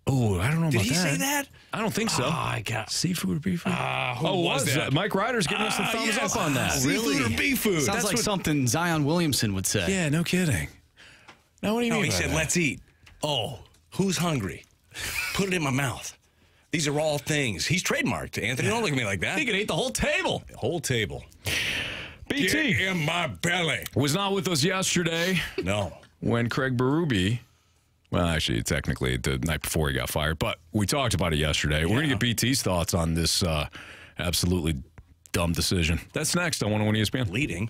Oh, I don't know about that. Did he say that? I don't think so. Oh, I got seafood or beef food. Who was that? Mike Ryder's giving us the thumbs up on that. Seafood or beef food? Sounds like something Zion Williamson would say. Yeah, no kidding. Now, what do you mean? He said, "Let's eat." Oh, who's hungry? Put it in my mouth. These are all things. He's trademarked. Anthony, don't look at me like that. He could eat the whole table. The whole table. BT Get in my belly. Was not with us yesterday. No. When Craig Berube, well, actually, technically the night before he got fired, but we talked about it yesterday. We're going to get BT's thoughts on this absolutely dumb decision. That's next on 101 ESPN. Leading.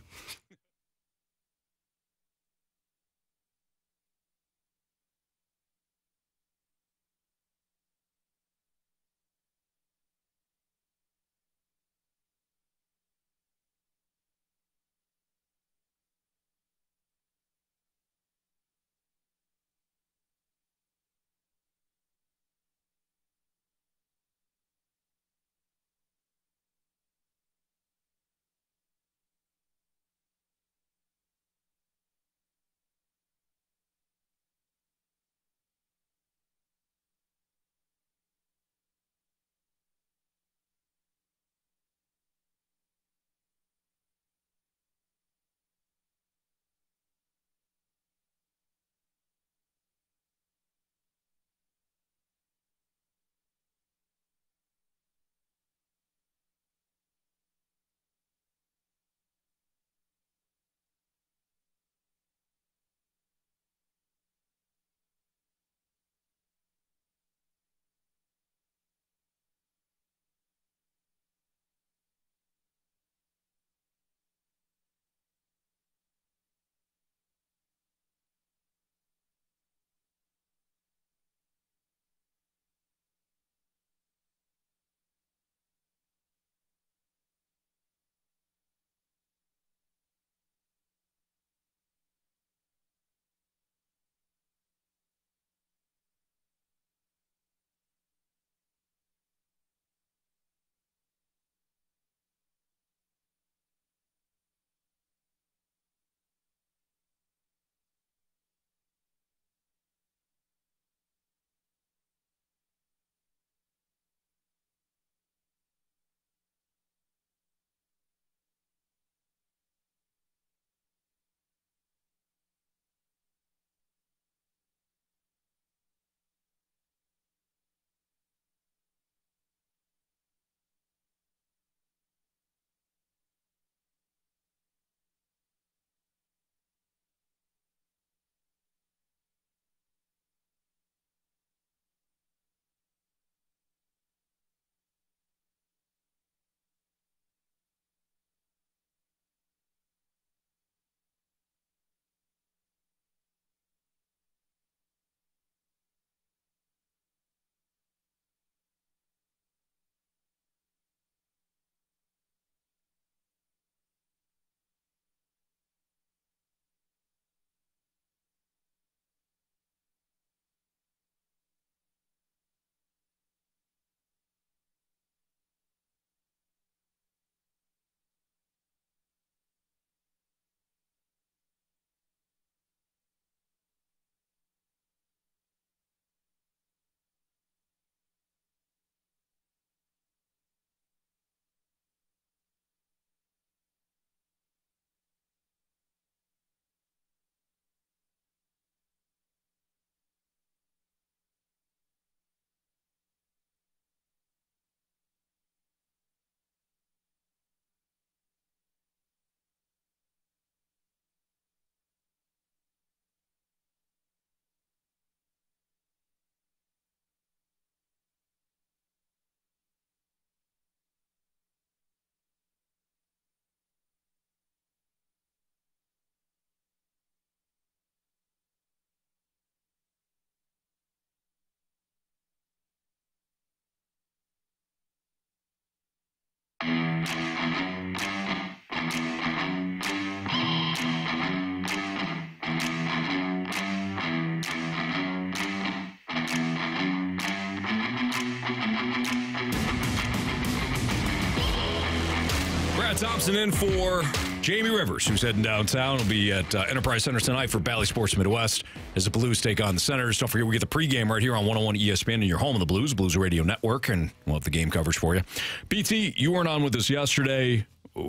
Brad Thompson in for Jamie Rivers, who's heading downtown. Will be at Enterprise Center tonight for Bally Sports Midwest as the Blues take on the Senators. Don't forget, we get the pregame right here on 101 ESPN and your home of the Blues, Blues Radio Network, and we'll have the game coverage for you. BT, you weren't on with us yesterday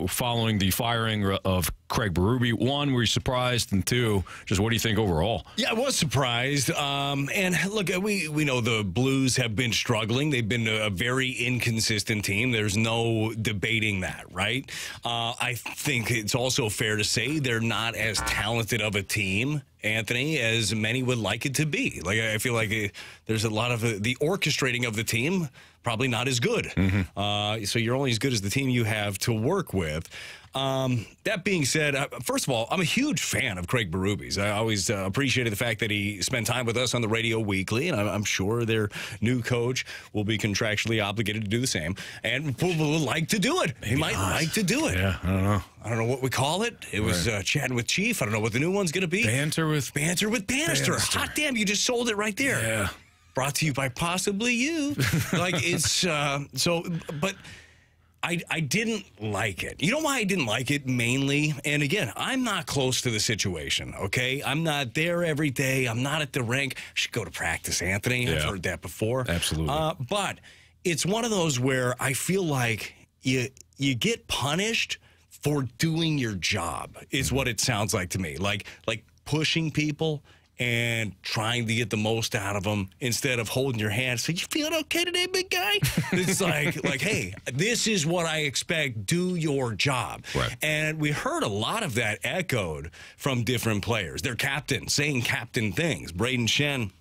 following the firing of Craig Berube. One, were you surprised? And two, just what do you think overall? Yeah, I was surprised. And look, we know the Blues have been struggling. They've been a very inconsistent team. There's no debating that, right? I think it's also fair to say they're not as talented of a team, Anthony, as many would like it to be. Like, I feel like there's a lot of the orchestrating of the team probably not as good. So you're only as good as the team you have to work with. That being said, first of all, I'm a huge fan of Craig Berube's. I always appreciated the fact that he spent time with us on the radio weekly, and I'm sure their new coach will be contractually obligated to do the same, and will like to do it. He might like to do it. Yeah, I don't know. I don't know what we call it. It was chatting with Chief. I don't know what the new one's going to be. Banter with Bannister. Hot damn, you just sold it right there. Yeah. Brought to you by possibly you. Like, it's but I didn't like it. You know why I didn't like it mainly? And again, I'm not close to the situation, okay? I'm not there every day. I'm not at the rink. I should go to practice, Anthony. I've heard that before. Absolutely. But it's one of those where I feel like you get punished for doing your job, is what it sounds like to me. Like pushing people and trying to get the most out of them instead of holding your hand. So, you feeling okay today, big guy? It's like, hey, this is what I expect. Do your job. Right. And we heard a lot of that echoed from different players. Their captain saying captain things. Braden Shen,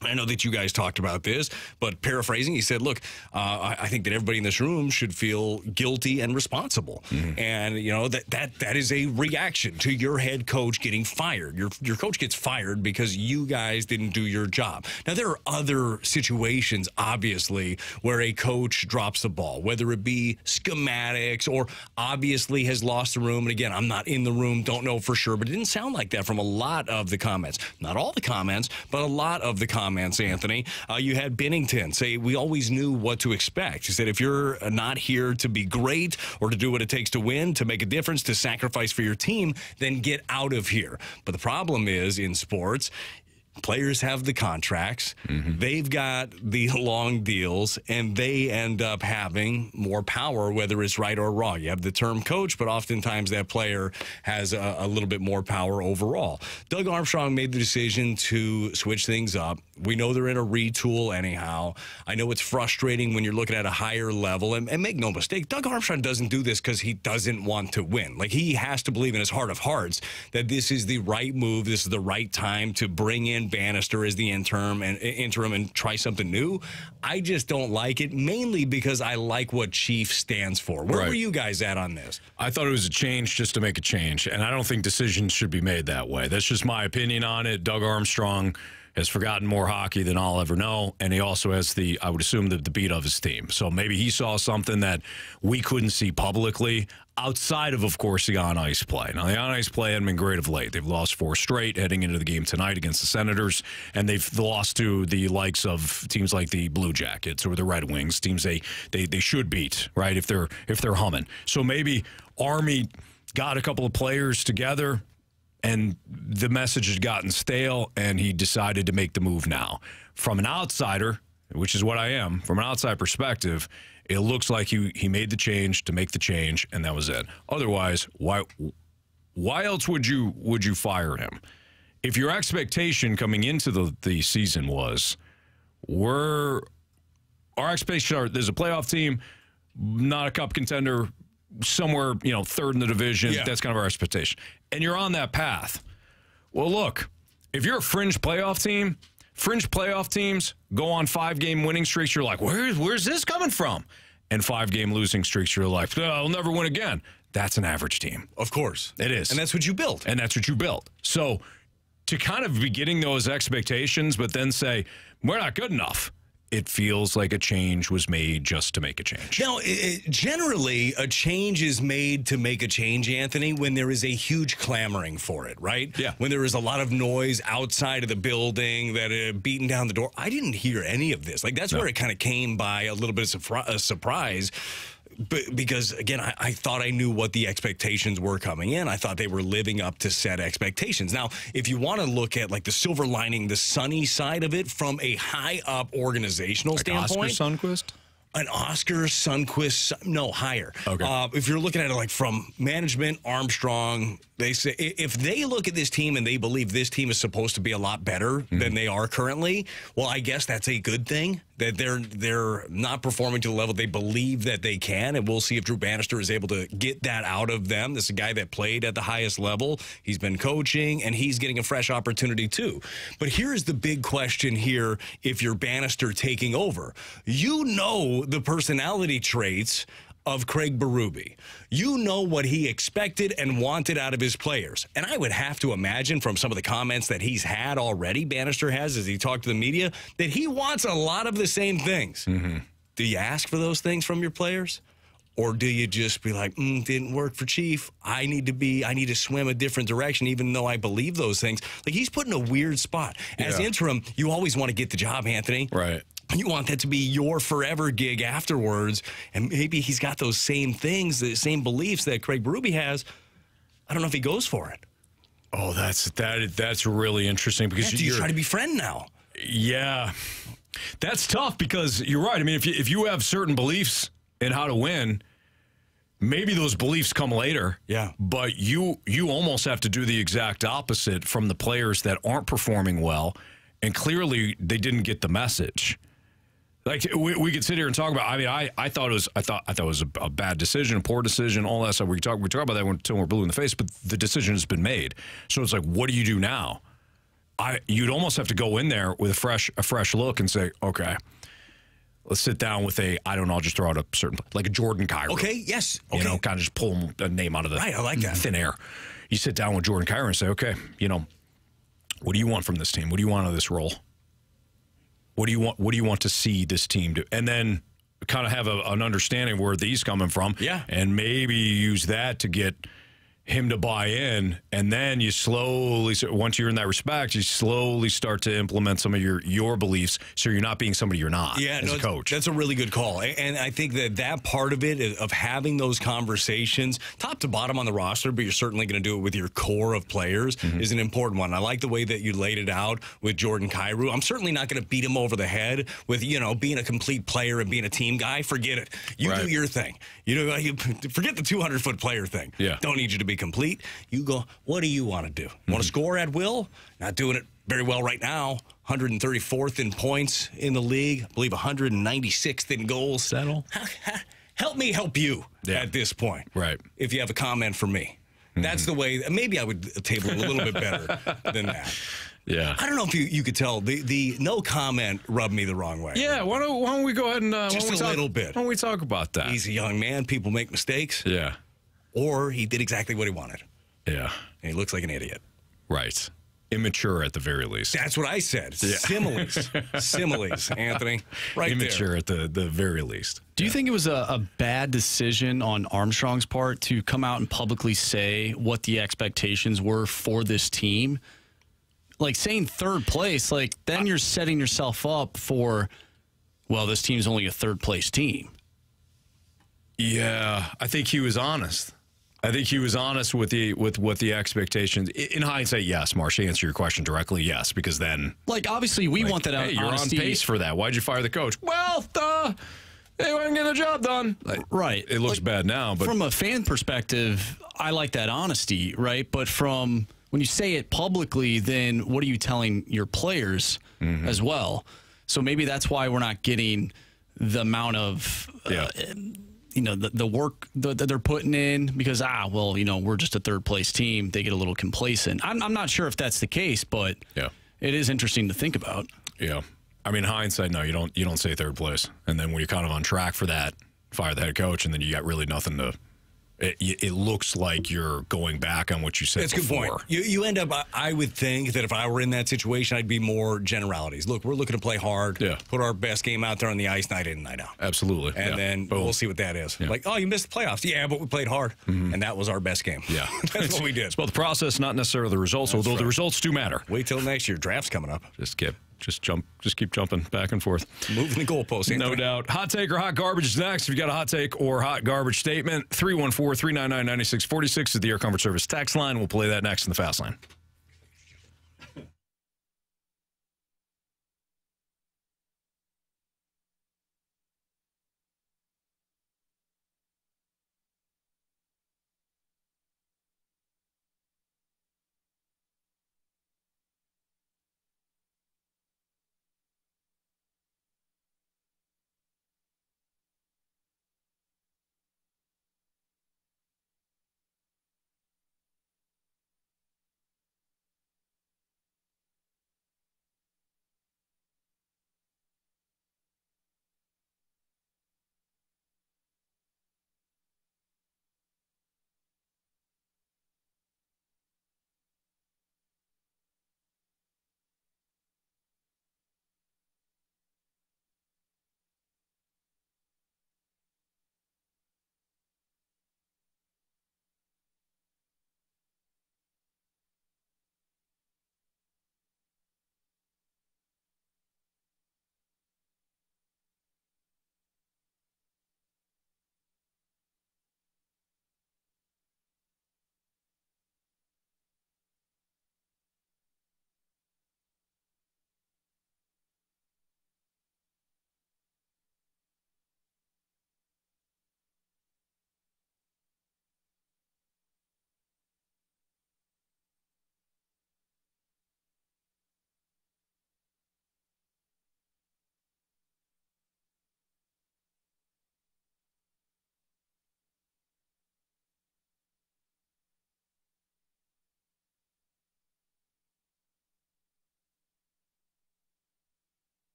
I know that you guys talked about this, but paraphrasing, he said, look, I think that everybody in this room should feel guilty and responsible. And, you know, that is a reaction to your head coach getting fired. Your coach gets fired because you guys didn't do your job. Now, there are other situations, obviously, where a coach drops the ball, whether it be schematics or obviously has lost the room. And again, I'm not in the room, don't know for sure, but it didn't sound like that from a lot of the comments. Not all the comments, but a lot of the comments. Anthony, you had Bennington say, we always knew what to expect. He said, if you're not here to be great or to do what it takes to win, to make a difference, to sacrifice for your team, then get out of here. But the problem is, in sports, players have the contracts, they've got the long deals, and they end up having more power, whether it's right or wrong. You have the term coach, but oftentimes that player has a little bit more power overall. Doug Armstrong made the decision to switch things up. We know they're in a retool anyhow. I know it's frustrating when you're looking at a higher level, and make no mistake, Doug Armstrong doesn't do this because he doesn't want to win. Like, he has to believe in his heart of hearts that this is the right move, this is the right time to bring in Bannister as the interim and try something new. I just don't like it, mainly because I like what Chief stands for. Where were you guys at on this? I thought it was a change just to make a change, and I don't think decisions should be made that way. That's just my opinion on it. Doug Armstrong has forgotten more hockey than I'll ever know, and he also has I would assume, the beat of his team. So maybe he saw something that we couldn't see publicly, outside of course, the on-ice play. Now, the on-ice play hadn't been great of late. They've lost 4 straight heading into the game tonight against the Senators, and they've lost to the likes of teams like the Blue Jackets or the Red Wings, teams they should beat, right, if they're humming. So maybe Army got a couple of players together, and the message had gotten stale, and he decided to make the move now. From an outsider, which is what I am, from an outside perspective, it looks like he made the change to make the change, and that was it. Otherwise, why else would you fire him? If your expectation coming into the season was, our expectations are there's a playoff team, not a cup contender, somewhere, third in the division. Yeah. That's kind of our expectation. And you're on that path. Well, look, if you're a fringe playoff teams go on 5-game winning streaks. You're like, where's this coming from? And 5-game losing streaks. You're like, I'll never win again. That's an average team. Of course. It is. And that's what you built. So to kind of be getting those expectations, but then say, we're not good enough. it feels like a change was made just to make a change. Now, generally, a change is made to make a change, Anthony, when there is a huge clamoring for it, right? Yeah. When there is a lot of noise outside of the building that beating down the door. I didn't hear any of this. Like, that's where it kind of came by a little bit of a surprise. But because, again, I thought I knew what the expectations were coming in. I thought they were living up to set expectations. Now, if you want to look at, like, the silver lining, the sunny side of it from a high-up organizational like standpoint. Oscar Sundquist? An Oscar Sundquist, no, higher. Okay. If you're looking at it like from management, Armstrong, they say if they look at this team and they believe this team is supposed to be a lot better than they are currently, well, I guess that's a good thing that they're not performing to the level they believe that they can, and we'll see if Drew Bannister is able to get that out of them. This is a guy that played at the highest level. He's been coaching, and he's getting a fresh opportunity too. But here's the big question here: if you're Bannister taking over, you know the personality traits of Craig Berube. You know what he expected and wanted out of his players. And I would have to imagine from some of the comments that he's had already, Bannister has, as he talked to the media, that he wants a lot of the same things. Do you ask for those things from your players? Or do you just be like, didn't work for Chief. I need to swim a different direction, even though I believe those things. Like, he's put in a weird spot. As interim, you always want to get the job, Anthony. Right. You want that to be your forever gig afterwards, and maybe he's got those same things, the same beliefs that Craig Berube has. I don't know if he goes for it. Oh, that's really interesting because do you try to befriend now? Yeah, that's tough because you're right. I mean, if you have certain beliefs in how to win, maybe those beliefs come later. Yeah, but you almost have to do the exact opposite from the players that aren't performing well, and clearly they didn't get the message. Like, we could sit here and talk about. I mean, I thought it was a bad decision, a poor decision, all that stuff. We talk about that until we're blue in the face. But the decision has been made. So it's like, what do you do now? You'd almost have to go in there with a fresh look and say, okay, let's sit down with I'll just throw out a certain, like a Jordan Kyrou. Okay, yes. Okay. You know, kind of just pull a name out of the right, I like that. Thin air. You sit down with Jordan Kyrou and say, okay, what do you want from this team? What do you want out of this role? What do you want to see this team do? And then kind of have an understanding of where he's coming from. Yeah. And maybe use that to get him to buy in, and then you slowly, once you're in that respect, you slowly start to implement some of your beliefs, so you're not being somebody you're not as a coach. That's a really good call. And I think that part of it, of having those conversations, top to bottom on the roster, but you're certainly going to do it with your core of players, is an important one. I like the way that you laid it out with Jordan Kyrou. I'm certainly not going to beat him over the head with, being a complete player and being a team guy. Forget it. You do your thing. Forget the 200-foot player thing. Yeah. Don't need you to be complete. You go, what do you want to do? Want to score at will? Not doing it very well right now. 134th in points in the league. I believe 196th in goals. Settle. Help me help you at this point. Right. If you have a comment for me. That's the way. Maybe I would table it a little bit better than that. Yeah. I don't know if you could tell. The no comment rubbed me the wrong way. Yeah. Why don't we go ahead and just a little bit. Why don't we talk about that? He's a young man. People make mistakes. Yeah. Or he did exactly what he wanted. Yeah. And he looks like an idiot. Right. Immature at the very least. That's what I said. Yeah. Similes, Anthony. Right. Immature at the very least. Do you think it was a bad decision on Armstrong's part to come out and publicly say what the expectations were for this team? Like, saying third place, like, then you're setting yourself up for, well, this team's only a third-place team. Yeah, I think he was honest. I think he was honest with what the expectations. In hindsight, yes, Marsh, to answer your question directly, yes, because then, like, obviously we want that. Hey, you're on pace for that. Why'd you fire the coach? Well, they weren't getting the job done. Right. It looks bad now, but from a fan perspective, I like that honesty, right? But from when you say it publicly, then what are you telling your players as well? So maybe that's why we're not getting the amount of the work that they're putting in, because we're just a third place team. They get a little complacent. I'm not sure if that's the case, but it is interesting to think about. Yeah, I mean, hindsight, no, you don't say third place, and then when you're kind of on track for that, fire the head coach, and then you got really nothing to it looks like you're going back on what you said That's before. a good point. You end up, I would think that if I were in that situation, I'd be more generalities. Look, we're looking to play hard, put our best game out there on the ice night in and night out. Absolutely. And then we'll see what that is. Like, oh, you missed the playoffs. Yeah, but we played hard, and that was our best game. Yeah. That's what we did. It's about the process, not necessarily the results, although the results do matter. Wait till next year. Draft's coming up. Just keep jumping back and forth. Moving the goalposts. No doubt. Hot take or hot garbage is next. If you got a hot take or hot garbage statement, 314-399-9646 is the Air Comfort Service text line. We'll play that next in the Fast Line.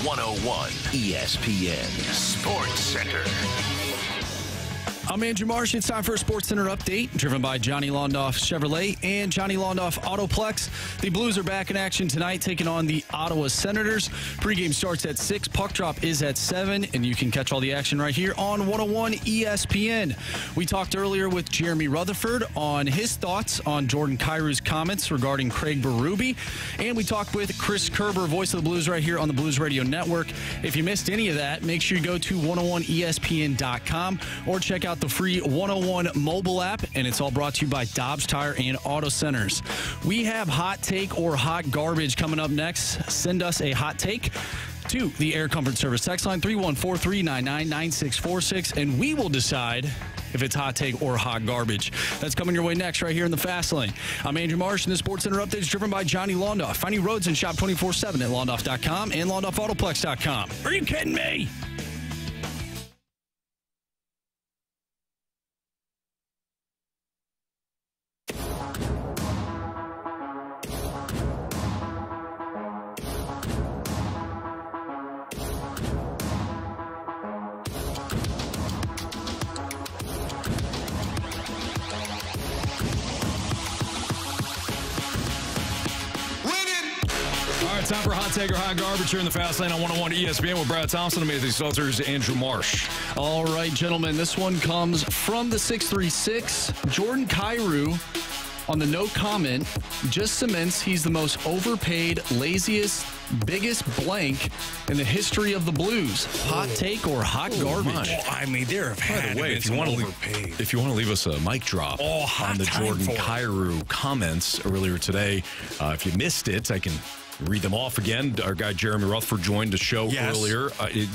101 ESPN Sports Center. I'm Andrew Marsh. It's time for a Sports Center update, driven by Johnny Londoff Chevrolet and Johnny Londoff Autoplex. The Blues are back in action tonight, taking on the Ottawa Senators. Pregame starts at 6. Puck drop is at 7, and you can catch all the action right here on 101 ESPN. We talked earlier with Jeremy Rutherford on his thoughts on Jordan Kyrou's comments regarding Craig Berube, and we talked with Chris Kerber, voice of the Blues, right here on the Blues Radio Network. If you missed any of that, make sure you go to 101ESPN.com or check out the free 101 mobile app, and it's all brought to you by Dobbs Tire and Auto Centers. We have hot take or hot garbage coming up next. Send us a hot take to the Air Comfort Service text line 314-399-9646, and we will decide if it's hot take or hot garbage. That's coming your way next right here in the Fast Lane. I'm Andrew Marsh, and the Sports Center update is driven by Johnny Londoff. Find new roads and shop 24/7 at londoff.com and londoffautoplex.com. Are you kidding me? Time for Hot Take or Hot Garbage here in the Fast Lane on 101 ESPN with Brad Thompson, Anthony Stalter, Andrew Marsh. All right, gentlemen, this one comes from the 636. Jordan Kyrou on the no comment just cements he's the most overpaid, laziest, biggest blank in the history of the Blues. Hot take or hot garbage? Oh, I mean, there have had if you want to leave us a mic drop on the Jordan Kyrou comments earlier today, if you missed it, I can read them off again. Our guy Jeremy Rutherford joined the show earlier.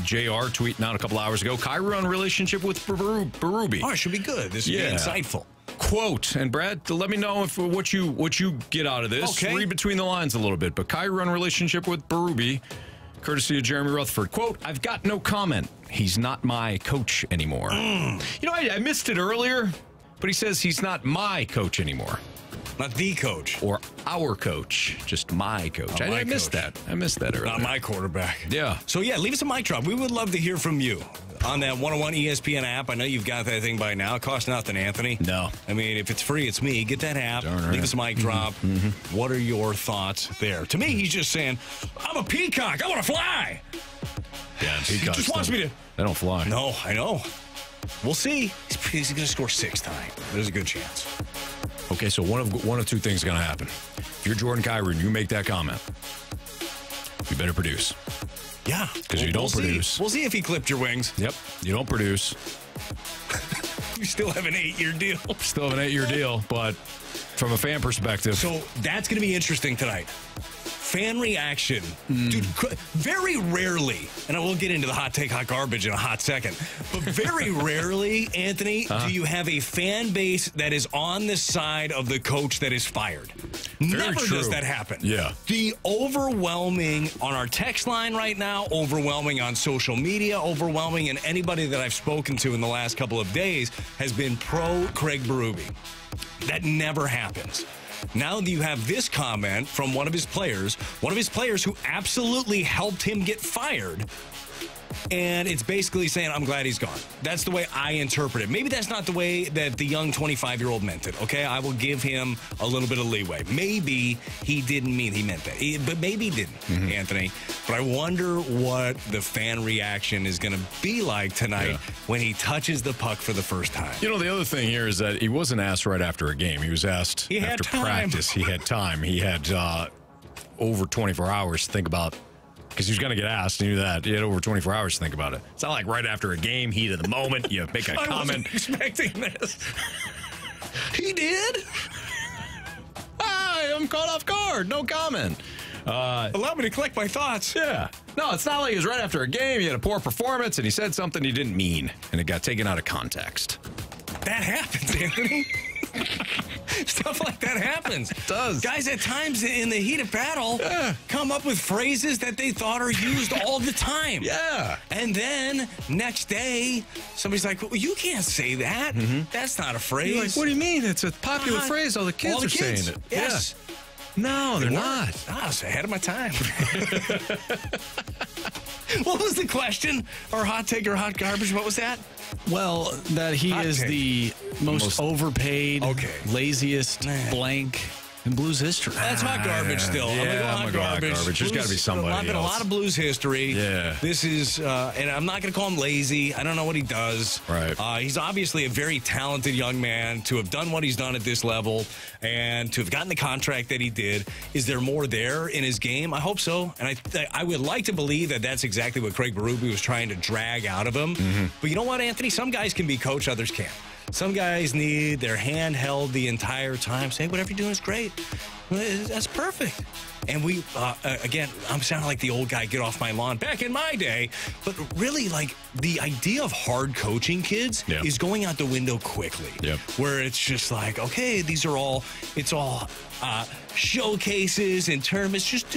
JR tweeting out a couple hours ago. Kyrou on relationship with Berube. Oh, it should be good. This is insightful. Quote, and Brad, let me know if what you get out of this. Okay. Read between the lines a little bit. But Kyrou on relationship with Berube, courtesy of Jeremy Rutherford. Quote, I've got no comment. He's not my coach anymore. You know, I missed it earlier, but he says he's not my coach anymore. Not the coach. Or our coach. Just my coach. I missed that. I missed that earlier. Not my quarterback. Yeah. So, leave us a mic drop. We would love to hear from you on that 101 ESPN app. I know you've got that thing by now. It costs nothing, Anthony. No. I mean, if it's free, it's me. Get that app. Leave us a mic drop. What are your thoughts there? To me, he's just saying, I'm a peacock. I want to fly. Yeah, peacocks He just wants me to. They don't fly. No, I know. We'll see. He's going to score 6 tonight. There's a good chance. Okay, so one of two things is going to happen. If you're Jordan Kyrou and you make that comment, you better produce. Yeah. Because you don't produce. We'll see if he clipped your wings. Yep. You don't produce. You still have an 8-year deal. Still have an 8-year deal, but from a fan perspective. So that's going to be interesting tonight. Fan reaction. Dude, very rarely, and I will get into the hot take, hot garbage in a hot second, but very rarely, Anthony, do you have a fan base that is on the side of the coach that is fired. Never does that happen. Yeah. The overwhelming on our text line right now, overwhelming on social media, overwhelming in anybody that I've spoken to in the last couple of days has been pro Craig Berube. That never happens. Now you have this comment from one of his players who absolutely helped him get fired. And it's basically saying, I'm glad he's gone. That's the way I interpret it. Maybe that's not the way that the young 25-year-old meant it, okay? I will give him a little bit of leeway. Maybe he didn't mean he meant that. But maybe he didn't, Anthony. But I wonder what the fan reaction is going to be like tonight when he touches the puck for the first time. You know, the other thing here is that he wasn't asked right after a game. He was asked after practice. He had time. He had over 24 hours to think about, because he was going to get asked. He knew that. He had over 24 hours to think about it. It's not like right after a game, heat of the moment, you make a comment. I wasn't expecting this. He did? I'm caught off guard. No comment. Allow me to collect my thoughts. Yeah. No, it's not like it was right after a game. He had a poor performance, and he said something he didn't mean, and it got taken out of context. That happens, Anthony. Stuff like that happens. It does. Guys at times in the heat of battle come up with phrases that they thought are used all the time. Yeah. And then next day, somebody's like, well, you can't say that. That's not a phrase. You're like, what do you mean? It's a popular phrase. All the kids are saying it. Yes. Yeah. No, they're not. I was ahead of my time. What was the question? Or hot take or hot garbage? What was that? Well, that he Hot is take. the most overpaid, laziest blank in Blues history. That's hot garbage still. Yeah, I'm gonna go hot garbage. There's got to be somebody Been a lot of Blues history. Yeah. This is, and I'm not going to call him lazy. I don't know what he does. Right. He's obviously a very talented young man to have done what he's done at this level and to have gotten the contract that he did. Is there more there in his game? I hope so. And I would like to believe that that's exactly what Craig Berube was trying to drag out of him. Mm-hmm. But you know what, Anthony? Some guys can be coached, others can't. Some guys need their hand held the entire time. Say, whatever you're doing is great. That's perfect. And we, again, I'm sounding like the old guy, get off my lawn, back in my day. But really, like, the idea of hard coaching kids is going out the window quickly. Where it's just like, okay, these are all, it's all showcases and tournaments. Just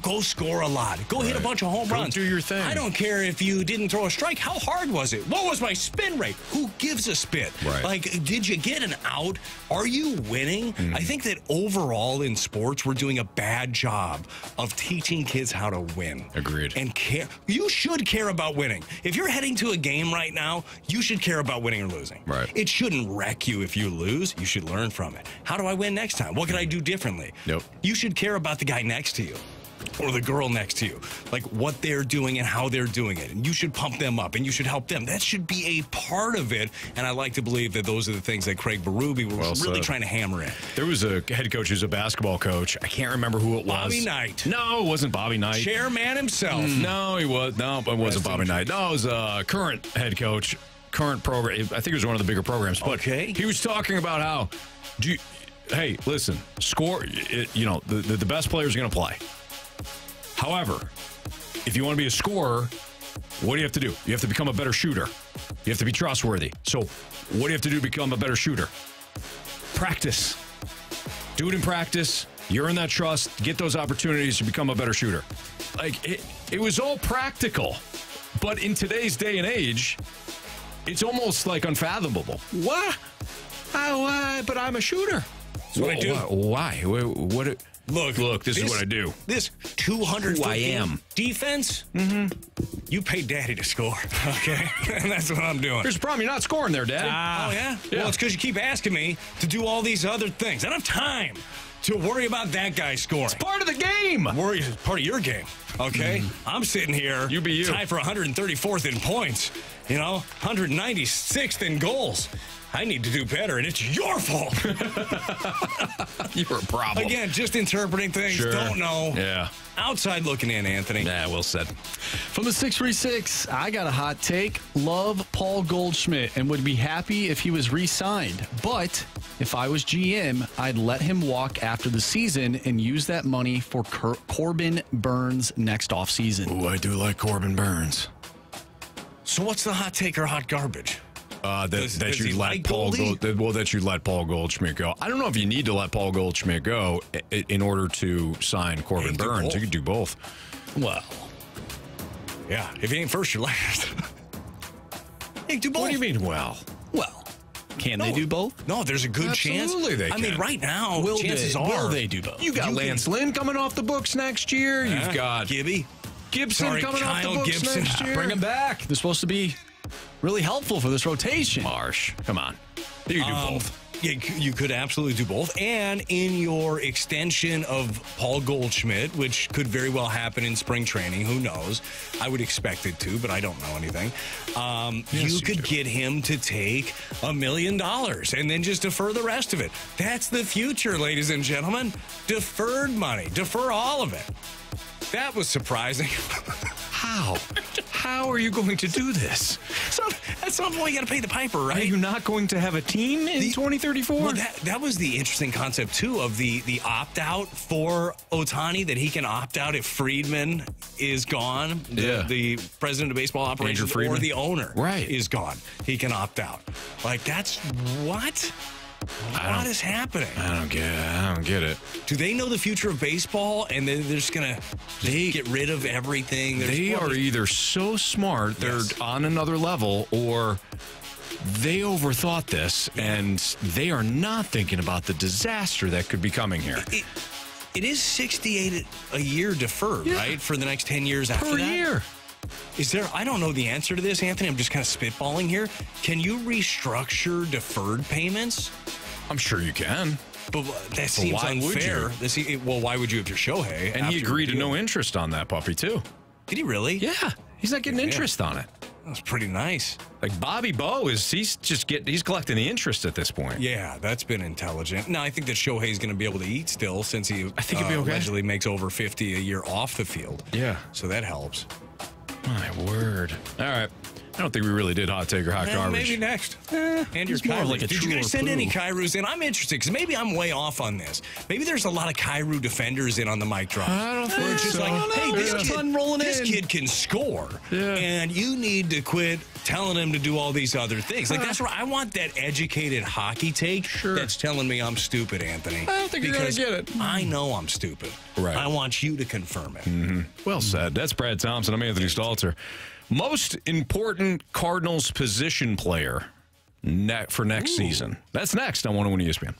go score a lot. Go hit a bunch of home runs. Do your thing. I don't care if you didn't throw a strike. How hard was it? What was my spin rate? Who gives a spit? Right. Like, did you get an out? Are you winning? I think that overall in sports, we're doing a bad job of teaching kids how to win. Agreed. And care. You should care about winning. If you're heading to a game right now, you should care about winning or losing. Right. It shouldn't wreck you if you lose. You should learn from it. How do I win next time? What can I do differently? Nope. You should care about the guy next to you or the girl next to you, like what they're doing and how they're doing it. And you should pump them up and you should help them. That should be a part of it. And I like to believe that those are the things that Craig Berube was really trying to hammer in. There was a head coach who's a basketball coach. I can't remember who it was. Bobby Knight. No, it wasn't Bobby Knight. Chairman himself. No, he was. No, it wasn't Bobby Knight. No, it was a current head coach, current program. I think it was one of the bigger programs. But he was talking about how, hey, listen, score, the best players are going to play. However, if you want to be a scorer, what do you have to do? You have to become a better shooter. You have to be trustworthy. So what do you have to do to become a better shooter? Practice. Do it in practice. You earn that trust. Get those opportunities to become a better shooter. Like, it was all practical. But in today's day and age, it's almost like unfathomable. What? But I'm a shooter. That's what I do. Why? What? Look, this is what I do. This 200 Who I am. defense, you paid Daddy to score, okay? And that's what I'm doing. Here's the problem. You're not scoring there, Daddy. Oh, yeah? Well, it's because you keep asking me to do all these other things. I don't have time to worry about that guy scoring. It's part of the game. Worry is part of your game, okay? I'm sitting here. You be you. Tied for 134th in points, 196th in goals. I need to do better, and it's your fault. You're a problem. Again, just interpreting things. Sure. Don't know. Yeah. Outside looking in, Anthony. Yeah, well said. From the 636, I got a hot take. Love Paul Goldschmidt and would be happy if he was re-signed. But if I was GM, I'd let him walk after the season and use that money for Corbin Burns next offseason. Ooh, I do like Corbin Burns. So what's the hot take or hot garbage? That you let Paul Goldschmidt go. I don't know if you need to let Paul Goldschmidt go in order to sign Corbin Burns. You could do both. Well, yeah. If you ain't first, you're last. You do both. What do you mean? Well, can they do both? No, there's a good chance. Absolutely, they can. I mean, right now, chances are will they do both? You got Lance Lynn coming off the books next year. You've got Gibson coming off the books next year. Bring him back. They're supposed to be really helpful for this rotation. Marsh, come on. You can do both. You could absolutely do both. And in your extension of Paul Goldschmidt, which could very well happen in spring training, who knows? I would expect it to, but I don't know anything. You could get him to take $1 million and then just defer the rest of it. That's the future, ladies and gentlemen. Deferred money. Defer all of it. That was surprising. How? How are you going to do this? So at some point, you got to pay the piper, right? Are you not going to have a team in 2034? Well, that was the interesting concept, too, of the opt-out for Ohtani, that he can opt out if Friedman is gone, the president of baseball operations, or the owner is gone. He can opt out. Like, that's what? What is happening? I don't get it. Do they know the future of baseball and they're just going to get rid of everything? They are either so smart, they're on another level, or they overthought this and they are not thinking about the disaster that could be coming here. It is $68 a year deferred, right? For the next 10 years after that? Per year. Is there, I don't know the answer to this, Anthony. I'm just kind of spitballing here. Can you restructure deferred payments? I'm sure you can. But that seems why would unfair. you? Well, why would you if you're Shohei? And he agreed to no interest on that puppy, too. Did he really? Yeah. He's not getting interest on it. That's pretty nice. Like Bobby Bo he's collecting the interest at this point. Yeah, that's been intelligent. Now I think that Shohei's going to be able to eat still since he I think he'd be okay. allegedly makes over 50 a year off the field. Yeah. So that helps. My word. All right. I don't think we really did hot take or hot garbage. Maybe next. And your more Kyrou. like a Did you true guys or send poo. any Kyroos in? I'm interested because maybe I'm way off on this. Maybe there's a lot of Kyrou defenders in on the mic drop. I don't think It's just so. like, hey, this in. kid can score, and you need to quit telling him to do all these other things. Like that's where I want that educated hockey take that's telling me I'm stupid, Anthony. I don't think you're going to get it. I know I'm stupid. Right. I want you to confirm it. Mm-hmm. Well said. That's Brad Thompson. I'm Anthony Stalter. Most important Cardinals position player for next season. That's next on 101 ESPN.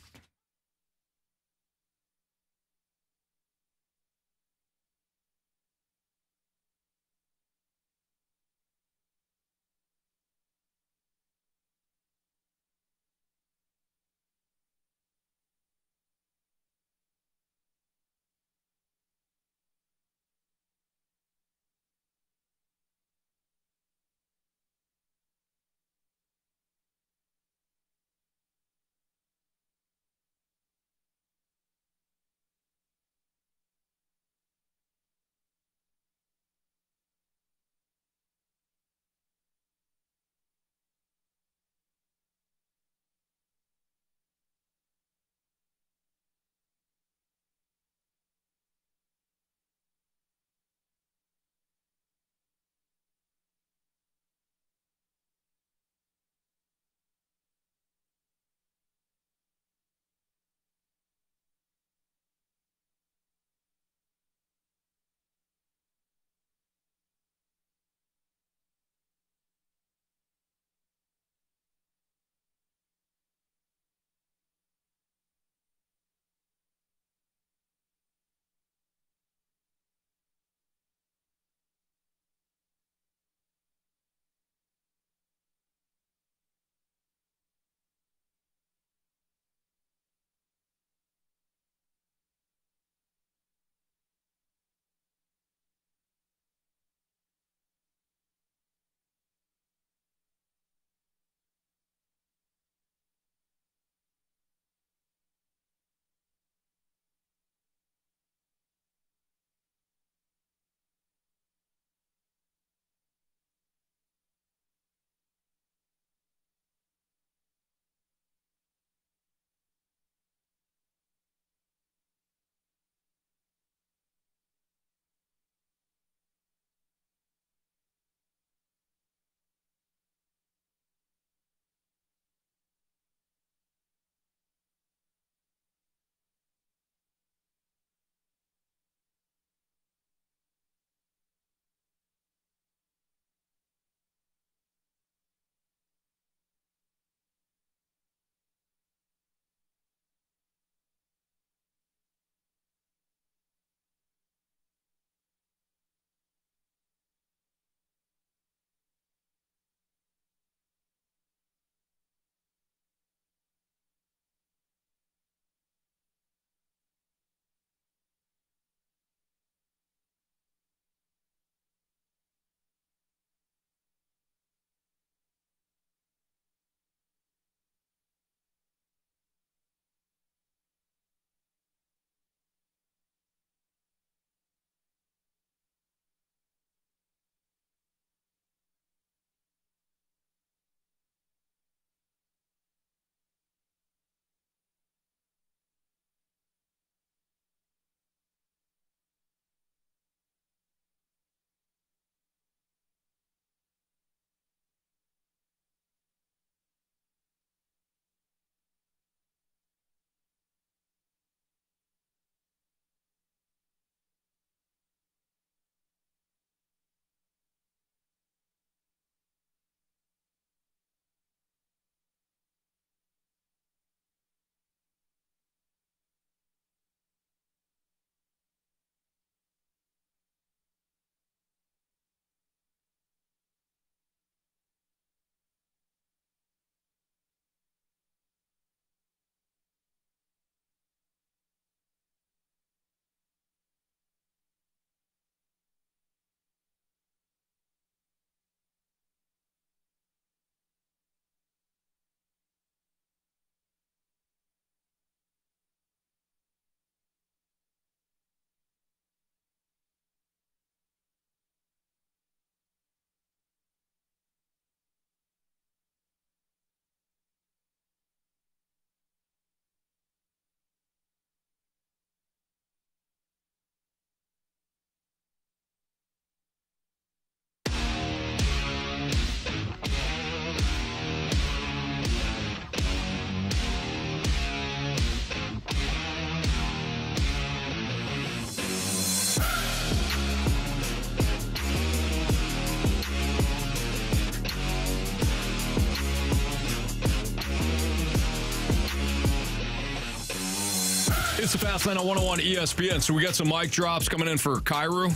It's the Fast Lane on 101 ESPN. So we got some mic drops coming in for Kyrou.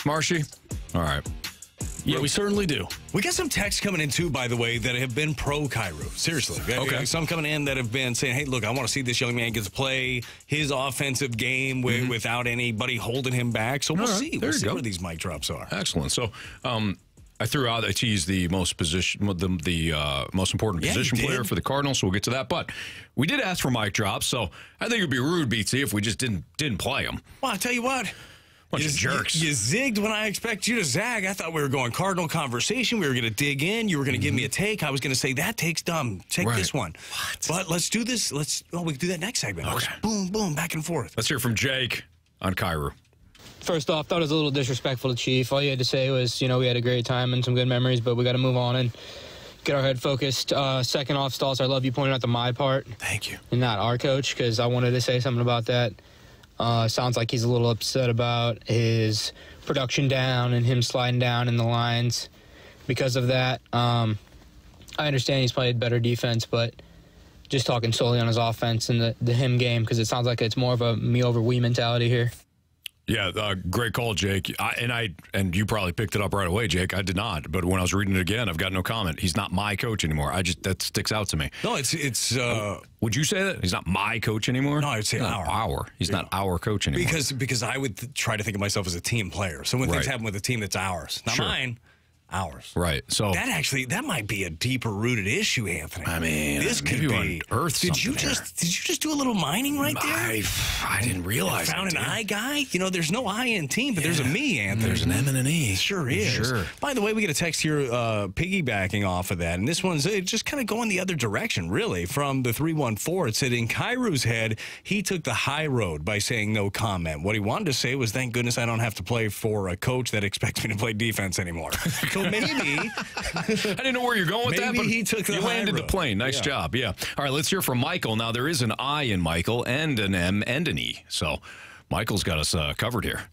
Marshy? All right. Yeah, we certainly do. We got some texts coming in, too, by the way, that have been pro-Kyrou. Seriously. Okay. Some coming in that have been saying, hey, look, I want to see this young man get to play his offensive game without anybody holding him back. So we'll see. We'll see where these mic drops are. Excellent. So I teased the most most important position player for the Cardinals, so we'll get to that. But we did ask for mic drops, so I think it would be rude, BT, if we just didn't play them. Well, I'll tell you what. Bunch of jerks. You zigged when I expect you to zag. I thought we were going Cardinal conversation. We were going to dig in. You were going to give me a take. I was going to say, that take's dumb. Take this one. What? But let's do this. We can do that next segment. Okay. Boom, boom, back and forth. Let's hear from Jake on Kyrou. First off, thought it was a little disrespectful to Chief. All you had to say was, we had a great time and some good memories, but we got to move on and get our head focused. Second off, Stalter, I love you pointing out the my part. Thank you. And not our coach, because I wanted to say something about that. Sounds like he's a little upset about his production down and him sliding down in the lines because of that. I understand he's played better defense, but just talking solely on his offense and the him game, because it sounds like it's more of a me over we mentality here. Yeah, great call, Jake. And you probably picked it up right away, Jake. I did not, but when I was reading it again, I've got no comment. He's not my coach anymore. that sticks out to me. No, it's. Would you say that he's not my coach anymore? No, I'd say our. He's not our coach anymore. Because I would try to think of myself as a team player. So when things happen with a team, that's ours, not mine. Ours. Right. So that might be a deeper rooted issue, Anthony. I mean, this could be Earth. Did you just do a little mining right there? I didn't realize. Found an I guy. There's no I in team, but there's a me, Anthony. There's an M and an E. Sure is. Sure. By the way, we get a text here piggybacking off of that, and this one's just kind of going the other direction, really. From the 314, it said in Kyrou's head, he took the high road by saying no comment. What he wanted to say was, "Thank goodness I don't have to play for a coach that expects me to play defense anymore." So maybe I didn't know where you're going with that, but he took the you landed the plane. Nice job. Yeah. All right, let's hear from Michael. Now, there is an I in Michael and an M and an E. So Michael's got us covered here.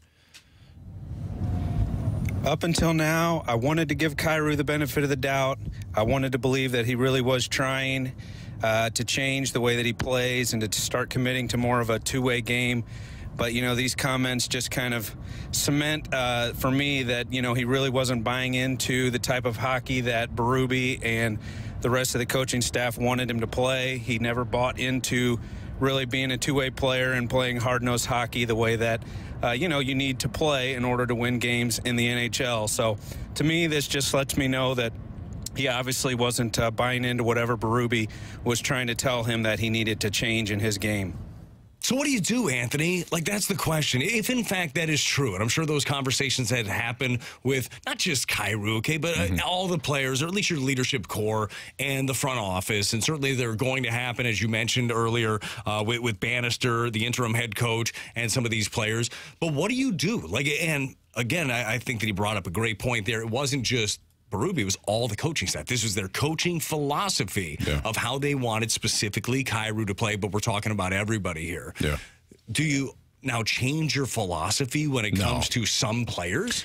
Up until now, I wanted to give Kyrou the benefit of the doubt. I wanted to believe that he really was trying to change the way that he plays and to start committing to more of a two-way game. But, these comments just kind of cement for me that, he really wasn't buying into the type of hockey that Berube and the rest of the coaching staff wanted him to play. He never bought into really being a two-way player and playing hard-nosed hockey the way that, you need to play in order to win games in the NHL. So, to me, this just lets me know that he obviously wasn't buying into whatever Berube was trying to tell him that he needed to change in his game. So what do you do, Anthony? That's the question. If, in fact, that is true, and I'm sure those conversations had happened with not just Kyrou, okay, but all the players, or at least your leadership core and the front office, and certainly they're going to happen, as you mentioned earlier, with Bannister, the interim head coach, and some of these players. But what do you do? And again, I think that he brought up a great point there. It wasn't just Berube, was all the coaching staff. This was their coaching philosophy of how they wanted specifically Kyrou to play, but we're talking about everybody here. Yeah. Do you now change your philosophy when it comes to some players?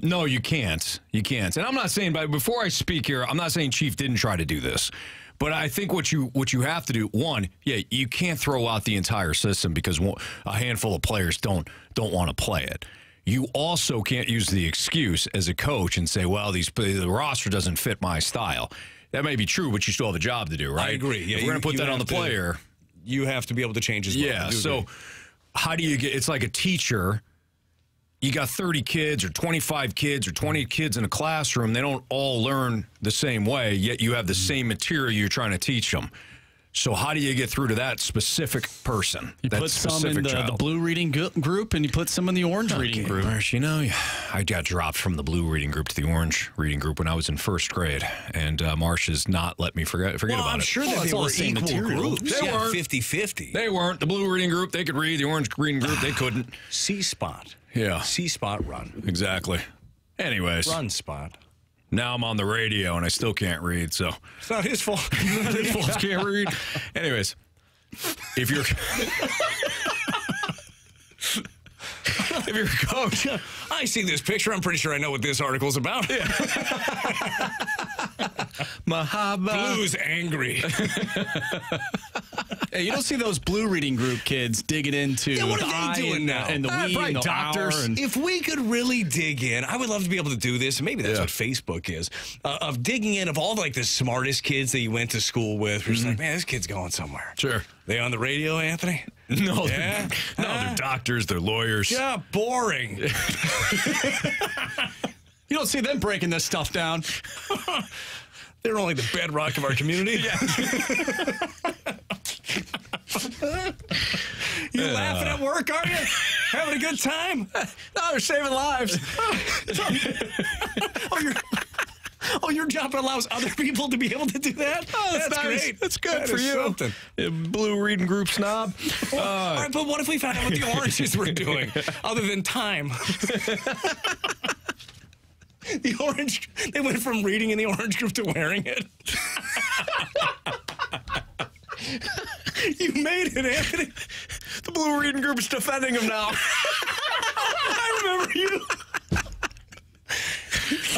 No, you can't. You can't. And I'm not saying, before I speak here, I'm not saying Chief didn't try to do this. But I think what you have to do, one, you can't throw out the entire system because a handful of players don't want to play it. You also can't use the excuse as a coach and say, well, the roster doesn't fit my style. That may be true, but you still have a job to do, right? I agree. Yeah, if we're going to put that on the player. You have to be able to change as well. Yeah, so how do you get – it's like a teacher. You got 30 kids or 25 kids or 20 kids in a classroom. They don't all learn the same way, yet you have the same material you're trying to teach them. So how do you get through to that specific person? You put some in the blue reading group, and you put some in the orange reading group. Marsh, I got dropped from the blue reading group to the orange reading group when I was in first grade, and Marsh has not let me forget about it. I'm sure that they were equal groups. They weren't 50-50. They weren't. The blue reading group, they could read. The orange reading group, they couldn't. C-spot. Yeah. C-spot run. Exactly. Anyways. Run spot. Now I'm on the radio and I still can't read, so it's not his fault. It's not his fault. Can't read. Anyways, if you're a coach, I see this picture. I'm pretty sure I know what this article's about. Yeah. Mahaba. Blues angry. Hey, you don't see those blue reading group kids digging into what the are eye they doing now? and the we Right, and the doctors. hour and If we could really dig in, I would love to be able to do this. And maybe that's what Facebook is, of digging in of all like the smartest kids that you went to school with. We're just like, man, this kid's going somewhere. Sure. They on the radio, Anthony? No, Yeah? they're doctors, they're lawyers. Yeah, boring. you don't see them breaking this stuff down. They're only the bedrock of our community. You laughing at work, are you? Having a good time? No, they're saving lives. Your job allows other people to be able to do that? Oh, that's nice. great. That's good That for is you. something. Blue reading group snob. All right, but what if we found out what the oranges were doing other than time? The orange, they went from reading in the orange group to wearing it. You made it, Anthony. The blue reading group is defending him now. I remember you.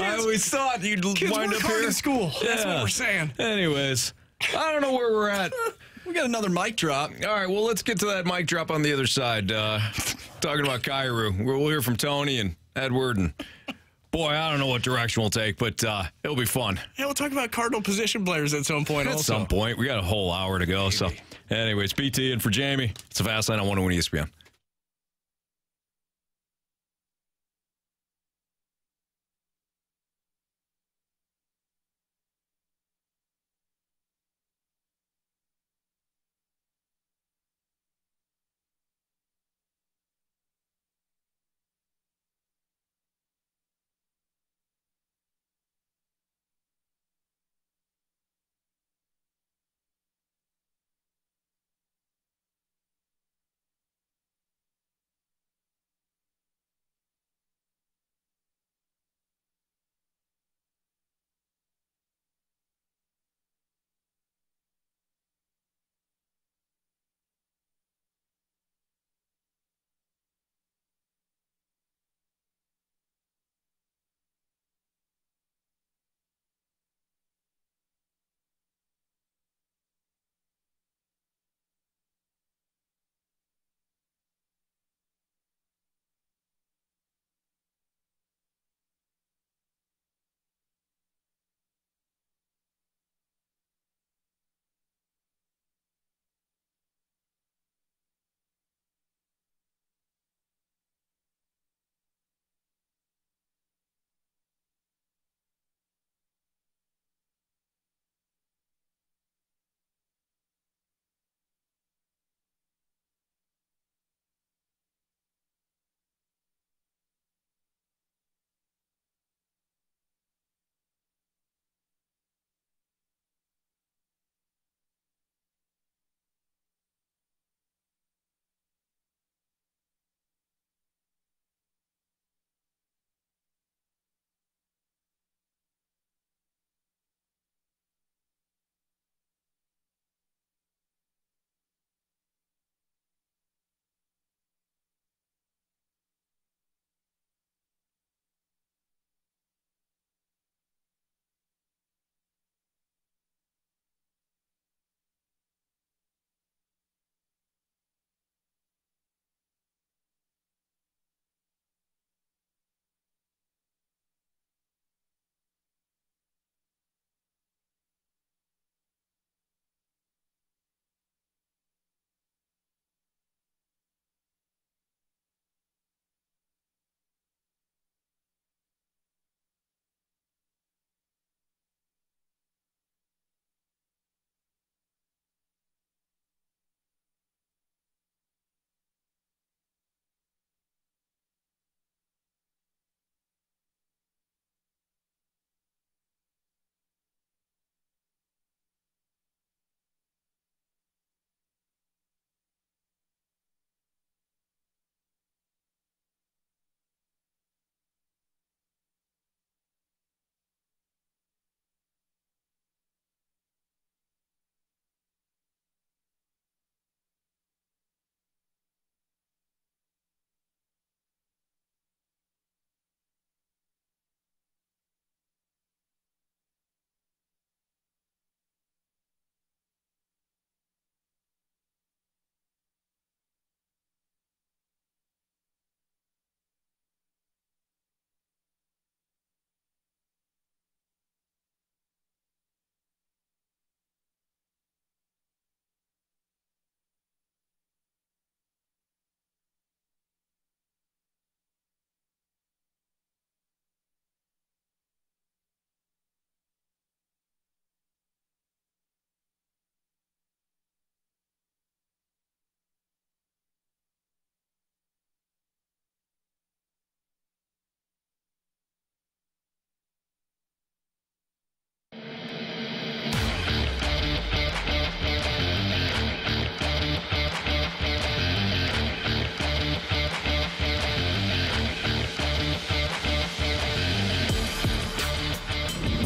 I always thought you'd wind up here in school. That's what we're saying. Anyways, I don't know where we're at. We got another mic drop. All right, well, let's get to that mic drop on the other side. Talking about Kyrou. We'll hear from Tony and Edward. And boy, I don't know what direction we'll take, but it'll be fun. Yeah, we'll talk about Cardinal position players at some point At some point. We got a whole hour to go. Maybe. So, anyways, BT and for Jamie, it's a fast line on 101 ESPN.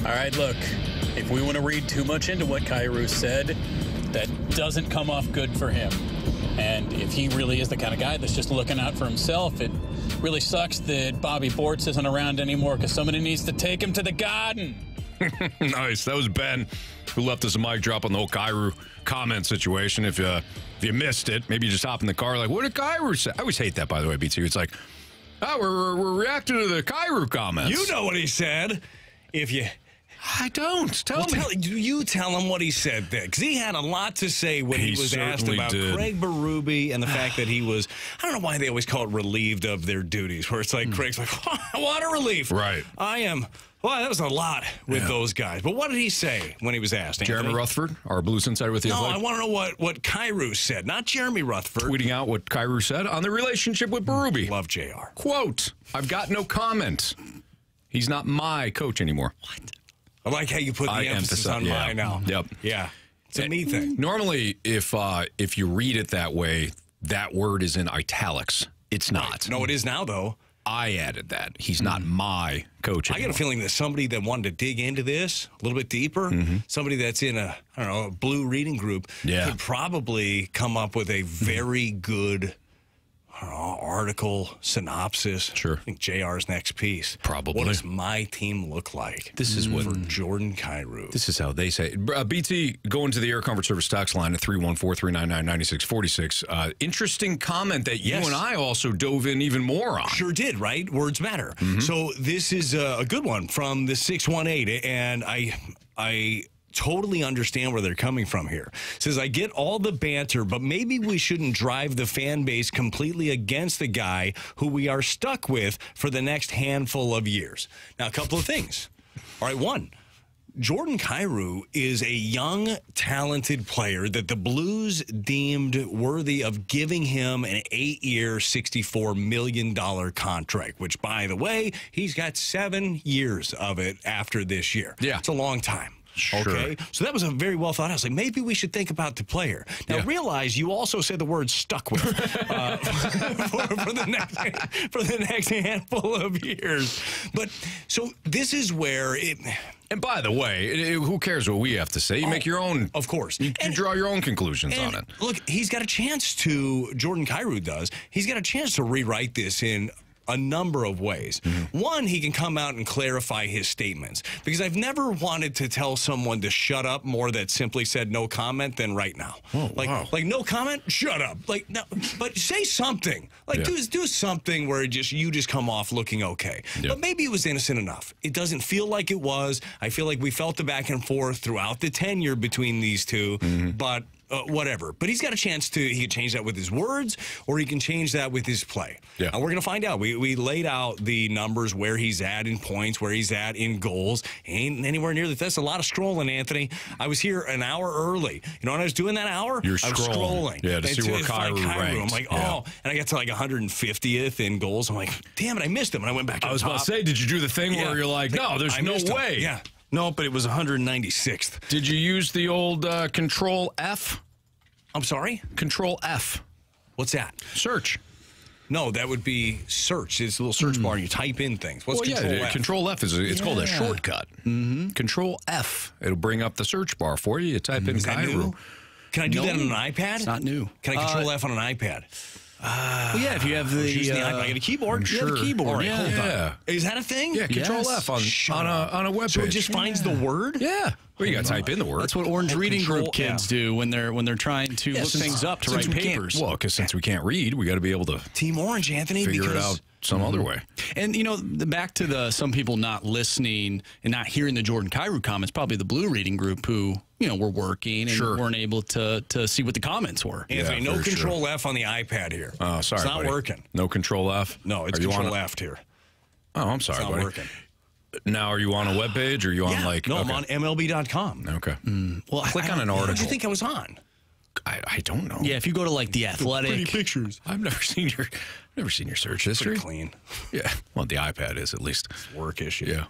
All right, look, if we want to read too much into what Kyrou said, that doesn't come off good for him. And if he really is the kind of guy that's just looking out for himself, it really sucks that Bobby Bortz isn't around anymore because somebody needs to take him to the garden. Nice. That was Ben who left us a mic drop on the whole Kyrou comment situation. If you missed it, maybe you just hop in the car like, what did Kyrou say? I always hate that, by the way, BT. It's like, oh, we're reacting to the Kyrou comments. You know what he said. If you... I don't. Tell me. You tell him what he said there, because he had a lot to say when he was asked about Craig Berube and the fact that he was, I don't know why they always call it relieved of their duties, where it's like Craig's like, what a relief. Right. I am. Well, that was a lot with those guys. But what did he say when he was asked, Anthony? Jeremy Rutherford, our Blues insider with the No, Athletic. I want to know what Kyrou said, not Jeremy Rutherford. Tweeting out what Kyrou said on the relationship with Berube. Love JR. Quote, I've got no comment. He's not my coach anymore. What? I like how you put the emphasis on my now. Yep. Yeah. It's a me thing. Normally, if you read it that way, that word is in italics. It's not. Right. No, it is now, though. I added that. He's not my coach anymore. I got a feeling that somebody that wanted to dig into this a little bit deeper, somebody that's in a blue reading group, could probably come up with a very good article, synopsis. Sure. I think JR's next piece. Probably. What does my team look like? This is what for Jordan Kyrou. This is how they say it. BT, go into the Air Comfort Service tax line at 314-399-9646. Interesting comment that you and I also dove in even more on. Sure did, right? Words matter. So this is a good one from the 618, and I totally understand where they're coming from here. Says, I get all the banter, but maybe we shouldn't drive the fan base completely against the guy who we are stuck with for the next handful of years. Now, a couple of things. All right, one, Jordan Kyrou is a young, talented player that the Blues deemed worthy of giving him an 8-year, $64 million contract, which, by the way, he's got 7 years of it after this year. Yeah. It's a long time. Sure. Okay, so that was a very well thought out. I was like, maybe we should think about the player. Now, realize you also said the word "stuck with" for the next handful of years. But so this is where it. And by the way, who cares what we have to say? You make your own. Of course. You draw your own conclusions on it. Look, he's got a chance to. Jordan Kyrou does. He's got a chance to rewrite this in a number of ways. One, he can come out and clarify his statements, because I've never wanted to tell someone to shut up more that simply said no comment than right now. Like no comment, shut up. Like no, but say something. Like do something where you just come off looking okay. But maybe it was innocent enough. It doesn't feel like it was. I feel like we felt the back and forth throughout the tenure between these two, but whatever. But he's got a chance to, he can change that with his words, or he can change that with his play. Yeah. And we're going to find out. We laid out the numbers, where he's at in points, where he's at in goals. Ain't anywhere near that. That's a lot of scrolling, Anthony. I was here an hour early. You know when I was doing that hour? I was scrolling. Yeah, to see where Kyrou ranked. I'm like, and I got to like 150th in goals. I'm like, damn it, I missed him. And I went back to I was about to say, did you do the thing where you're like, no, there's no way. Yeah. No, but it was 196th. Did you use the old Control F? I'm sorry? Control F. What's that? Search. No, that would be search. It's a little search bar and you type in things. What's Control F? Control F is called a shortcut. Control F. It'll bring up the search bar for you. You type in Kyrou. Can I do that on an iPad? It's not new. Can I Control F on an iPad? Well, yeah, if you have the iPad, I got a keyboard. You have a keyboard. All right, hold on. Is that a thing? Yeah, Control F on a web page. So it just finds the word? Yeah. Well, you got to type in the word. That's what Orange Reading Group kids do when they're trying to look things up to write papers. Well, because since we can't read, we got to be able to Team Orange, Anthony, figure it out some other way. And, back to some people not listening and not hearing the Jordan Kyrou comments, probably the Blue Reading Group who, were working and weren't able to see what the comments were. Anthony, no Control F on the iPad here. Oh, sorry, It's not working. No Control F? No, it's Control F here. Oh, I'm sorry, It's not working. Now, are you on a web page or are you on No, I'm on MLB.com. Okay. Well, click on an article. What do you think I was on? I don't know. Yeah, if you go to the Athletic. Pretty pictures. I've never seen your search history. Pretty clean. Yeah. Well, the iPad is at least. It's work issue. Yeah.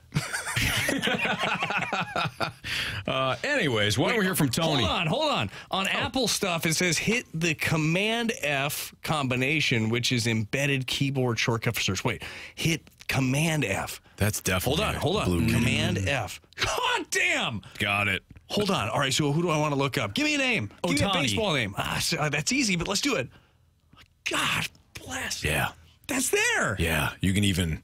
Anyways, why don't we hear from Tony? Hold on. On Apple stuff, it says hit the Command F combination, which is embedded keyboard shortcut for search. Wait, hit Command F. That's definitely Hold on. Command F. God damn. Got it. Hold on. All right, so who do I want to look up? Give me a name. Give me a Ohtani. baseball name. That's easy, but let's do it. God bless. Yeah. That's there. Yeah. You can even...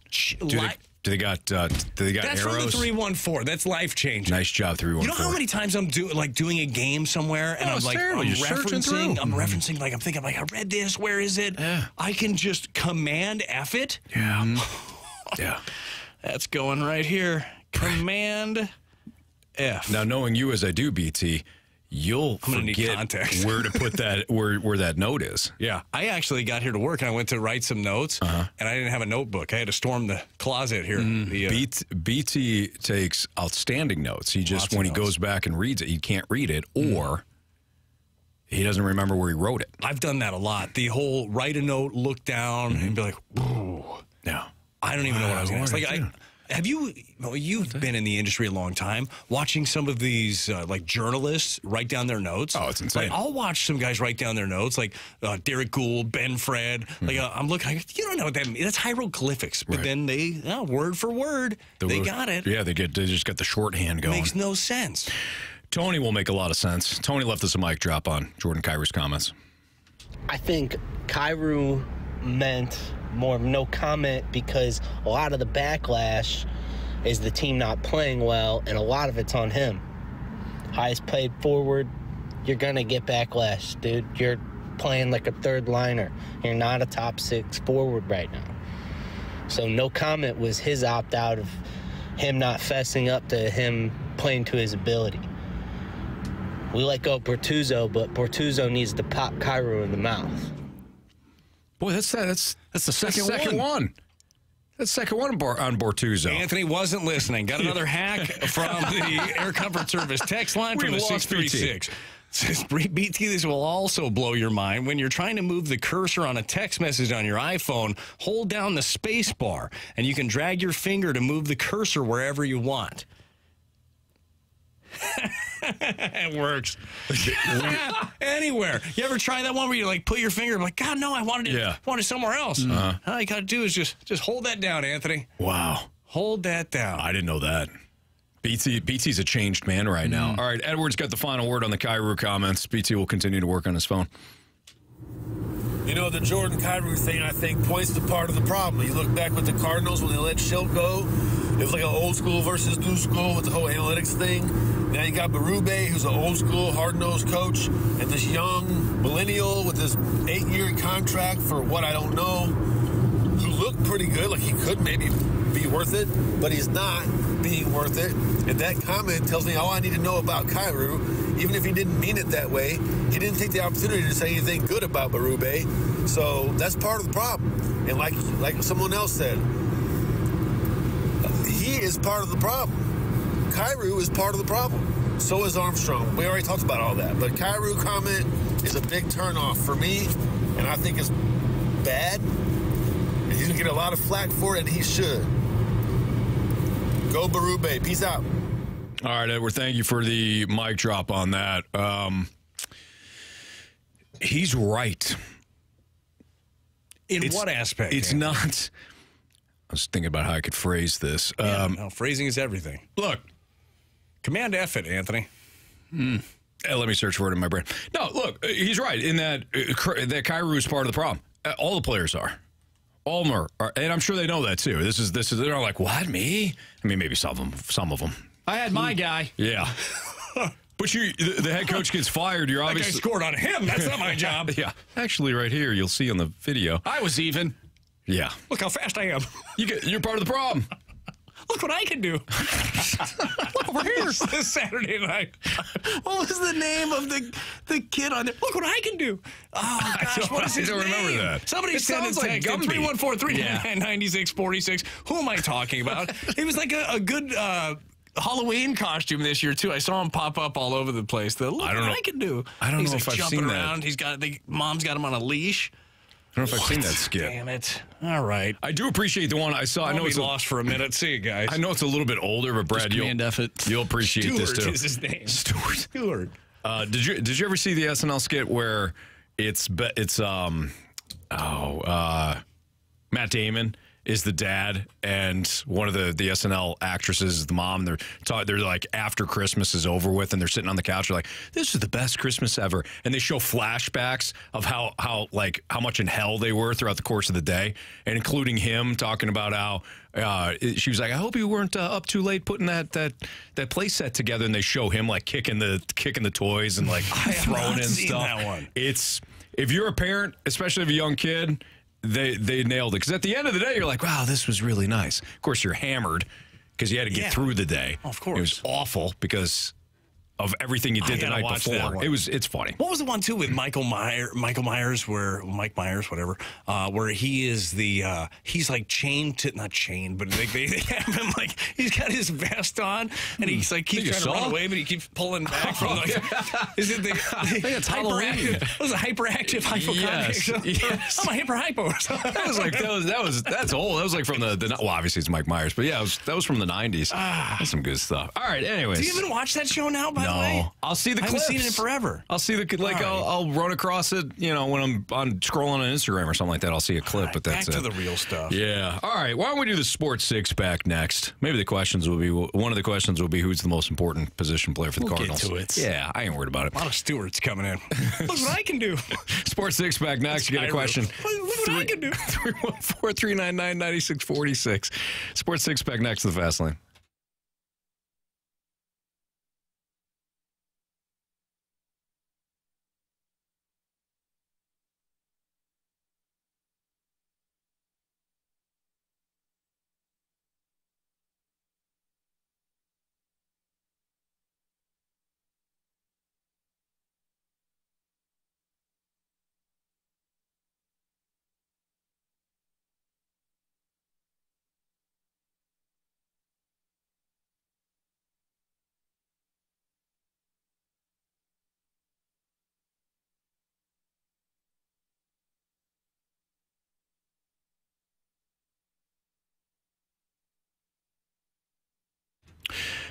Do they got That's arrows? from the 314. That's life changing. Nice job, 314. You know how many times I'm doing a game somewhere and I'm like referencing like I'm thinking like I read this. Where is it? Yeah. I can just Command F it. Yeah. Yeah. That's going right here. Command F. Now, knowing you as I do, BT, you'll forget context. where to put that, where that note is. Yeah. I actually got here to work and I went to write some notes and I didn't have a notebook. I had to storm the closet here. BT takes outstanding notes. He just, when he goes back and reads it, he can't read it or he doesn't remember where he wrote it. I've done that a lot. The whole write a note, look down, and be like, ooh. No. I don't even know what I was going to ask. Have you? Well, you've been in the industry a long time. Watching some of these like journalists write down their notes. Oh, it's insane. Like, I'll watch some guys write down their notes, like Derek Gould, Ben Fred. Like I'm looking. You don't know what that means. That's hieroglyphics. But then they word for word, they got it. Yeah, they just got the shorthand going. Makes no sense. Tony will make a lot of sense. Tony left us a mic drop on Jordan Kyrou's comments. I think Kyrou meant more no comment because a lot of the backlash is the team not playing well, and a lot of it's on him. Highest paid forward, you're going to get backlash, dude. You're playing like a third liner. You're not a top 6 forward right now. So no comment was his opt-out of him not fessing up to him playing to his ability. We let go of Bortuzzo, but Bortuzzo needs to pop Kyrou in the mouth. Boy, that's the second one. That's the second one on Bortuzzo. Anthony wasn't listening. Got another hack from the Air Comfort Service text line from the 636. Says, BT, this will also blow your mind. When you're trying to move the cursor on a text message on your iPhone, hold down the space bar, and you can drag your finger to move the cursor wherever you want. It works. Anywhere. You ever try that one where you like put your finger like, God, no, I wanted it somewhere else. All you got to do is just hold that down, Anthony. Wow. Hold that down. I didn't know that. BT's a changed man right now. All right, Edward's got the final word on the Kyrou comments. BT will continue to work on his phone. You know, the Jordan Kyrou thing, I think, points to part of the problem. You look back with the Cardinals when they let Schilt go. It was like an old school versus new school with the whole analytics thing. Now you got Berube, who's an old school, hard-nosed coach, and this young millennial with this 8-year contract for what I don't know, who looked pretty good, like he could maybe be worth it, but he's not being worth it. And that comment tells me all I need to know about Kyrou. Even if he didn't mean it that way, he didn't take the opportunity to say anything good about Berube. So that's part of the problem. And like someone else said, he is part of the problem. Kyrou is part of the problem. So is Armstrong. We already talked about all that. But Kyrou comment is a big turnoff for me, and I think it's bad. And he's going to get a lot of flack for it, and he should. Go Berube. Peace out. All right, Edward, thank you for the mic drop on that. He's right. In what aspect? It's not... I was thinking about how I could phrase this. Phrasing is everything. Look, Command F it, Anthony. Let me search for it in my brain. No, look, he's right in that Kyrou is part of the problem. All the players are. All of them are, and I'm sure they know that too. This is. They're not like, what, me? I mean, maybe some of them. I had my guy. Yeah. But the head coach gets fired. You're obviously that guy scored on him. That's not my job. Yeah. Actually, right here, you'll see on the video. I was even. Yeah. Look how fast I am. You're part of the problem. Look what I can do. Look over here. This Saturday night. What was the name of the kid on there? Look what I can do. Oh, gosh, what is his name? I don't remember that. Somebody sent a text at 314-399-9646. Who am I talking about? It was like a good Halloween costume this year, too. I saw him pop up all over the place. Look what I can do. I don't know if I've seen around. that. Mom's got him on a leash. I don't know if I've seen that skit. Damn it. All right. I do appreciate the one I saw. I know it's lost for a minute. See you guys. I know it's a little bit older, but Brad, you'll appreciate this too. Stuart is his name. Stuart. Did you ever see the SNL skit where it's Matt Damon is the dad, and one of the SNL actresses is the mom. They're like, after Christmas is over with, and they're sitting on the couch. They're like, "This is the best Christmas ever," and they show flashbacks of how much in hell they were throughout the course of the day, and including him talking about how she was like, "I hope you weren't up too late putting that play set together," and they show him like kicking the toys and like throwing it and stuff. That one. It's, if you're a parent, especially of a young kid, they nailed it. Because at the end of the day, you're like, wow, this was really nice. Of course, you're hammered because you had to get through the day. Of course. It was awful because of everything you did the night before. It's funny. What was the one too with Mike Myers, where he is he's like chained to, not chained, but they have him like, he's got his vest on and he's like keeps trying to run away, but he keeps pulling back from like. Is it the hyperactive? Was it hyperactive hypochondriac? Yes. I'm a hypo. That's old. That was like from the well, obviously it's Mike Myers, but yeah, that was from the 90s. That's some good stuff. All right, anyways. Do you even watch that show now? By the way, I'll see the clips. I haven't seen it in forever. I'll see I'll run across it, when I'm on scrolling on Instagram or something like that. I'll see a clip, but that's back to the real stuff. Yeah. All right. Why don't we do the sports six pack next? Maybe one of the questions will be who's the most important position player for the Cardinals. Get to it. Yeah, I ain't worried about it. A lot of stewards coming in. Look what I can do. Sports six pack next. You get a question. Look what I can do. 314-399-9646. Sports six pack next to the Fast Lane.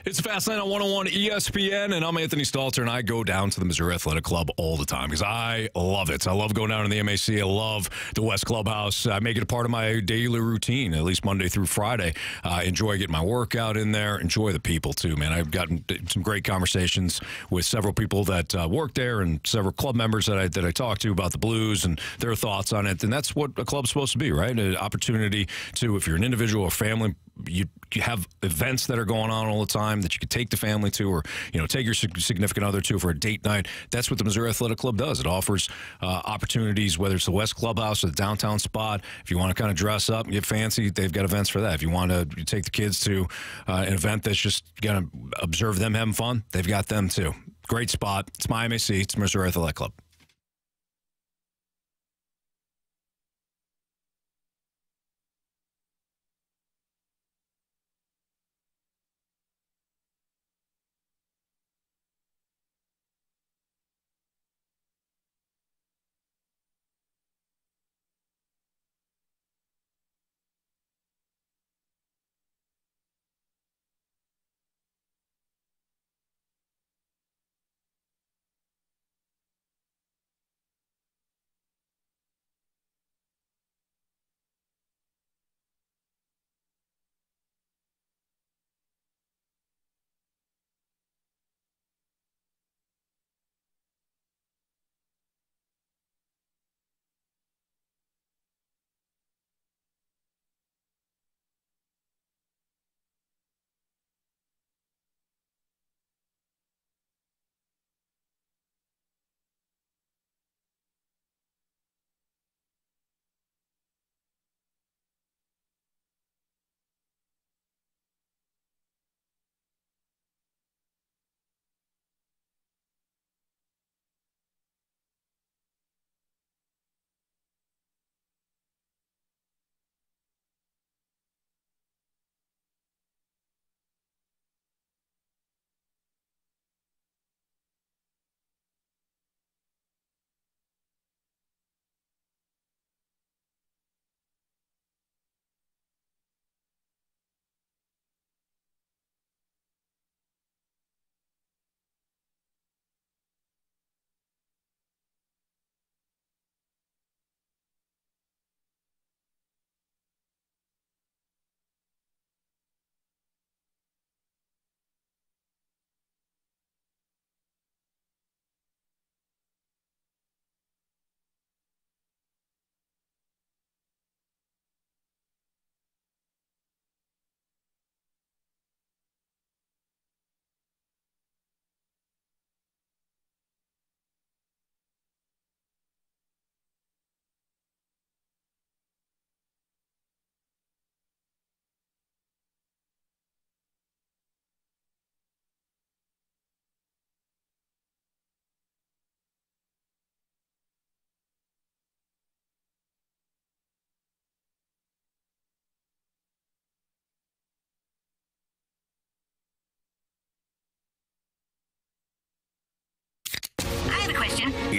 It's Fast Lane on 101 ESPN, and I'm Anthony Stalter, and I go down to the Missouri Athletic Club all the time because I love it. I love going down to the MAC. I love the West Clubhouse. I make it a part of my daily routine, at least Monday through Friday. I enjoy getting my workout in there, enjoy the people, too, man. I've gotten some great conversations with several people that work there and several club members that I talk to about the Blues and their thoughts on it, and that's what a club's supposed to be, right? An opportunity to, if you're an individual or family, you have events that are going on all the time that you could take the family to, or take your significant other to for a date night. That's what the Missouri Athletic Club does. It offers opportunities, whether it's the West Clubhouse or the downtown spot. If you want to kind of dress up and get fancy, they've got events for that. If you want to take the kids to an event that's just going to observe them having fun, they've got them too. Great spot. It's my MAC. It's Missouri Athletic Club.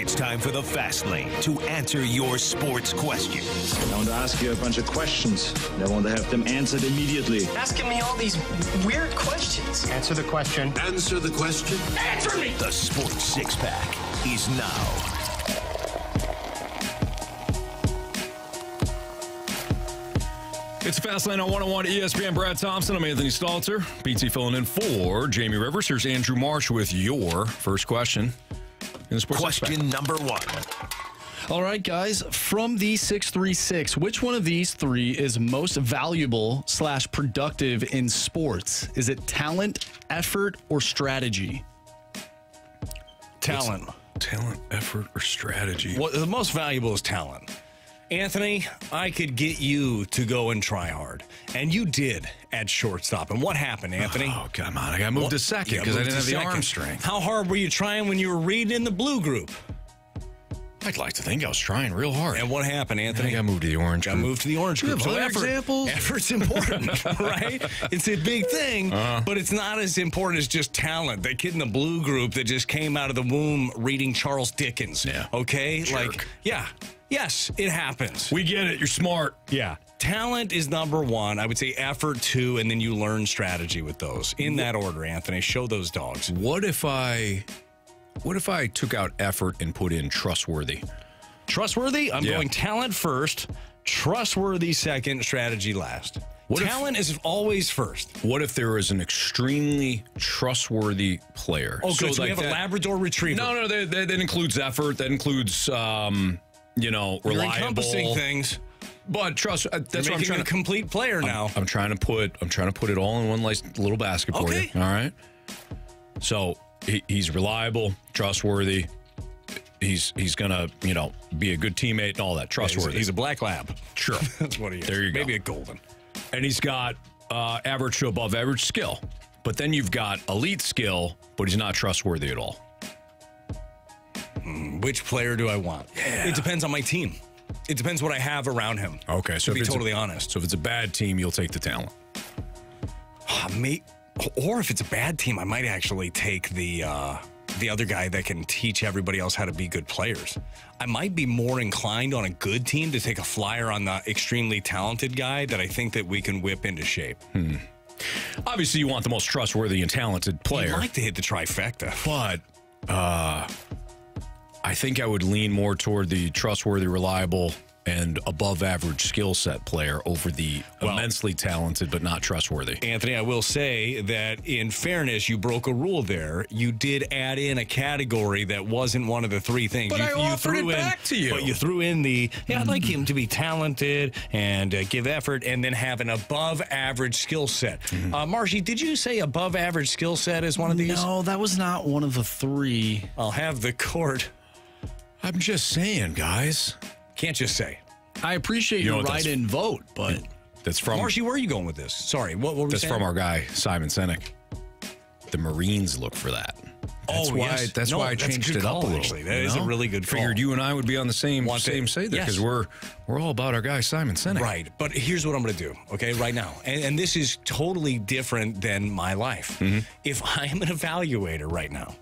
It's time for the Fast Lane to answer your sports questions. I want to ask you a bunch of questions. I want to have them answered immediately. Asking me all these weird questions. Answer the question. Answer the question. Answer me! The Sports Six-Pack is now. It's Fast Lane on 101 ESPN. Brad Thompson. I'm Anthony Stalter. BT filling in for Jamie Rivers. Here's Andrew Marsh with your first question. In the sports question number 1. All right, guys. From the 636, which one of these three is most valuable / productive in sports? Is it talent, effort, or strategy? Talent. Talent, effort, or strategy? What the most valuable is talent. Anthony, I could get you to go and try hard. And you did at shortstop. And what happened, Anthony? Oh, come on. I got moved to second because I didn't have the arm strength. How hard were you trying when you were reading in the blue group? I'd like to think I was trying real hard. And what happened, Anthony? I got moved to the orange group. Got moved to the orange group. So examples? Effort's important, right? It's a big thing, but it's not as important as just talent. That kid in the blue group that just came out of the womb reading Charles Dickens. Yeah. Okay? Jerk. Like, yeah. Yes, it happens. We get it. You're smart. Yeah. Talent is number 1. I would say effort 2, and then you learn strategy with those. In that order, Anthony. Show those dogs. What if I took out effort and put in trustworthy? Trustworthy? I'm going talent first, trustworthy second, strategy last. Talent is always first. What if there is an extremely trustworthy player? Oh, good. So we have a Labrador Retriever. No, that includes effort. That includes, reliable. You're encompassing things. But trust. That's You're what I'm making trying a complete player now. I'm trying to put it all in one nice little basket for you. All right. So he's reliable, trustworthy. He's gonna be a good teammate and all that. Trustworthy. He's a black lab. Sure. That's what he is. There you go. Maybe a golden. And he's got average to above average skill. But then you've got elite skill, but he's not trustworthy at all. Which player do I want? Yeah. It depends on my team. It depends what I have around him. Okay, so to be totally honest. So if it's a bad team, you'll take the talent. Or if it's a bad team, I might actually take the other guy that can teach everybody else how to be good players. I might be more inclined on a good team to take a flyer on the extremely talented guy that I think that we can whip into shape. Obviously, you want the most trustworthy and talented player. You'd like to hit the trifecta. But I think I would lean more toward the trustworthy, reliable, and above average skill set player over the immensely talented but not trustworthy. Anthony, I will say that in fairness, you broke a rule there. You did add in a category that wasn't one of the three things. But I offered it back to you. But you threw in I'd like him to be talented and give effort and then have an above average skill set. Marshy, did you say above average skill set is one of these? No, that was not one of the three. I'll have the court. I'm just saying, guys. Can't just say. I appreciate your write-in vote, but that's from Marshy. Where are you going with this? Sorry, what were we That's saying? from our guy Simon Sinek. The Marines look for that. That's why I changed it up a little. Actually, that is a really good call. Figured you and I would be on the same say there because we're all about our guy Simon Sinek. Right, but here's what I'm going to do. Okay, right now, and this is totally different than my life. If I am an evaluator right now,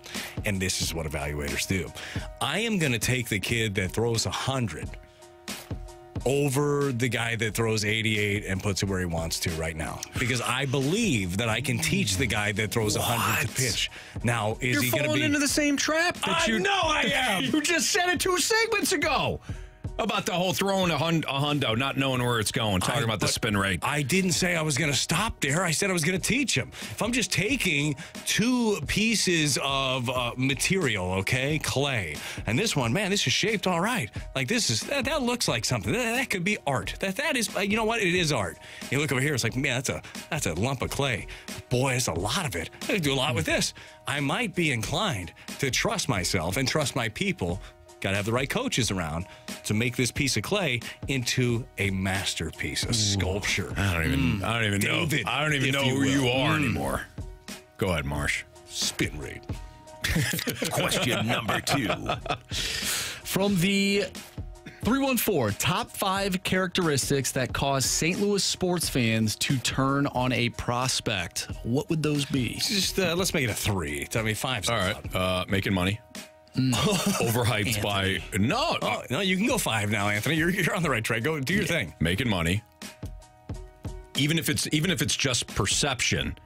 and this is what evaluators do, I am going to take the kid that throws 100 over the guy that throws 88 and puts it where he wants to right now. Because I believe that I can teach the guy that throws 100 to pitch. Now, is You're he going to falling be... into the same trap that I know I am! You just said it 2 segments ago. About the whole throwing a hundo, not knowing where it's going, talking about the spin rate. I didn't say I was going to stop there. I said I was going to teach him. If I'm just taking 2 pieces of material, okay, clay, and this one, man, this is shaped all right. Like that looks like something. That could be art. That is, you know what? It is art. You look over here, it's like, man, that's a lump of clay. Boy, it's a lot of it. I could do a lot with this. I might be inclined to trust myself and trust my people. Got to have the right coaches around to make this piece of clay into a masterpiece, a sculpture. I don't even know. I don't even know who you are anymore. Go ahead, Marsh. Spin rate. Question number 2. From the 314, top 5 characteristics that cause St. Louis sports fans to turn on a prospect. What would those be? Just let's make it a 3. I mean, 5's all right. Making money. Overhyped by no. No, you can go 5 now, Anthony. You're on the right track. Go do your thing. Making money. Even if it's just perception,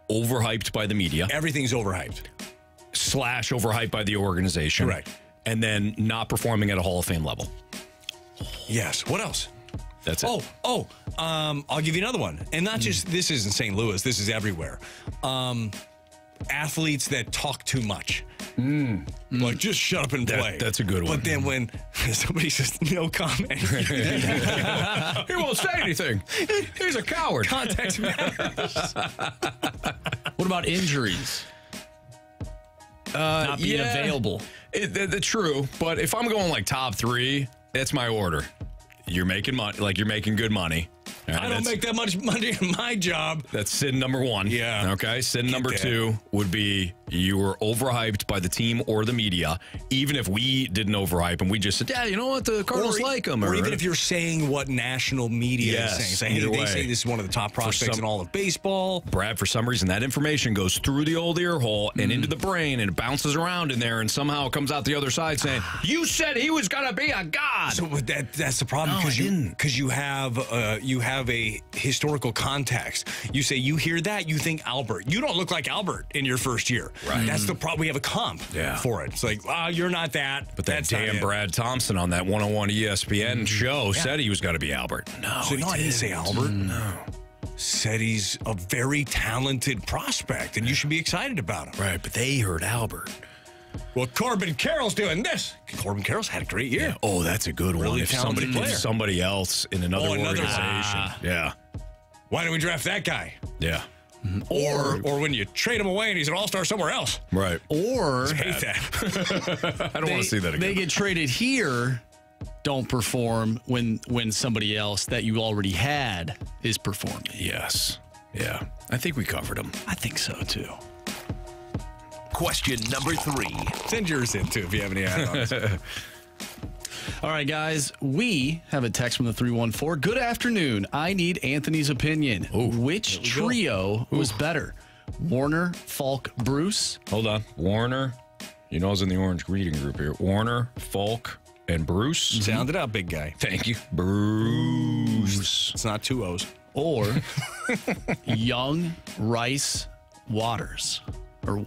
overhyped by the media. Everything's overhyped. / overhyped by the organization. Correct. And then not performing at a Hall of Fame level. Yes. What else? That's it. I'll give you another one. And not just, this isn't St. Louis, this is everywhere. Athletes that talk too much. Like, just shut up and play. That's a good one. But then when somebody says no comment, he won't say anything. He's a coward. Context matters. What about injuries? Not being available. True, but if I'm going like top 3, that's my order. You're making money, like you're making good money. Right, I don't make that much money in my job. That's sin number 1. Yeah. Okay. Sin number 2 would be you were overhyped by the team or the media, even if we didn't overhype and we just said, yeah, you know what, the Cardinals like him. Or even if you're saying what national media is saying. They say this is one of the top prospects in all of baseball. Brad, for some reason, that information goes through the old ear hole and into the brain and it bounces around in there and somehow it comes out the other side saying, you said he was going to be a god. So that's the problem because you have a historical context. You say you hear that, you think Albert. You don't look like Albert in your first year. Right. That's the problem. We have a comp for it. It's like, you're not that. But that damn Brad Thompson on that 101 ESPN show said he was going to be Albert. No, I didn't say Albert. No. Said he's a very talented prospect, and you should be excited about him. Right, but they heard Albert. Well, Corbin Carroll's doing this. Corbin Carroll's had a great year. Yeah. Oh, that's a good one. Really If talented player. somebody else in another organization. Yeah. Why didn't we draft that guy? Yeah. Or when you trade him away and he's an all-star somewhere else. Right. Or I hate that. I don't want to see that again. They get traded here, don't perform when somebody else that you already had is performing. Yes. Yeah. I think we covered them. I think so, too. Question number 3. Send yours in, too, if you have any add-ons. All right, guys, we have a text from the 314. Good afternoon. I need Anthony's opinion. Which trio was better? Warner, Falk, Bruce? Hold on. Warner, you know I was in the orange greeting group here. Warner, Falk, and Bruce. Sound it out, big guy. Thank you. Bruce. It's not 2 O's. Or Young, Rice, Waters? Or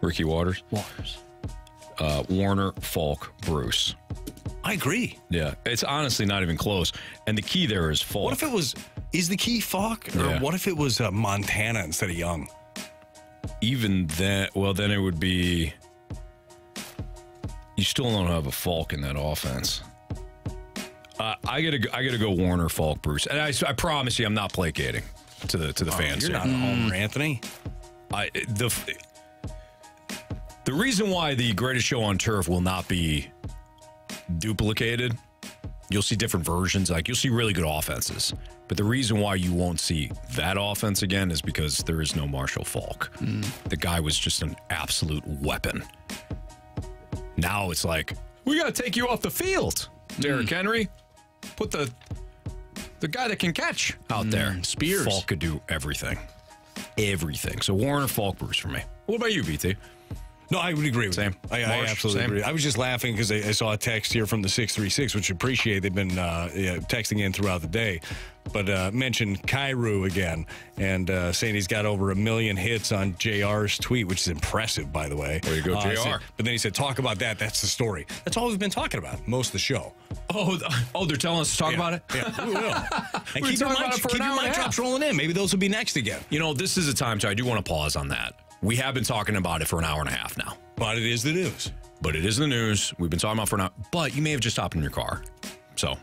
Ricky Waters. Waters. Warner, Falk, Bruce. I agree. Yeah, it's honestly not even close. And the key there is Falk. What if it was, is the key Falk? Or what if it was Montana instead of Young? Even then, well, then it would be, you still don't have a Falk in that offense. I gotta go Warner, Falk, Bruce. And I promise you, I'm not placating to the fans. You're not a homer, Anthony. The reason why the greatest show on turf will not be duplicated, you'll see different versions. Like, you'll see really good offenses. But the reason why you won't see that offense again is because there is no Marshall Falk. The guy was just an absolute weapon. Now it's like, we got to take you off the field, Derrick Henry. Put the guy that can catch out there. Spears. Falk could do everything. Everything. So Warner, Falk, Bruce for me. What about you, BT? No, I would agree with you. I absolutely agree. I was just laughing because I saw a text here from the 636, which I appreciate. They've been texting in throughout the day. But mentioned Kyrou again and saying he's got over 1 million hits on JR's tweet, which is impressive, by the way. There you go, JR. But then he said, talk about that. That's the story. That's all we've been talking about most of the show. Oh, they're telling us to talk about it? Yeah, we will. And keep your mic drops rolling in. Maybe those will be next again. You know, this is a time, so I do want to pause on that. We have been talking about it for an hour and a half now. But it is the news. But it is the news. We've been talking about it for an hour. But you may have just stopped in your car. So.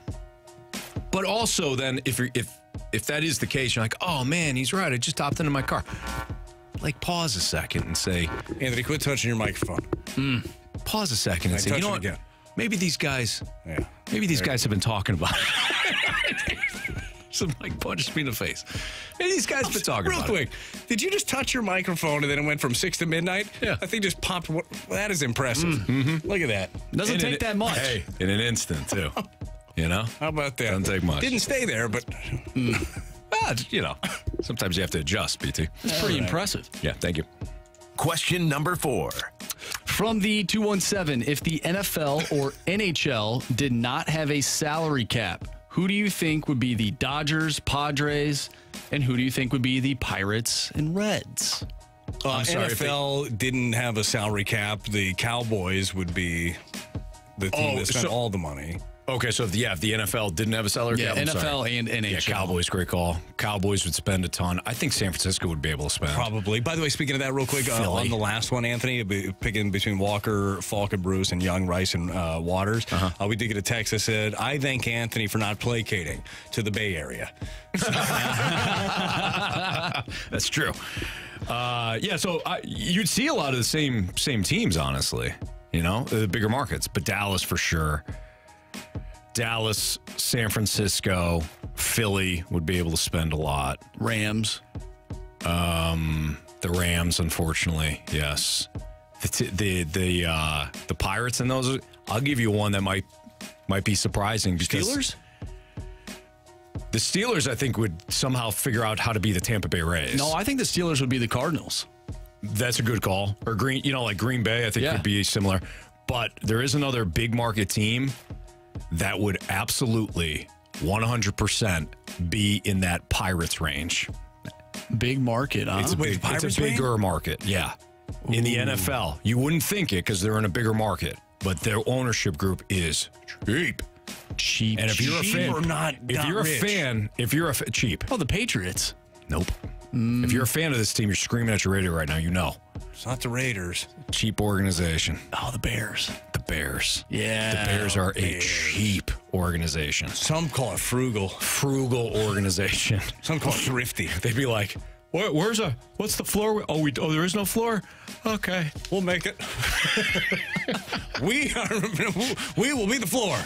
But also then, if that is the case, you're like, oh, man, he's right. I just hopped into my car. Like, pause a second and say. Anthony, quit touching your microphone. Pause a second and say, you know what? Again. Maybe these guys. Yeah. Maybe these guys have been talking about it. Some Mike punches me in the face. Maybe these guys have been talking about it. Real quick, did you just touch your microphone and then it went from 6 to midnight? Yeah. I think just popped. That is impressive. Look at that. Doesn't take that much. Hey, in an instant, too. You know? How about that? Doesn't take much. Didn't stay there, but. You know, sometimes you have to adjust, BT. It's pretty impressive. Yeah, thank you. Question number 4. From the 217, if the NFL or NHL did not have a salary cap, who do you think would be the Dodgers, Padres, and who do you think would be the Pirates and Reds? NFL didn't have a salary cap. The Cowboys would be the team that spent all the money. Okay, so if the NFL didn't have a salary cap, NFL and NHL. Yeah, Cowboys, great call. Cowboys would spend a ton. I think San Francisco would be able to spend. Probably. By the way, speaking of that real quick, on the last one, Anthony, picking between Walker, Falk, and Bruce, and Young, Rice, and Waters, we did get a text that said, I thank Anthony for not placating to the Bay Area. That's true. So you'd see a lot of the same teams, honestly. You know, the bigger markets, but Dallas for sure. Dallas, San Francisco, Philly would be able to spend a lot. Rams. The Rams, unfortunately, yes. The Pirates and those. I'll give you one that might be surprising. Because Steelers? The Steelers, I think, would somehow figure out how to be the Tampa Bay Rays. No, I think the Steelers would be the Cardinals. That's a good call. Or like Green Bay, I think would be similar. But there is another big market team that would absolutely 100% be in that Pirates range. Big market, huh? It's a bigger market, yeah. Ooh. In the NFL. You wouldn't think it because they're in a bigger market, but their ownership group is cheap. Cheap. And if you're a fan, or not if you're a cheap. Oh, the Patriots. Nope. If you're a fan of this team, you're screaming at your radio right now, you know. It's not the Raiders. Cheap organization. Oh, the Bears. The Bears. Yeah. The Bears are a cheap organization. Some call it frugal. Frugal organization. Some call it thrifty. They'd be like, what's the floor? Oh, there is no floor? Okay. We'll make it. We will be the floor.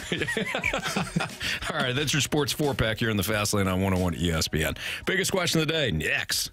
All right, that's your sports 4-pack here in the Fast Lane on 101 ESPN. Biggest question of the day, next.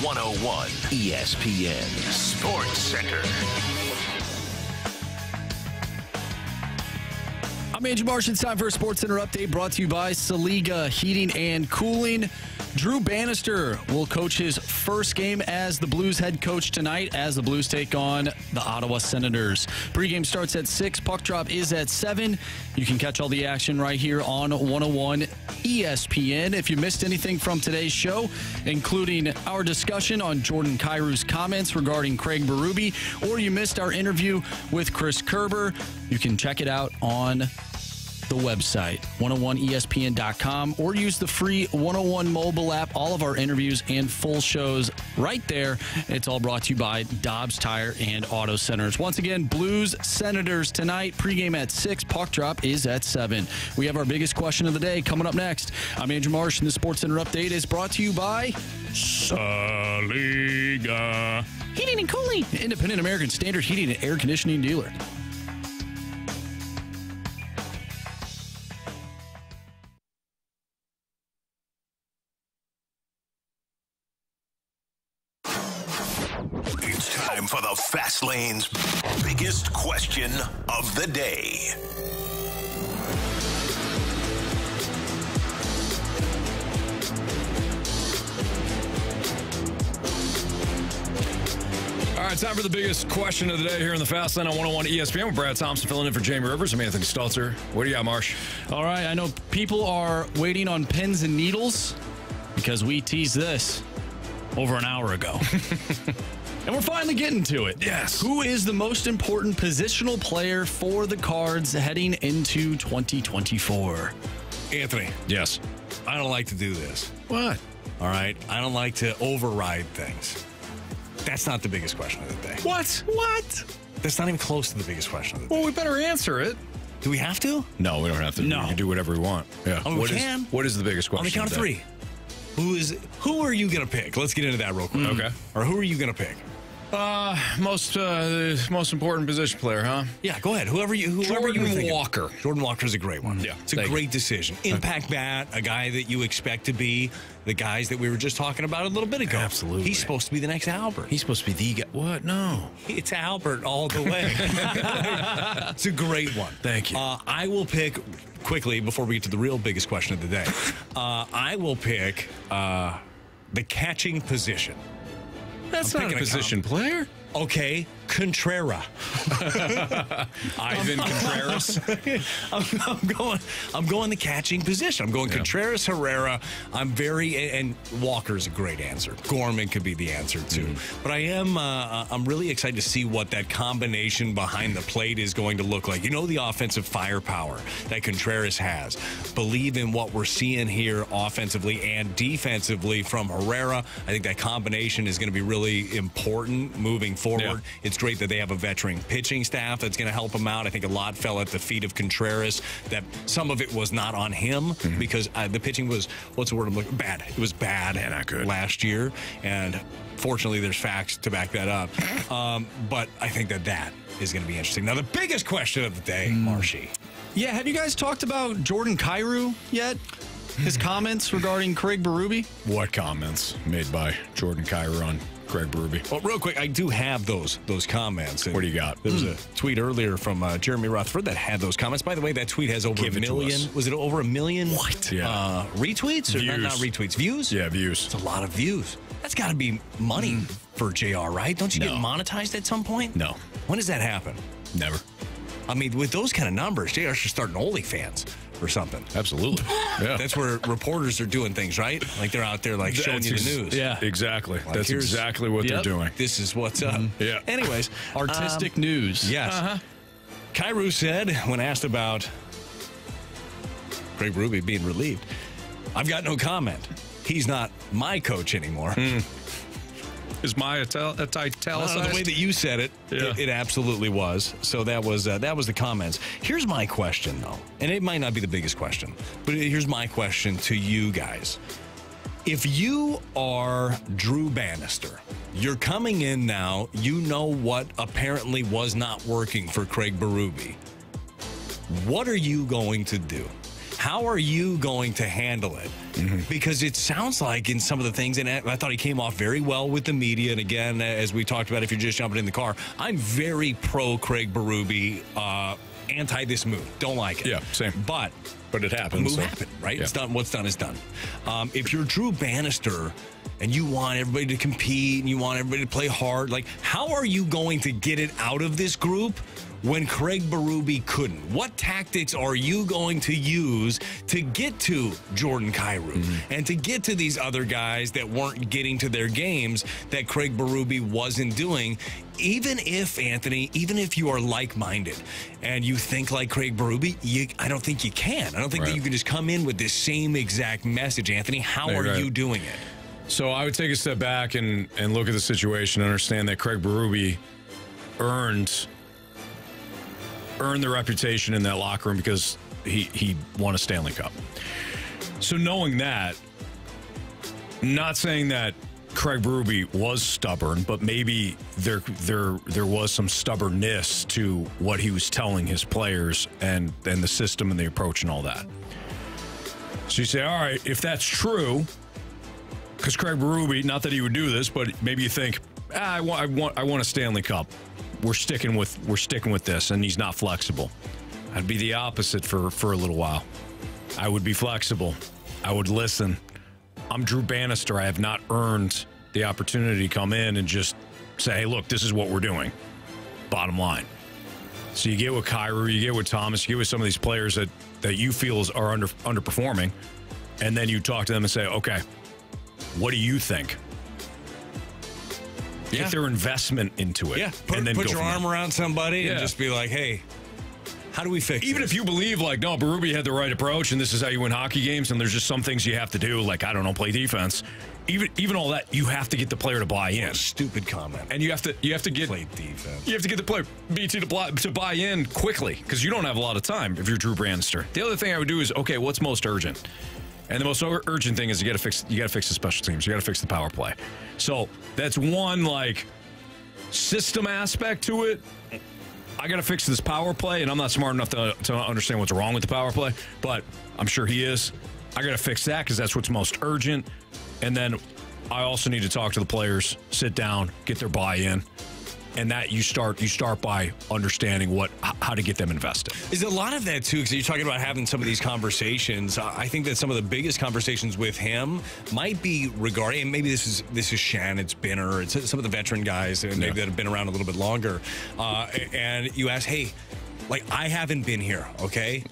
101 ESPN Sports Center. I'm Andrew Marsh. It's time for a Sports Center update brought to you by Saliga Heating and Cooling. Drew Bannister will coach his first game as the Blues head coach tonight as the Blues take on the Ottawa Senators. Pregame starts at 6. Puck drop is at 7. You can catch all the action right here on 101 ESPN. If you missed anything from today's show, including our discussion on Jordan Kyrou's comments regarding Craig Berube, or you missed our interview with Chris Kerber, you can check it out on the website, 101ESPN.com, or use the free 101 mobile app. All of our interviews and full shows right there. It's all brought to you by Dobbs Tire and Auto Centers. Once again, Blues Senators tonight. Pregame at 6. Puck drop is at 7. We have our biggest question of the day coming up next. I'm Andrew Marsh, and the Sports Center update is brought to you by Saliga Heating and Cooling, independent American Standard heating and air conditioning dealer. Time for the Fast Lane's biggest question of the day. All right, time for the biggest question of the day here in the Fast Lane on 101 ESPN with Brad Thompson filling in for Jamie Rivers. I'm Anthony Stalter. What do you got, Marsh? All right, I know people are waiting on pins and needles because we teased this over an hour ago. And we're finally getting to it. Yes. Who is the most important positional player for the Cards heading into 2024? Anthony. Yes. I don't like to do this. What? All right. I don't like to override things. That's not the biggest question of the day. What? That's not even close to the biggest question of the day. Well, we better answer it. Do we have to? No, we don't have to. No. We can do whatever we want. Yeah. Oh, we can? What is the biggest question? On the count of 3. Who are you going to pick? Let's get into that real quick. Okay. Or who are you going to pick? Most important position player, huh? Yeah, go ahead. Whoever you Jordan Walker. Jordan Walker's a great one. Yeah, it's a great decision. Impact bat, a guy that you expect to be the guys that we were just talking about a little bit ago. Absolutely. He's supposed to be the next Albert. He's supposed to be the guy. What? No. It's Albert all the way. It's a great one. Thank you. I will pick quickly before we get to the real biggest question of the day. I will pick the catching position. That's not a position player. Okay, Contreras. Ivan Contreras. I'm going the catching position. I'm going Contreras, Herrera. And Walker's a great answer. Gorman could be the answer too. But I'm really excited to see what that combination behind the plate is going to look like. You know, the offensive firepower that Contreras has. Believe in what we're seeing here offensively and defensively from Herrera. I think that combination is going to be really important moving forward. Yeah. It's great that they have a veteran pitching staff that's going to help him out. I think a lot fell at the feet of Contreras, that some of it was not on him because the pitching was, what's the word I'm looking, bad. It was bad last year, and fortunately there's facts to back that up. But I think that is going to be interesting. Now, the biggest question of the day, Marshy. Yeah, have you guys talked about Jordan Kyrou yet? His comments regarding Craig Berube? What comments made by Jordan Kyrou on Craig Berube? Well, real quick, I do have those comments. What do you got? There was a tweet earlier from Jeremy Rutherford that had those comments. By the way, that tweet has over a million. Was it over 1 million? What? Yeah. Retweets? Views. Or not retweets? Views? Yeah, views. It's a lot of views. That's got to be money for JR, right? Don't you get monetized at some point? No. When does that happen? Never. I mean, with those kind of numbers, JR should start an OnlyFans or something. Absolutely. Yeah. That's where reporters are doing things, right? Like they're out there like showing you the news. Yeah, exactly. Like, that's exactly what they're doing. This is what's up. Yeah. Anyways, artistic news. Yes. Kyrou said when asked about Craig Berube being relieved, "I've got no comment. He's not my coach anymore." Is my italicized? The way that you said it, it absolutely was. So that was the comments. Here's my question, though, and it might not be the biggest question, but here's my question to you guys. If you are Drew Bannister, you're coming in now, you know what apparently was not working for Craig Berube. What are you going to do? How are you going to handle it? Because it sounds like in some of the things, and I thought he came off very well with the media. And again, as we talked about, if you're just jumping in the car, I'm very pro Craig Berube, anti this move. Don't like it. Yeah, same. But it happens. Move happened, right? Yeah. It's done. What's done is done. If you're Drew Bannister and you want everybody to compete and you want everybody to play hard, like, how are you going to get it out of this group when Craig Berube couldn't? What tactics are you going to use to get to Jordan Kyrou and to get to these other guys that weren't getting to their games that Craig Berube wasn't doing? Even if, Anthony, even if you are like-minded and you think like Craig Berube, I don't think you can. I don't think that you can just come in with this same exact message, Anthony. How are you doing it? So I would take a step back and look at the situation and understand that Craig Berube earned the reputation in that locker room because he won a Stanley Cup. So knowing that, not saying that Craig Berube was stubborn, but maybe there was some stubbornness to what he was telling his players and the system and the approach and all that. So you say, all right, if that's true, because Craig Berube, not that he would do this, but maybe you think, I want a Stanley Cup. We're sticking with this, and he's not flexible. I'd be the opposite for a little while. I would be flexible. I would listen. I'm Drew Bannister. I have not earned the opportunity to come in and just say, hey, look, this is what we're doing. Bottom line. So you get with Kyrou, you get with Thomas, you get with some of these players that you feel are underperforming, and then you talk to them and say, okay, what do you think? Get their investment into it. Yeah, and then put go your arm around somebody and just be like, hey, how do we fix Even this? if you believe, like, no, Berube had the right approach and this is how you win hockey games and there's just some things you have to do, like, I don't know, play defense. Even all that, you have to get the player to buy in. Stupid comment. And you have to get play defense. You have to get the player BT to buy in quickly because you don't have a lot of time if you're Drew Bannister. The other thing I would do is, okay, what's most urgent? And the most urgent thing is you got to fix the special teams. You got to fix the power play. So that's one like system aspect to it. I got to fix this power play, and I'm not smart enough to understand what's wrong with the power play, but I'm sure he is. I got to fix that because that's what's most urgent. And then I also need to talk to the players, sit down, get their buy-in. And that you start by understanding how to get them invested. Is a lot of that too, because you're talking about having some of these conversations. I think that some of the biggest conversations with him might be regarding, and maybe this is Shan, it's Binner, it's some of the veteran guys maybe that have been around a little bit longer. And you ask, hey, like, I haven't been here, okay?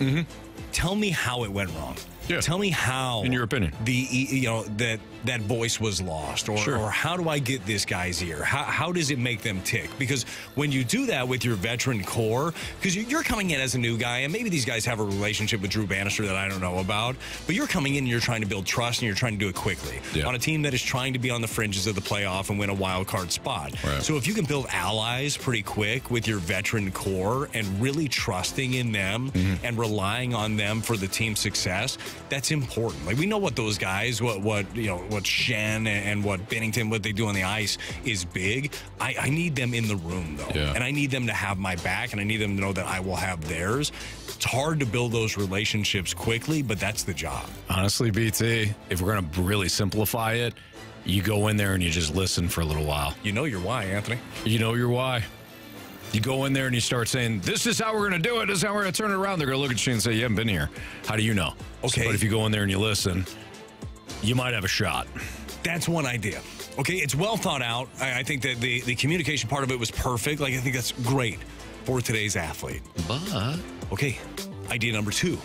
Tell me how it went wrong. Yeah. Tell me how, in your opinion, that voice was lost, or how do I get this guy's ear? How does it make them tick? Because when you do that with your veteran core, because you're coming in as a new guy, and maybe these guys have a relationship with Drew Bannister that I don't know about, but you're coming in and you're trying to build trust and you're trying to do it quickly on a team that is trying to be on the fringes of the playoff and win a wild card spot. Right. So if you can build allies pretty quick with your veteran core and really trusting in them and relying on them for the team's success, that's important. Like, we know what those guys, what Shen and what Bennington, what they do on the ice is big. I need them in the room, though. Yeah. And I need them to have my back, and I need them to know that I will have theirs. It's hard to build those relationships quickly, but that's the job. Honestly, BT, if we're going to really simplify it, you go in there and you just listen for a little while. You know your why, Anthony. You know your why. You go in there and you start saying, this is how we're going to do it. This is how we're going to turn it around. They're going to look at you and say, you haven't been here. How do you know? Okay. But if you go in there and you listen, you might have a shot. That's one idea. Okay, it's well thought out. I think that the communication part of it was perfect. Like, I think that's great for today's athlete. But, okay, idea number 2.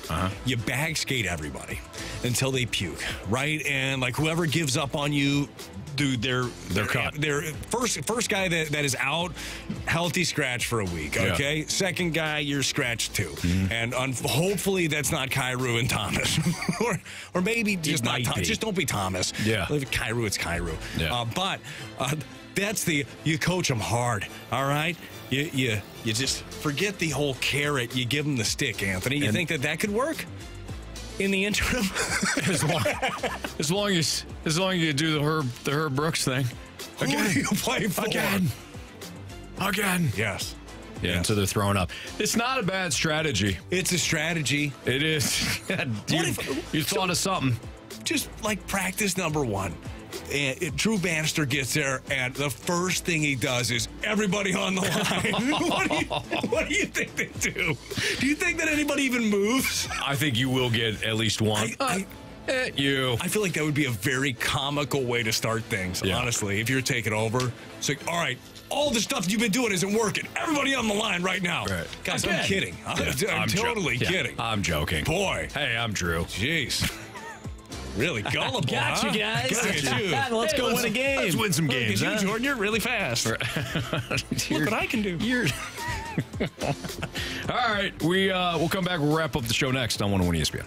You bag skate everybody until they puke, right? And, like, whoever gives up on you, dude, they're cut. They're first guy that is out, healthy scratch for a week. Okay, second guy, you're scratched too, and hopefully that's not Kyrou and Thomas, or maybe just not. Just don't be Thomas. Yeah, Kyrou, it's Kyrou. Yeah. But that's you coach them hard. All right. You just forget the whole carrot. You give them the stick, Anthony. You think that could work? In the interim, as long as you do the Herb Brooks thing, again, who do you play for? Again. Yes. Yeah, and so they're throwing up. It's not a bad strategy. It's a strategy. It is. You thought of something. Just like practice number one. And Drew Bannister gets there, and the first thing he does is everybody on the line. What do you think they do? Do you think that anybody even moves? I think you will get at least one. I feel like that would be a very comical way to start things, honestly, if you're taking over. It's like, all right, all the stuff you've been doing isn't working. Everybody on the line right now. Right. Guys, I'm kidding. I'm totally kidding. I'm joking. Boy. Hey, I'm Drew. Jeez. Really gullible, Got you guys. Got you. Let's go win a game. Let's win some games. Look at you, Jordan. You're really fast. Look what I can do. All right. We'll come back. We'll wrap up the show next on 101 ESPN.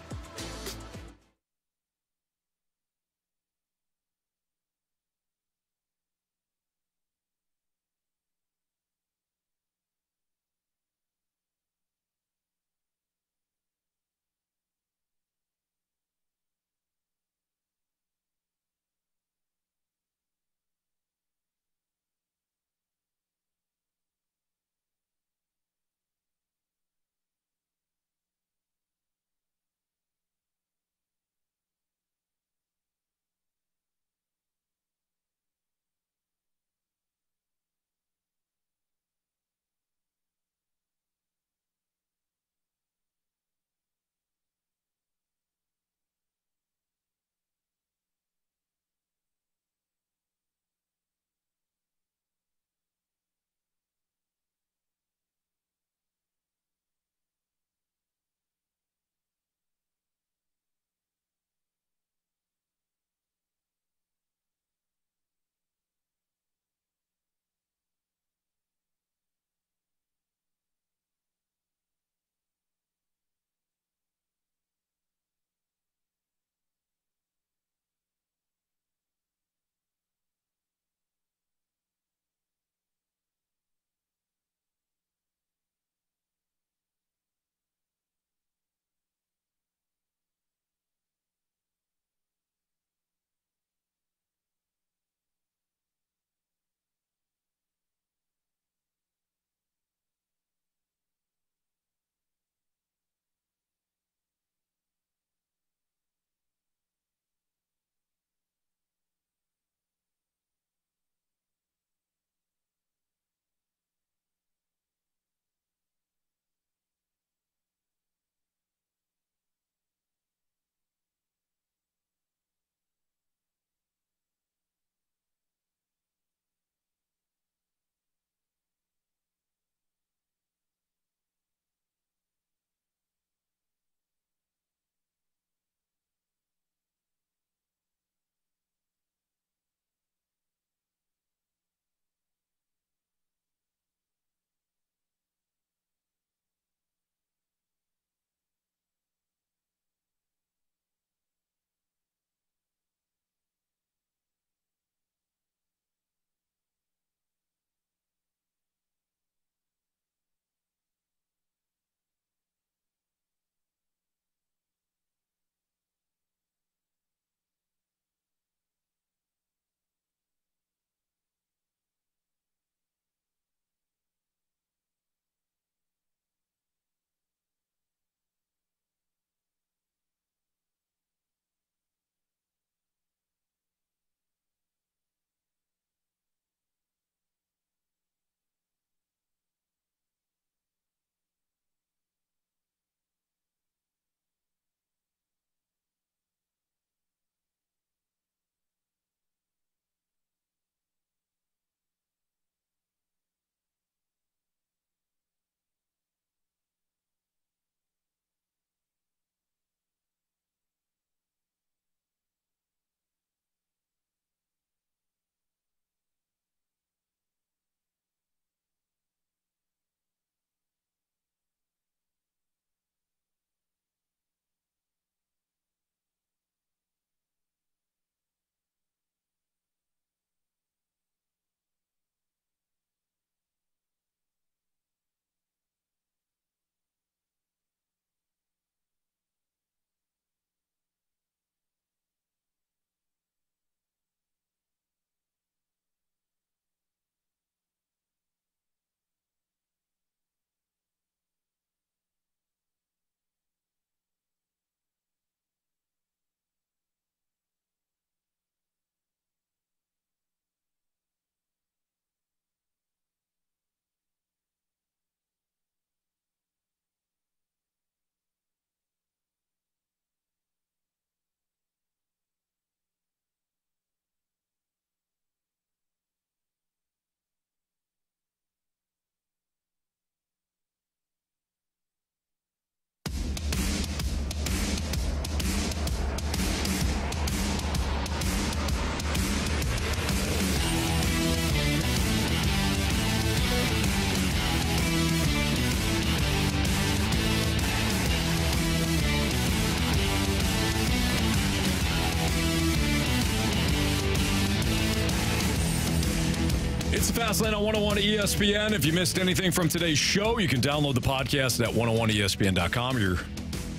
It's the Fast Lane on 101 ESPN. If you missed anything from today's show, you can download the podcast at 101ESPN.com. Your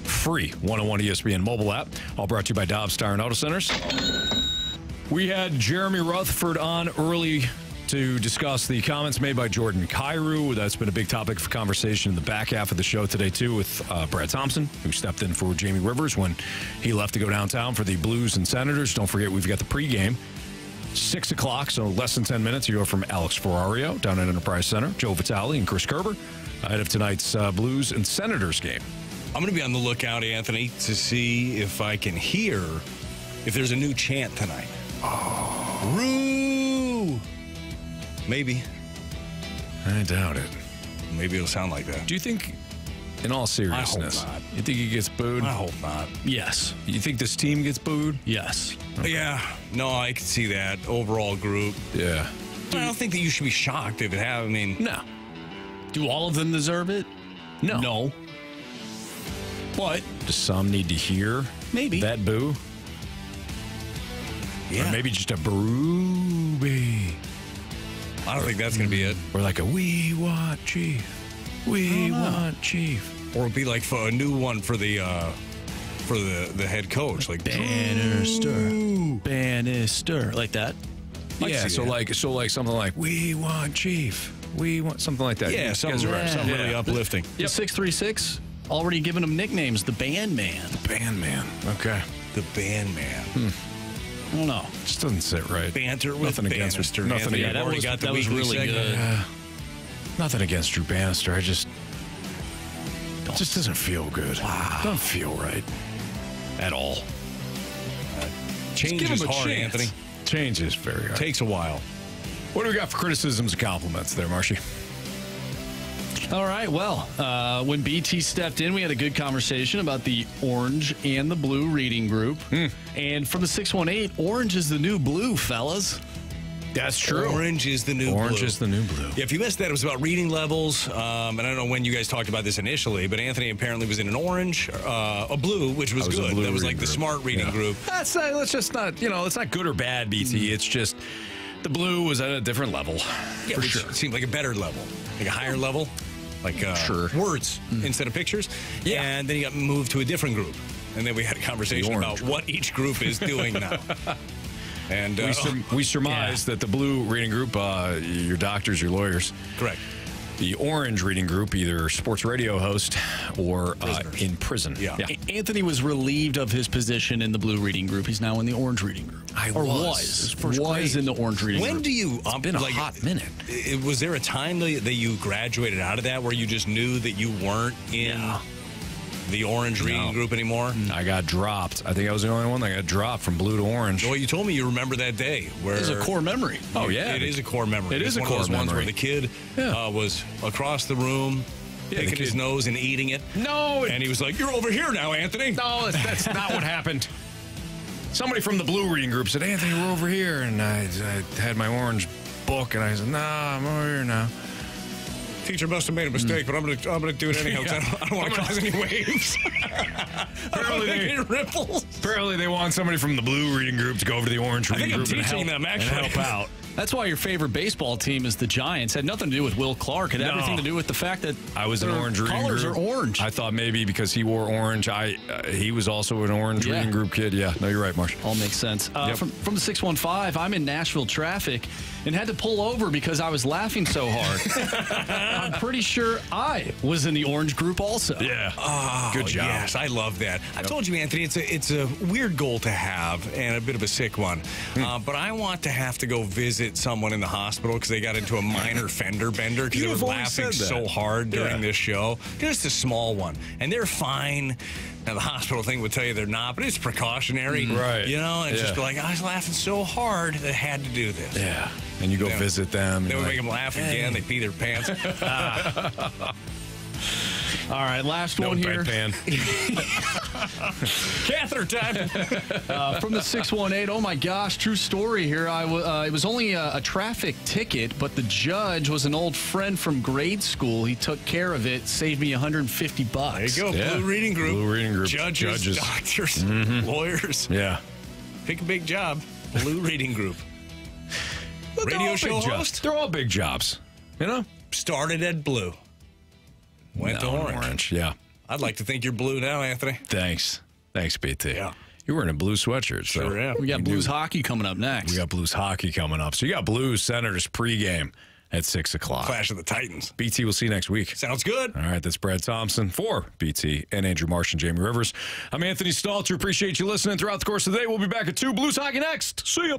free 101 ESPN mobile app. All brought to you by Dobbs Tire and Auto Centers. We had Jeremy Rutherford on early to discuss the comments made by Jordan Kyrou. That's been a big topic of conversation in the back half of the show today, too, with Brad Thompson, who stepped in for Jamie Rivers when he left to go downtown for the Blues and Senators. Don't forget, we've got the pregame. 6 o'clock, so less than 10 minutes. You go from Alex Ferrario down at Enterprise Center, Joe Vitale and Chris Kerber ahead of tonight's Blues and Senators game. I'm going to be on the lookout, Anthony, to see if I can hear if there's a new chant tonight. Oh. Roo! Maybe. I doubt it. Maybe it'll sound like that. Do you think, in all seriousness, I hope not. You think he gets booed? I hope not. Yes. You think this team gets booed? Yes. Okay. Yeah. No, I can see that. Overall group. Yeah. I don't think that you should be shocked if it happens. I mean, no. Do all of them deserve it? No. No. But do some need to hear maybe that boo? Yeah. Or maybe just a Berube. I don't think that's going to be it. Or like a we want Chief. We want Chief. Or it'd be like for a new one for the head coach, like Bannister, like that. Yeah, so like something like we want Chief. We want something like that. Yeah, something really uplifting. Yep. 636 already giving them nicknames. The Band Man. The Band Man. Okay. The Band Man. I don't know. Just doesn't sit right. Banter with nothing against Bannister. Nothing. Yeah, that was really good. Nothing against Drew Bannister. It just doesn't feel good. Wow. Doesn't feel right at all. Change is hard, Anthony. Change is very hard. Takes a while. What do we got for criticisms and compliments there, Marshy? All right. Well, when BT stepped in, we had a good conversation about the orange and the blue reading group. And from the 618, orange is the new blue, fellas. That's true. Orange is the new blue. Orange is the new blue. Yeah, if you missed that, it was about reading levels. And I don't know when you guys talked about this initially, but Anthony apparently was in an orange, a blue, which was good. That was like the smart reading group. Let's just not, it's not good or bad, BT. It's just the blue was at a different level. Yeah, for sure. It seemed like a better level, like a higher level, like words instead of pictures. Yeah. And then he got moved to a different group. And then we had a conversation about what each group is doing now. And we surmised that the blue reading group, your doctors, your lawyers. Correct. The orange reading group, either sports radio host or in prison. Yeah. Anthony was relieved of his position in the blue reading group. He's now in the orange reading group. Was in the orange reading group. When do you... It's been a hot minute. Was there a time that you graduated out of that where you just knew that you weren't in... the orange reading group anymore? I got dropped. I think I was the only one that got dropped from blue to orange. Well, you told me you remember that day. Where it's a core memory. Oh, yeah. It is a core memory. It is a core memory. Ones where the kid Yeah. was across the room, picking his nose and eating it. No. And he was like, "You're over here now, Anthony." No, that's not what happened. Somebody from the blue reading group said, "Anthony, we're over here." And I had my orange book, and I said, "Nah, I'm over here now." Teacher must have made a mistake, but I'm gonna do it anyhow. Yeah. I don't want to cause any waves. Apparently they want somebody from the blue reading group to go over to the orange reading group and help out. That's why your favorite baseball team is the Giants. Had nothing to do with Will Clark. It had everything to do with the fact that I was an orange reading colors group. are orange. I thought maybe because he wore orange, he was also an orange reading group kid. Yeah, no, you're right, Marsh. All makes sense. From the 615, I'm in Nashville traffic and had to pull over because I was laughing so hard. I'm pretty sure I was in the orange group also. Yeah. Oh, good job. Yes, I love that. I told you, Anthony, it's a weird goal to have and a bit of a sick one. But I want to have to go visit someone in the hospital because they got into a minor fender bender because they were laughing so hard during this show. Just a small one. And they're fine. Now, the hospital thing would tell you they're not, but it's precautionary. Right. You know, and just be like, I was laughing so hard that I had to do this. Yeah. And you go visit them. Then we make them laugh again. They pee their pants. All right, last one here. Catheter time. From the 618, oh my gosh, true story here. It was only a traffic ticket, but the judge was an old friend from grade school. He took care of it, saved me $150. There you go, Blue Reading Group. Blue Reading Group. Judges. Doctors, lawyers. Yeah. Pick a big job. Blue Reading Group. radio show host. They're all big jobs. You know? Started at blue. Went to orange. Yeah. I'd like to think you're blue now, Anthony. Thanks, BT. Yeah. You're wearing a blue sweatshirt. Sure am. We got Blues hockey coming up next. We got Blues hockey coming up. So you got Blues Senators pregame at 6 o'clock. Clash of the Titans. BT, we'll see you next week. Sounds good. All right, that's Brad Thompson for BT and Andrew Marsh and Jamie Rivers. I'm Anthony Stalter. Appreciate you listening throughout the course of the day. We'll be back at 2. Blues hockey next. See ya.